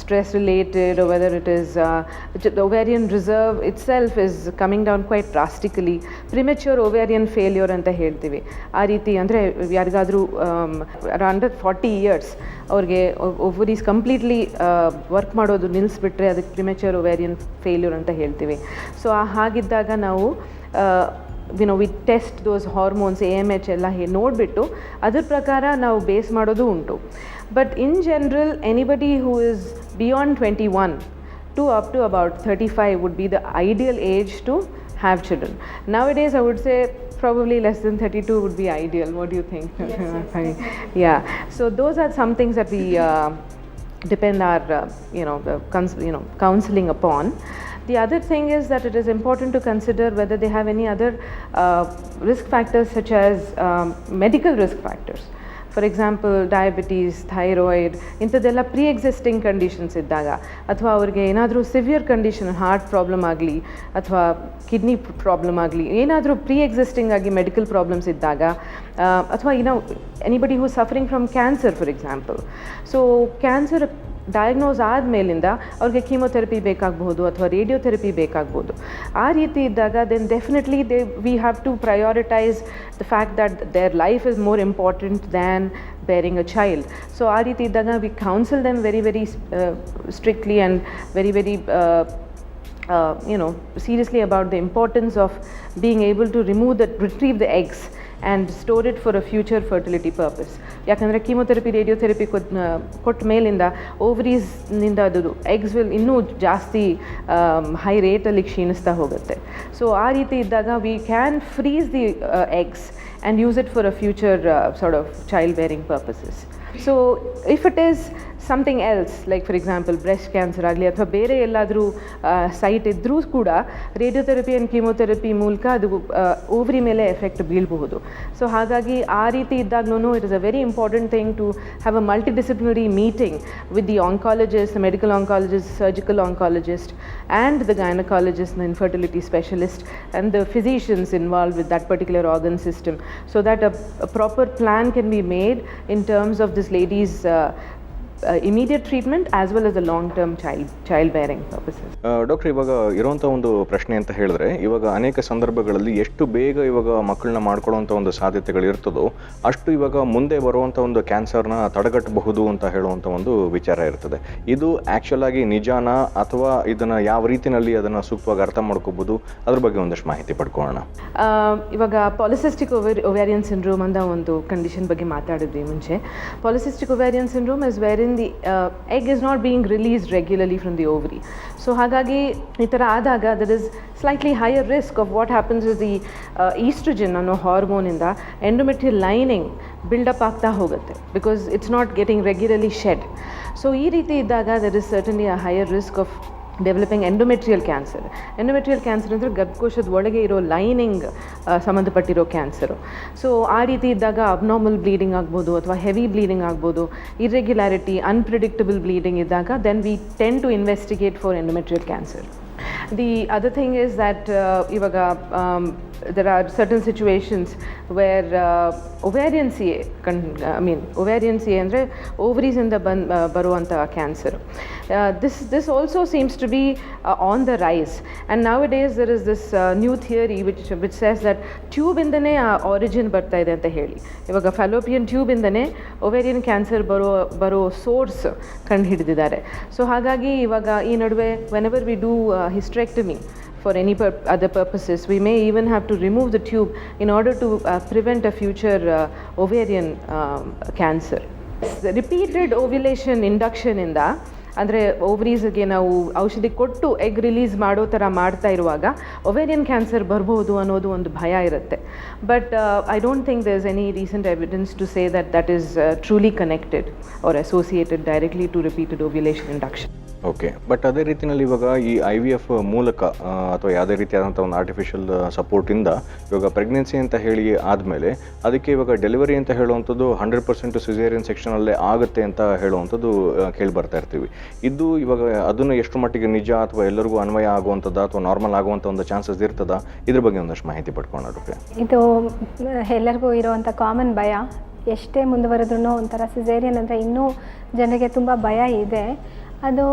stress related or whether it is the ovarian reserve itself is coming down quite drastically. Premature ovarian failure anta ಹೇಳ್ತೀವಿ. ಆ ರೀತಿ ಅಂದರೆ ಯಾರಿಗಾದರೂ ಅರೌಂಡ್ 40 years ಅವ್ರಿಗೆ ovaries completely work ಮಾಡೋದು ನಿಲ್ಲಿಸ್ಬಿಟ್ರೆ ಅದಕ್ಕೆ premature ovarian failure ಅಂತ ಹೇಳ್ತೀವಿ. ಸೊ ಹಾಗಿದ್ದಾಗ ನಾವು we test those hormones, AMH ಎಲ್ಲ ನೋಡಿಬಿಟ್ಟು ಅದ್ರ ಪ್ರಕಾರ ನಾವು ಬೇಸ್ ಮಾಡೋದು ಉಂಟು. But in general anybody who is beyond 21 to up to about 35 would be the ideal age to have children. Nowadays I would say probably less than 32 would be ideal. What do you think? Yes. Yeah. So those are some things that we depend our counseling upon. The other thing is that it is important to consider whether they have any other risk factors such as medical risk factors. For example, diabetes, thyroid, ಇಂಥದ್ದೆಲ್ಲ pre existing conditions ಇದ್ದಾಗ, ಅಥವಾ ಅವ್ರಿಗೆ ಏನಾದರೂ severe condition, heart problem ಆಗಲಿ ಅಥವಾ kidney problem ಆಗಲಿ, ಏನಾದರೂ pre existing ಆಗಿ ಮೆಡಿಕಲ್ ಪ್ರಾಬ್ಲಮ್ಸ್ ಇದ್ದಾಗ, ಅಥವಾ anybody who suffering from cancer for example. So cancer diagnose ಆದಮೇಲಿಂದ ಅವ್ರಿಗೆ ಕೀಮೊಥೆರಪಿ ಬೇಕಾಗಬಹುದು ಅಥವಾ ರೇಡಿಯೋಥೆರಪಿ ಬೇಕಾಗ್ಬೋದು. ಆ ರೀತಿ ಇದ್ದಾಗ then definitely we have to prioritise the fact that their life is more important than bearing a child. So ಆ ರೀತಿ ಇದ್ದಾಗ we counsel them very strictly and very seriously about the importance of being able to retrieve the eggs and store it for a future fertility purpose. ಯಾಕಂದರೆ chemotherapy, radiotherapy ಕೊಟ್ಟ ಮೇಲಿಂದ ಓವರೀಸ್ನಿಂದ ಅದು eggs will ಇನ್ನೂ ಜಾಸ್ತಿ high ರೇಟಲ್ಲಿ ಕ್ಷೀಣಿಸ್ತಾ ಹೋಗುತ್ತೆ. So ಆ ರೀತಿ ಇದ್ದಾಗ we can freeze the eggs and use it for a future sort of childbearing purposes. So if it is something else, like for example breast cancer ಆಗಲಿ ಅಥವಾ ಬೇರೆ ಎಲ್ಲಾದರೂ ಸೈಟ್ ಇದ್ದರೂ ಕೂಡ ರೇಡಿಯೋಥೆರಪಿ ಆ್ಯಂಡ್ ಕೀಮೊಥೆರಪಿ ಮೂಲಕ ಅದು ಓವರಿ ಮೇಲೆ effect ಬೀಳಬಹುದು. So ಹಾಗಾಗಿ ಆ ರೀತಿ ಇದ್ದಾಗ್ಲೂ it is a very important thing to have a multidisciplinary meeting with the oncologist, the medical oncologist, surgical oncologist and the gynaecologist, the infertility specialist and the physicians involved with that particular organ system, so that a proper plan can be made in terms of this lady's immediate treatment as well as the long-term childbearing purposes. Doctor, ಇವಾಗ ಇರುವಂಥ ಒಂದು ಪ್ರಶ್ನೆ ಅಂತ ಹೇಳಿದ್ರೆ, ಇವಾಗ ಅನೇಕ ಸಂದರ್ಭಗಳಲ್ಲಿ ಎಷ್ಟು ಬೇಗ ಇವಾಗ ಮಕ್ಕಳನ್ನ ಮಾಡ್ಕೊಳ್ಳುವಂಥ ಒಂದು ಸಾಧ್ಯತೆಗಳು ಇರ್ತದೋ ಅಷ್ಟು ಇವಾಗ ಮುಂದೆ ಬರುವಂಥ ಒಂದು ಕ್ಯಾನ್ಸರ್ನ ತಡೆಗಟ್ಟಬಹುದು ಅಂತ ಹೇಳುವಂಥ ಒಂದು ವಿಚಾರ ಇರ್ತದೆ. ಇದು ಆ್ಯಕ್ಚುಲ್ ಆಗಿ ನಿಜಾನ ಅಥವಾ ಇದನ್ನು ಯಾವ ರೀತಿಯಲ್ಲಿ ಅದನ್ನು ಸೂಕ್ತವಾಗಿ ಅರ್ಥ ಮಾಡ್ಕೋಬೋದು? ಅದ್ರ ಬಗ್ಗೆ ಒಂದಷ್ಟು ಮಾಹಿತಿ ಪಡ್ಕೊಳ್ಳೋಣ. ಇವಾಗ ಪಾಲಿಸಿಸ್ಟಿಕ್ ಒವೇರಿಯನ್ ಸಿಂಡ್ರೋಮ್ ಅಂತ ಒಂದು ಕಂಡೀಷನ್ ಬಗ್ಗೆ ಮಾತಾಡಿದ್ವಿ ಮುಂಚೆ. Polycystic ovarian syndrome is where the egg is not being released regularly from the ovary. So ಹಾಗಾಗಿ ಈ ಥರ ಆದಾಗ there is slightly higher risk of what happens is the estrogen ಅನ್ನೋ ಹಾರ್ಮೋನಿಂದ endometrial lining build-up ಆಗ್ತಾ ಹೋಗುತ್ತೆ because it's not getting regularly shed. So ಈ ರೀತಿ ಇದ್ದಾಗ there is certainly a higher risk of developing endometrial cancer. Endometrial cancer ಅಂದರೆ ಗರ್ಭಕೋಶದ ಒಳಗೆ ಇರೋ lining ಸಂಬಂಧಪಟ್ಟಿರೋ cancer. So ಆ ರೀತಿ ಇದ್ದಾಗ ಅಬ್ನಾರ್ಮಲ್ ಬ್ಲೀಡಿಂಗ್ ಆಗ್ಬೋದು ಅಥವಾ ಹೆವಿ ಬ್ಲೀಡಿಂಗ್ ಆಗ್ಬೋದು, ಇರ್ರೆಗ್ಯುಲಾರಿಟಿ, ಅನ್ಪ್ರಿಡಿಕ್ಟಬಲ್ ಬ್ಲೀಡಿಂಗ್ ಇದ್ದಾಗ then we tend to investigate for endometrial cancer. The other thing is that ಇವಾಗ there are certain situations where ovarian CA, ovarian CA ಅಂದರೆ ಓವರೀಸಿಂದ ಬರುವಂಥ cancer. This also seems to be on the rise, and nowadays there is this new theory which says that tube ಇಂದನೇ origin ಬರ್ತಾ ಇದೆ ಅಂತ ಹೇಳಿ. ಇವಾಗ fallopian tube ಇಂದನೇ ovarian cancer ಬರೋ ಸೋರ್ಸ್ ಕಂಡು ಹಿಡಿದಿದ್ದಾರೆ. ಸೊ ಹಾಗಾಗಿ ಇವಾಗ ಈ ನಡುವೆ whenever we do hysterectomy for any other purposes, we may even have to remove the tube in order to prevent a future ovarian cancer. The repeated ovulation induction ಇಂದ ಅಂದರೆ ಓವರೀಸ್ಗೆ ನಾವು ಔಷಧಿ ಕೊಟ್ಟು ಎಗ್ ರಿಲೀಸ್ ಮಾಡೋ ಥರ ಮಾಡ್ತಾ ಇರುವಾಗ ಒವೇರಿಯನ್ ಕ್ಯಾನ್ಸರ್ ಬರ್ಬೋದು ಅನ್ನೋದು ಒಂದು ಭಯ ಇರುತ್ತೆ. But I don't think there is any recent evidence to say that is truly connected or associated directly to repeated ovulation induction. Okay, but ಅದೇ ರೀತಿಯಲ್ಲಿ ಇವಾಗ ಈ IVF ಮೂಲಕ ಅಥವಾ ಯಾವುದೇ ರೀತಿಯಾದಂಥ ಒಂದು ಆರ್ಟಿಫಿಷಿಯಲ್ ಸಪೋರ್ಟಿಂದ ಇವಾಗ ಪ್ರೆಗ್ನೆನ್ಸಿ ಅಂತ ಹೇಳಿ ಆದಮೇಲೆ ಅದಕ್ಕೆ ಇವಾಗ ಡೆಲಿವರಿ ಅಂತ ಹೇಳುವಂಥದ್ದು 100% ಸಿಸೇರಿಯನ್ ಸೆಕ್ಷನಲ್ಲೇ ಆಗುತ್ತೆ ಅಂತ ಹೇಳುವಂಥದ್ದು ಕೇಳಿ ಬರ್ತಾ ಇರ್ತೀವಿ. ಇದು ಇವಾಗ ಅದನ್ನು ಎಷ್ಟು ಮಟ್ಟಿಗೆ ನಿಜ ಅಥವಾ ಎಲ್ಲರಿಗೂ ಅನ್ವಯ ಆಗುವಂಥದ್ದು ಅಥವಾ ನಾರ್ಮಲ್ ಆಗುವಂಥ ಒಂದು ಚಾನ್ಸಸ್ ಇರ್ತದ? ಇದ್ರ ಬಗ್ಗೆ ಒಂದಷ್ಟು ಮಾಹಿತಿ ಪಡ್ಕೊಳ್ಳೋಣ. ಇದು ಎಲ್ಲರಿಗೂ ಇರುವಂಥ ಕಾಮನ್ ಭಯ. ಎಷ್ಟೇ ಮುಂದುವರೆದ್ರೂ ಒಂಥರ ಸಿಸೇರಿಯನ್ ಅಂದರೆ ಇನ್ನೂ ಜನರಿಗೆ ತುಂಬ ಭಯ ಇದೆ. ಅದು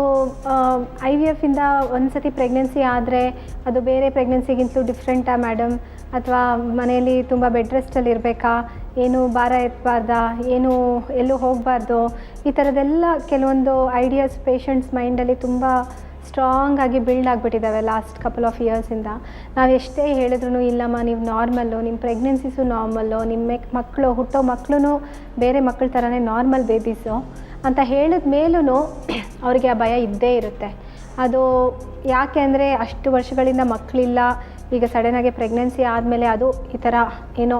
IVF ಇಂದ ಒಂದು ಸತಿ ಪ್ರೆಗ್ನೆನ್ಸಿ ಆದರೆ ಅದು ಬೇರೆ ಪ್ರೆಗ್ನೆನ್ಸಿಗಿಂತಲೂ ಡಿಫ್ರೆಂಟಾ ಮೇಡಮ್, ಅಥವಾ ಮನೆಯಲ್ಲಿ ತುಂಬ ಬೆಡ್ ರೆಸ್ಟಲ್ಲಿ ಇರಬೇಕಾ, ಏನು ಭಾರ ಎತ್ತಬಾರ್ದಾ, ಏನು ಎಲ್ಲೂ ಹೋಗಬಾರ್ದು, ಈ ಥರದ್ದೆಲ್ಲ ಕೆಲವೊಂದು ಐಡಿಯಾಸ್ ಪೇಷಂಟ್ಸ್ ಮೈಂಡಲ್ಲಿ ತುಂಬ ಸ್ಟ್ರಾಂಗ್ ಆಗಿ ಬಿಲ್ಡ್ ಆಗಿಬಿಟ್ಟಿದ್ದಾವೆ ಲಾಸ್ಟ್ ಕಪಲ್ ಆಫ್ ಇಯರ್ಸಿಂದ. ನಾವು ಎಷ್ಟೇ ಹೇಳಿದ್ರು ಇಲ್ಲಮ್ಮ ನೀವು ನಾರ್ಮಲ್ಲು, ನಿಮ್ಮ ಪ್ರೆಗ್ನೆನ್ಸಿಸು ನಾರ್ಮಲ್ಲು, ನಿಮ್ಮ ಮಕ್ಕಳು ಹುಟ್ಟೋ ಮಕ್ಕಳು ಬೇರೆ ಮಕ್ಕಳ ಥರನೇ ನಾರ್ಮಲ್ ಬೇಬೀಸು ಅಂತ ಹೇಳಿದ ಮೇಲೂ ಅವರಿಗೆ ಆ ಭಯ ಇದ್ದೇ ಇರುತ್ತೆ. ಅದು ಯಾಕೆ ಅಂದರೆ ಅಷ್ಟು ವರ್ಷಗಳಿಂದ ಮಕ್ಕಳಿಲ್ಲ, ಈಗ ಸಡನ್ನಾಗಿ ಪ್ರೆಗ್ನೆನ್ಸಿ ಆದಮೇಲೆ ಅದು ಈ ಥರ ಏನೋ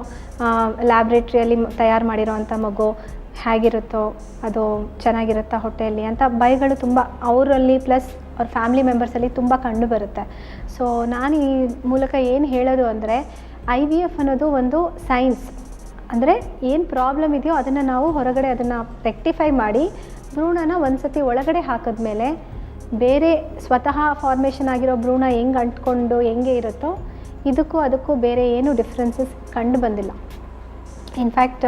ಲ್ಯಾಬ್ರೇಟ್ರಿಯಲ್ಲಿ ತಯಾರು ಮಾಡಿರೋವಂಥ ಮಗು ಹೇಗಿರುತ್ತೋ, ಅದು ಚೆನ್ನಾಗಿರುತ್ತಾ ಹೊಟ್ಟೆಯಲ್ಲಿ ಅಂತ ಭಯಗಳು ತುಂಬ ಅವರಲ್ಲಿ ಪ್ಲಸ್ ಅವ್ರ ಫ್ಯಾಮಿಲಿ ಮೆಂಬರ್ಸಲ್ಲಿ ತುಂಬ ಕಂಡು ಬರುತ್ತೆ. ಸೊ ನಾನು ಈ ಮೂಲಕ ಏನು ಹೇಳೋದು ಅಂದರೆ IVF ಅನ್ನೋದು ಒಂದು ಸೈನ್ಸ್. ಅಂದರೆ ಏನು ಪ್ರಾಬ್ಲಮ್ ಇದೆಯೋ ಅದನ್ನು ನಾವು ಹೊರಗಡೆ ಅದನ್ನು ರೆಕ್ಟಿಫೈ ಮಾಡಿ ಭ್ರೂಣನ ಒಂದು ಸತಿ ಒಳಗಡೆ ಹಾಕಿದ್ಮೇಲೆ ಬೇರೆ ಸ್ವತಃ ಫಾರ್ಮೇಷನ್ ಆಗಿರೋ ಭ್ರೂಣ ಹೆಂಗೆ ಅಂಟ್ಕೊಂಡು ಹೆಂಗೆ ಇರುತ್ತೋ ಇದಕ್ಕೂ ಅದಕ್ಕೂ ಬೇರೆ ಏನು ಡಿಫ್ರೆನ್ಸಸ್ ಕಂಡು ಬಂದಿಲ್ಲ. ಇನ್ಫ್ಯಾಕ್ಟ್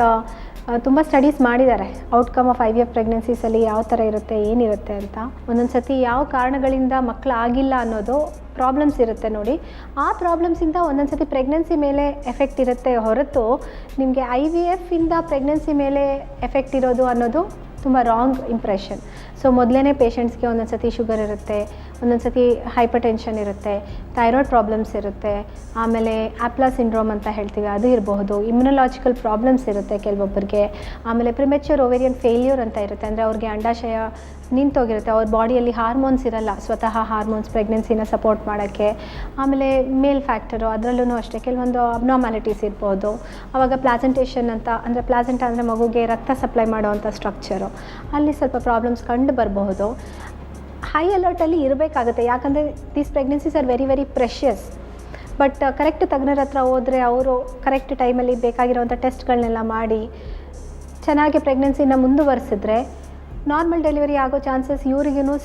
ತುಂಬ ಸ್ಟಡೀಸ್ ಮಾಡಿದ್ದಾರೆ ಔಟ್ಕಮ್ ಆಫ್ IVF ಪ್ರೆಗ್ನೆನ್ಸೀಸಲ್ಲಿ ಯಾವ ಥರ ಇರುತ್ತೆ, ಏನಿರುತ್ತೆ ಅಂತ. ಒಂದೊಂದು ಸತಿ ಯಾವ ಕಾರಣಗಳಿಂದ ಮಕ್ಕಳು ಆಗಿಲ್ಲ ಅನ್ನೋದು ಪ್ರಾಬ್ಲಮ್ಸ್ ಇರುತ್ತೆ ನೋಡಿ. ಆ ಪ್ರಾಬ್ಲಮ್ಸಿಂದ ಒಂದೊಂದು ಸತಿ ಪ್ರೆಗ್ನೆನ್ಸಿ ಮೇಲೆ ಎಫೆಕ್ಟ್ ಇರುತ್ತೆ ಹೊರತು ನಿಮಗೆ IVF ಇಂದ ಪ್ರೆಗ್ನೆನ್ಸಿ ಮೇಲೆ ಎಫೆಕ್ಟ್ ಇರೋದು ಅನ್ನೋದು ತುಂಬ ರಾಂಗ್ ಇಂಪ್ರೆಷನ್. ಸೊ ಮೊದಲೇ ಪೇಷಂಟ್ಸ್ಗೆ ಒಂದೊಂದು ಸತಿ ಶುಗರ್ ಇರುತ್ತೆ, ಒಂದೊಂದು ಸತಿ ಹೈಪರ್ ಟೆನ್ಷನ್ ಇರುತ್ತೆ, ಥೈರಾಯ್ಡ್ ಪ್ರಾಬ್ಲಮ್ಸ್ ಇರುತ್ತೆ, ಆಮೇಲೆ ಆಪ್ಲಾ ಸಿಂಡ್ರೋಮ್ ಅಂತ ಹೇಳ್ತೀವಿ ಅದು ಇರಬಹುದು, ಇಮ್ಯುನಲಾಜಿಕಲ್ ಪ್ರಾಬ್ಲಮ್ಸ್ ಇರುತ್ತೆ ಕೆಲವೊಬ್ಬರಿಗೆ, ಆಮೇಲೆ ಪ್ರಿಮೆಚ್ಯೂರ್ ಓವೇರಿಯನ್ ಫೇಲ್ಯೂರ್ ಅಂತ ಇರುತ್ತೆ. ಅಂದರೆ ಅವ್ರಿಗೆ ಅಂಡಾಶಯ ನಿಂತೋಗಿರುತ್ತೆ, ಅವ್ರ ಬಾಡಿಯಲ್ಲಿ ಹಾರ್ಮೋನ್ಸ್ ಇರಲ್ಲ, ಸ್ವತಃ ಹಾರ್ಮೋನ್ಸ್ ಪ್ರೆಗ್ನೆನ್ಸಿನ ಸಪೋರ್ಟ್ ಮಾಡೋಕ್ಕೆ. ಆಮೇಲೆ ಮೇಲ್ ಫ್ಯಾಕ್ಟರು ಅದರಲ್ಲೂ ಅಷ್ಟೇ ಕೆಲವೊಂದು ಅಬ್ನಾರ್ಮ್ಯಾಲಿಟೀಸ್ ಇರ್ಬೋದು. ಆವಾಗ ಪ್ಲಾಸೆಂಟೇಷನ್ ಅಂತ, ಅಂದರೆ ಪ್ಲಾಸೆಂಟ ಅಂದರೆ ಮಗುಗೆ ರಕ್ತ ಸಪ್ಲೈ ಮಾಡೋವಂಥ ಸ್ಟ್ರಕ್ಚರು, ಅಲ್ಲಿ ಸ್ವಲ್ಪ ಪ್ರಾಬ್ಲಮ್ಸ್ ಕಂಡು ಬರಬಹುದು. ಹೈ ಅಲರ್ಟಲ್ಲಿ ಇರಬೇಕಾಗುತ್ತೆ, ಯಾಕಂದರೆ these pregnancies are very very precious. But correct ತಜ್ಞರ ಹತ್ರ ಹೋದರೆ ಅವರು ಕರೆಕ್ಟ್ ಟೈಮಲ್ಲಿ ಬೇಕಾಗಿರೋವಂಥ ಟೆಸ್ಟ್ಗಳನ್ನೆಲ್ಲ ಮಾಡಿ ಚೆನ್ನಾಗಿ ಪ್ರೆಗ್ನೆನ್ಸಿನ ಮುಂದುವರಿಸಿದ್ರೆ ನಾರ್ಮಲ್ ಡೆಲಿವರಿ ಆಗೋ ಚಾನ್ಸಸ್ ಇವ್ರಿಗೂ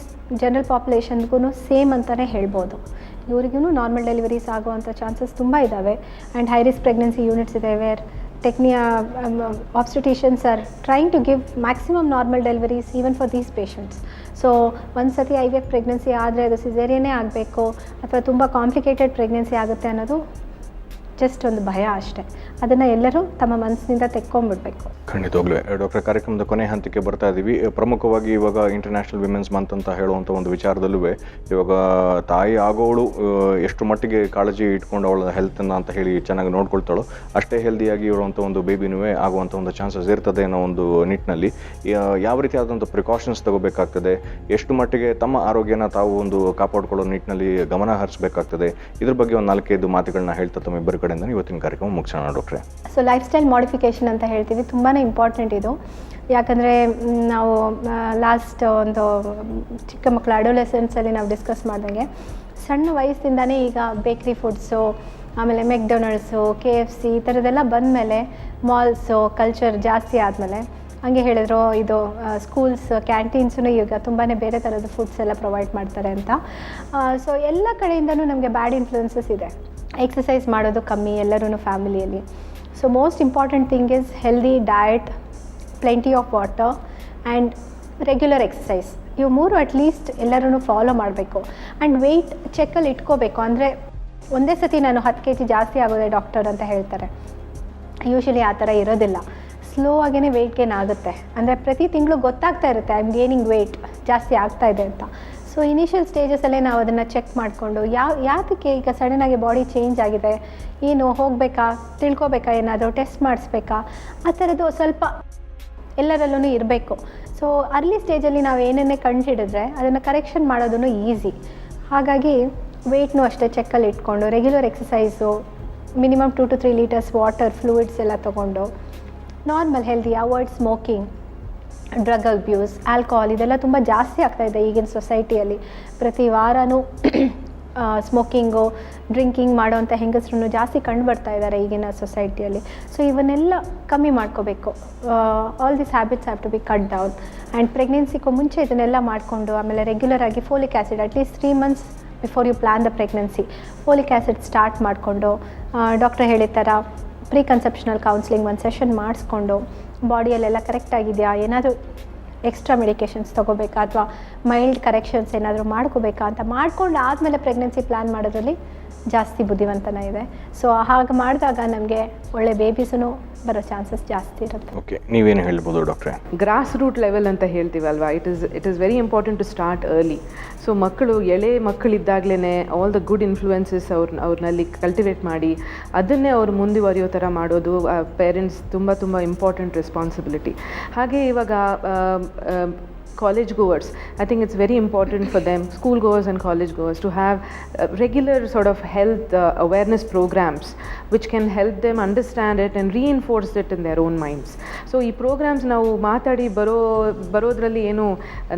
ಜನರಲ್ ಪಾಪ್ಯುಲೇಷನ್ಗೂ ಸೇಮ್ ಅಂತಲೇ ಹೇಳ್ಬೋದು. ಇವ್ರಿಗೂ ನಾರ್ಮಲ್ ಡೆಲಿವರೀಸ್ ಆಗುವಂಥ ಚಾನ್ಸಸ್ ತುಂಬ ಇದ್ದಾವೆ. And high risk pregnancy units ಇದೆ wear obstetricians are trying to give maximum normal deliveries even for these patients. So ಒಂದು ಸತಿ IVF ಪ್ರೆಗ್ನೆನ್ಸಿ ಆದರೆ ಅದು ಸಿಸೇರಿಯನ್ನೇ ಆಗಬೇಕು ಅಥವಾ ತುಂಬ ಕಾಂಪ್ಲಿಕೇಟೆಡ್ ಪ್ರೆಗ್ನೆನ್ಸಿ ಆಗುತ್ತೆ ಅನ್ನೋದು ಜಸ್ಟ್ ಒಂದು ಭಯ ಅಷ್ಟೇ. ಅದನ್ನು ಎಲ್ಲರೂ ತಮ್ಮ ಮನಸ್ಸಿನಿಂದ ತೆಕ್ಕೊಂಡ್ಬಿಡ್ಬೇಕು. ಖಂಡಿತವಾಗ್ಲೂ ಡಾಕ್ಟರ್, ಕಾರ್ಯಕ್ರಮದ ಕೊನೆ ಹಂತಕ್ಕೆ ಬರ್ತಾ ಇದ್ದೀವಿ. ಪ್ರಮುಖವಾಗಿ ಇವಾಗ ಇಂಟರ್ನ್ಯಾಷನಲ್ ವಿಮೆನ್ಸ್ ಮಂತ್ ಅಂತ ಹೇಳುವಂಥ ಒಂದು ವಿಚಾರದಲ್ಲೂ ಇವಾಗ ತಾಯಿ ಆಗೋಳು ಎಷ್ಟು ಮಟ್ಟಿಗೆ ಕಾಳಜಿ ಇಟ್ಕೊಂಡು ಅವಳ ಹೆಲ್ತನ್ನು ಅಂತ ಹೇಳಿ ಚೆನ್ನಾಗಿ ನೋಡ್ಕೊಳ್ತಾಳೋ ಅಷ್ಟೇ ಹೆಲ್ದಿಯಾಗಿ ಇರುವಂಥ ಒಂದು ಬೇಬಿನೂ ಆಗುವಂಥ ಒಂದು ಚಾನ್ಸಸ್ ಇರ್ತದೆ ಅನ್ನೋ ಒಂದು ನಿಟ್ಟಿನಲ್ಲಿ ಯಾವ ರೀತಿಯಾದಂಥ ಪ್ರಿಕಾಷನ್ಸ್ ತಗೋಬೇಕಾಗ್ತದೆ, ಎಷ್ಟು ಮಟ್ಟಿಗೆ ತಮ್ಮ ಆರೋಗ್ಯನ ತಾವು ಒಂದು ಕಾಪಾಡ್ಕೊಳ್ಳೋ ನಿಟ್ಟಿನಲ್ಲಿ ಗಮನ ಹರಿಸಬೇಕಾಗ್ತದೆ, ಇದ್ರ ಬಗ್ಗೆ ಒಂದು 4-5 ಮಾತುಗಳನ್ನ ಹೇಳ್ತಾ ತಮ್ಮ ಇಬ್ಬರ ಕಡೆಯಿಂದ ಇವತ್ತಿನ ಕಾರ್ಯಕ್ರಮ ಮುಗಿಸೋಣ ಡಾಕ್ಟ್ರೆ. ಸೊ ಲೈಫ್ ಸ್ಟೈಲ್ ಮಾಡಿಫಿಕೇಷನ್ ಅಂತ ಹೇಳ್ತೀವಿ, ತುಂಬಾ ಇಂಪಾರ್ಟೆಂಟ್ ಇದು. ಯಾಕಂದರೆ ನಾವು ಲಾಸ್ಟ್ ಒಂದು ಚಿಕ್ಕ ಮಕ್ಕಳ ಅಡೋಲೆಸೆನ್ಸಲ್ಲಿ ನಾವು ಡಿಸ್ಕಸ್ ಮಾಡಿದಂಗೆ ಸಣ್ಣ ವಯಸ್ಸಿಂದನೇ ಈಗ ಬೇಕ್ರಿ ಫುಡ್ಸು, ಆಮೇಲೆ ಮೆಕ್ಡೊನಾಲ್ಡ್ಸು, KFC ಈ ಥರದ್ದೆಲ್ಲ ಬಂದಮೇಲೆ ಮಾಲ್ಸು ಕಲ್ಚರ್ ಜಾಸ್ತಿ ಆದಮೇಲೆ ಹಂಗೆ ಹೇಳಿದ್ರು ಇದು ಸ್ಕೂಲ್ಸ್ ಕ್ಯಾಂಟೀನ್ಸೂ ಈಗ ತುಂಬಾ ಬೇರೆ ಥರದ ಫುಡ್ಸ್ ಎಲ್ಲ ಪ್ರೊವೈಡ್ ಮಾಡ್ತಾರೆ ಅಂತ. ಸೊ ಎಲ್ಲ ಕಡೆಯಿಂದನೂ ನಮಗೆ ಬ್ಯಾಡ್ ಇನ್ಫ್ಲುಯೆನ್ಸಸ್ ಇದೆ. ಎಕ್ಸಸೈಸ್ ಮಾಡೋದು ಕಮ್ಮಿ ಎಲ್ಲರೂ ಫ್ಯಾಮಿಲಿಯಲ್ಲಿ. So most important thing is healthy diet, plenty of water and regular exercise. ಇವು 3 ಅಟ್ಲೀಸ್ಟ್ ಎಲ್ಲರೂ ಫಾಲೋ ಮಾಡಬೇಕು. ಆ್ಯಂಡ್ ವೆಯ್ಟ್ ಚೆಕ್ಕಲ್ಲಿ ಇಟ್ಕೋಬೇಕು. ಅಂದರೆ ಒಂದೇ ಸತಿ ನಾನು 10 kg ಜಾಸ್ತಿ ಆಗೋದೆ ಡಾಕ್ಟರ್ ಅಂತ ಹೇಳ್ತಾರೆ. ಯೂಶ್ವಲಿ ಆ ಥರ ಇರೋದಿಲ್ಲ. ಸ್ಲೋ ಆಗೇ ವೆಯ್ಟ್ ಗೇನ್ ಆಗುತ್ತೆ. ಅಂದರೆ ಪ್ರತಿ ತಿಂಗಳು ಗೊತ್ತಾಗ್ತಾ ಇರುತ್ತೆ ಐ ಆಮ್ ಗೇನಿಂಗ್ ವೆಯ್ಟ್ ಜಾಸ್ತಿ ಆಗ್ತಾ ಇದೆ ಅಂತ. ಸೊ ಇನಿಷಿಯಲ್ ಸ್ಟೇಜಸಲ್ಲೇ ನಾವು ಅದನ್ನು ಚೆಕ್ ಮಾಡಿಕೊಂಡು ಯಾತಕ್ಕೆ ಈಗ ಸಡನ್ನಾಗಿ ಬಾಡಿ ಚೇಂಜ್ ಆಗಿದೆ, ಏನು ಹೋಗಬೇಕಾ, ತಿಳ್ಕೊಬೇಕಾ, ಏನಾದರೂ ಟೆಸ್ಟ್ ಮಾಡಿಸ್ಬೇಕಾ, ಆ ಥರದ್ದು ಸ್ವಲ್ಪ ಎಲ್ಲರಲ್ಲೂ ಇರಬೇಕು. ಸೊ ಅರ್ಲಿ ಸ್ಟೇಜಲ್ಲಿ ನಾವು ಏನೇನೇ ಕಂಡು ಹಿಡಿದ್ರೆ ಅದನ್ನು ಕರೆಕ್ಷನ್ ಮಾಡೋದೂ ಈಸಿ. ಹಾಗಾಗಿ ವೆಯ್ಟ್ನೂ ಅಷ್ಟೇ ಚೆಕ್ಕಲ್ಲಿ ಇಟ್ಕೊಂಡು regular exercise, minimum 2 to 3 litres water, fluids ಎಲ್ಲ ತೊಗೊಂಡು normal healthy, avoid smoking, drug abuse, alcohol ಇದೆಲ್ಲ ತುಂಬ ಜಾಸ್ತಿ ಆಗ್ತಾಯಿದೆ ಈಗಿನ ಸೊಸೈಟಿಯಲ್ಲಿ. ಪ್ರತಿ ವಾರವೂ ಸ್ಮೋಕಿಂಗು, ಡ್ರಿಂಕಿಂಗ್ ಮಾಡೋವಂಥ ಹೆಂಗಸರು ಜಾಸ್ತಿ ಕಂಡು ಬರ್ತಾ ಇದ್ದಾರೆ ಈಗಿನ ಸೊಸೈಟಿಯಲ್ಲಿ. ಸೊ ಇವನ್ನೆಲ್ಲ ಕಮ್ಮಿ ಮಾಡ್ಕೋಬೇಕು. All this habits have to be cut down. And ಪ್ರೆಗ್ನೆನ್ಸಿಗೂ ಮುಂಚೆ ಇದನ್ನೆಲ್ಲ ಮಾಡಿಕೊಂಡು ಆಮೇಲೆ ರೆಗ್ಯುಲರಾಗಿ folic acid at least 3 months before you plan the pregnancy folic acid start ಮಾಡಿಕೊಂಡು ಡಾಕ್ಟ್ರ್ ಹೇಳಿದ ಥರ ಪ್ರೀ ಕನ್ಸೆಪ್ಷನಲ್ ಕೌನ್ಸಿಲಿಂಗ್ ಒಂದು ಸೆಷನ್ ಮಾಡಿಸ್ಕೊಂಡು ಬಾಡಿಯಲ್ಲೆಲ್ಲ ಕರೆಕ್ಟಾಗಿದೆಯಾ, ಏನಾದರೂ ಎಕ್ಸ್ಟ್ರಾ ಮೆಡಿಕೇಷನ್ಸ್ ತೊಗೋಬೇಕಾ ಅಥವಾ ಮೈಲ್ಡ್ ಕರೆಕ್ಷನ್ಸ್ ಏನಾದರೂ ಮಾಡ್ಕೋಬೇಕಾ ಅಂತ ಮಾಡ್ಕೊಂಡು ಆದಮೇಲೆ ಪ್ರೆಗ್ನೆನ್ಸಿ ಪ್ಲ್ಯಾನ್ ಮಾಡೋದ್ರಲ್ಲಿ ಜಾಸ್ತಿ ಬುದ್ಧಿವಂತನ ಇದೆ. ಸೊ ಹಾಗೆ ಮಾಡಿದಾಗ ನಮಗೆ ಒಳ್ಳೆ ಬೇಬೀಸೂ ಬರೋ ಚಾನ್ಸಸ್ ಜಾಸ್ತಿ ಇರುತ್ತೆ. ಓಕೆ, ನೀವೇನು ಹೇಳ್ಬೋದು ಡಾಕ್ಟ್ರೆ? ಗ್ರಾಸ್ ರೂಟ್ ಲೆವೆಲ್ ಅಂತ ಹೇಳ್ತೀವಲ್ವಾ, it is very important to start early. So ಎಳೆ ಮಕ್ಕಳಿದ್ದಾಗಲೇ ಆಲ್ ದ ಗುಡ್ ಇನ್ಫ್ಲೂಯೆನ್ಸಸ್ ಅವ್ರನ್ನಲ್ಲಿ ಕಲ್ಟಿವೇಟ್ ಮಾಡಿ ಅದನ್ನೇ ಅವ್ರು ಮುಂದುವರಿಯೋ ಥರ ಮಾಡೋದು ಪೇರೆಂಟ್ಸ್ ತುಂಬ ಇಂಪಾರ್ಟೆಂಟ್ ರೆಸ್ಪಾನ್ಸಿಬಿಲಿಟಿ. ಹಾಗೆ ಇವಾಗ college goers, I think it's very important for them, school goers and college goers, to have regular sort of health awareness programs which can help them understand it and reinforce it in their own minds. So ಈ programmes ನಾವು ಮಾತಾಡಿ ಬರೋದ್ರಲ್ಲಿ ಏನು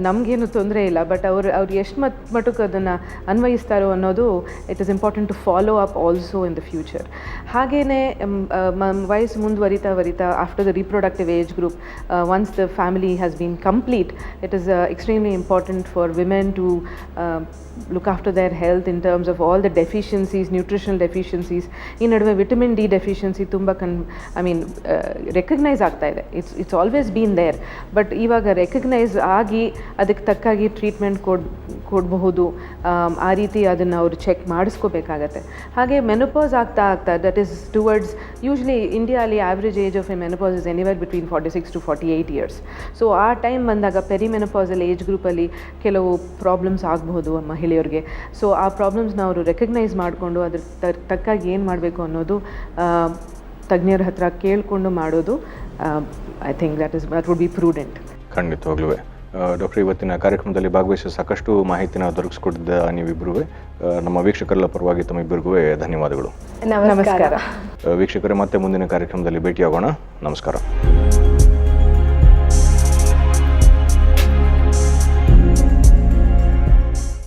ನಮಗೇನು ತೊಂದರೆ ಇಲ್ಲ, but ಅವ್ರು ಎಷ್ಟು ಮಟ್ಟಕ್ಕೆ ಅದನ್ನು ಅನ್ವಯಿಸ್ತಾರೋ ಅನ್ನೋದು it is important to follow up also in the future. ಹಾಗೆಯೇ ವಯಸ್ಸು ಮುಂದುವರಿತಾ after the reproductive age group, once the family has been complete, it is extremely important for women to look after their health in terms of all the deficiencies, nutritional deficiencies. ಈ ನಡುವೆ vitamin D deficiency ತುಂಬ recognise ಆಗ್ತಾ ಇದೆ. It's always been there, but ಇವಾಗ recognise ಆಗಿ ಅದಕ್ಕೆ ತಕ್ಕಾಗಿ treatment ಕೊಡಬಹುದು. ಆ ರೀತಿ ಅದನ್ನು ಅವರು ಚೆಕ್ ಮಾಡಿಸ್ಕೋಬೇಕಾಗತ್ತೆ. ಹಾಗೆ ಮೆನೋಪಾಸ್ ಆಗ್ತಾ ದಟ್ ಈಸ್ ಟುವರ್ಡ್ಸ್, ಯೂಶ್ವಲಿ ಇಂಡಿಯಾಲಿ average age of a menopause is anywhere between 46 to 48 years. So ಆ ಟೈಮ್ ಬಂದಾಗ ಪೆರಿಮೆನೋಪಾಸಲ್ ಏಜ್ ಗ್ರೂಪಲ್ಲಿ ಕೆಲವು ಪ್ರಾಬ್ಲಮ್ಸ್ ಆಗಬಹುದು ಮಹಿಳೆಯರಿಗೆ. ಸೊ ಆ ಪ್ರಾಬ್ಲಮ್ಸ್ನ ಅವರು ರೆಕಗ್ನೈಸ್ ಮಾಡಿಕೊಂಡು ಅದ್ರ ತಕ್ಕಾಗಿ ಏನು ಮಾಡಬೇಕು ಅನ್ನೋದು ತಜ್ಞರ ಹತ್ರ ಕೇಳಿಕೊಂಡು ಮಾಡೋದು, I think that would be prudent. ಖಂಡಿತವಾಗ್ಲೂ ಡಾಕ್ಟರ್, ಇವತ್ತಿನ ಕಾರ್ಯಕ್ರಮದಲ್ಲಿ ಭಾಗವಹಿಸಿ ಸಾಕಷ್ಟು ಮಾಹಿತಿನ ದೊರಕಿಸ್ಕೊಟ್ಟಿದ್ದ ನೀವಿಬ್ಬರೂ, ನಮ್ಮ ವೀಕ್ಷಕರ ಪರವಾಗಿ ತಮ್ಮಿಬ್ಬರಿಗೂ ಧನ್ಯವಾದಗಳು. ನಮಸ್ಕಾರ ವೀಕ್ಷಕರೇ, ಮತ್ತೆ ಮುಂದಿನ ಕಾರ್ಯಕ್ರಮದಲ್ಲಿ ಭೇಟಿಯಾಗೋಣ. ನಮಸ್ಕಾರ.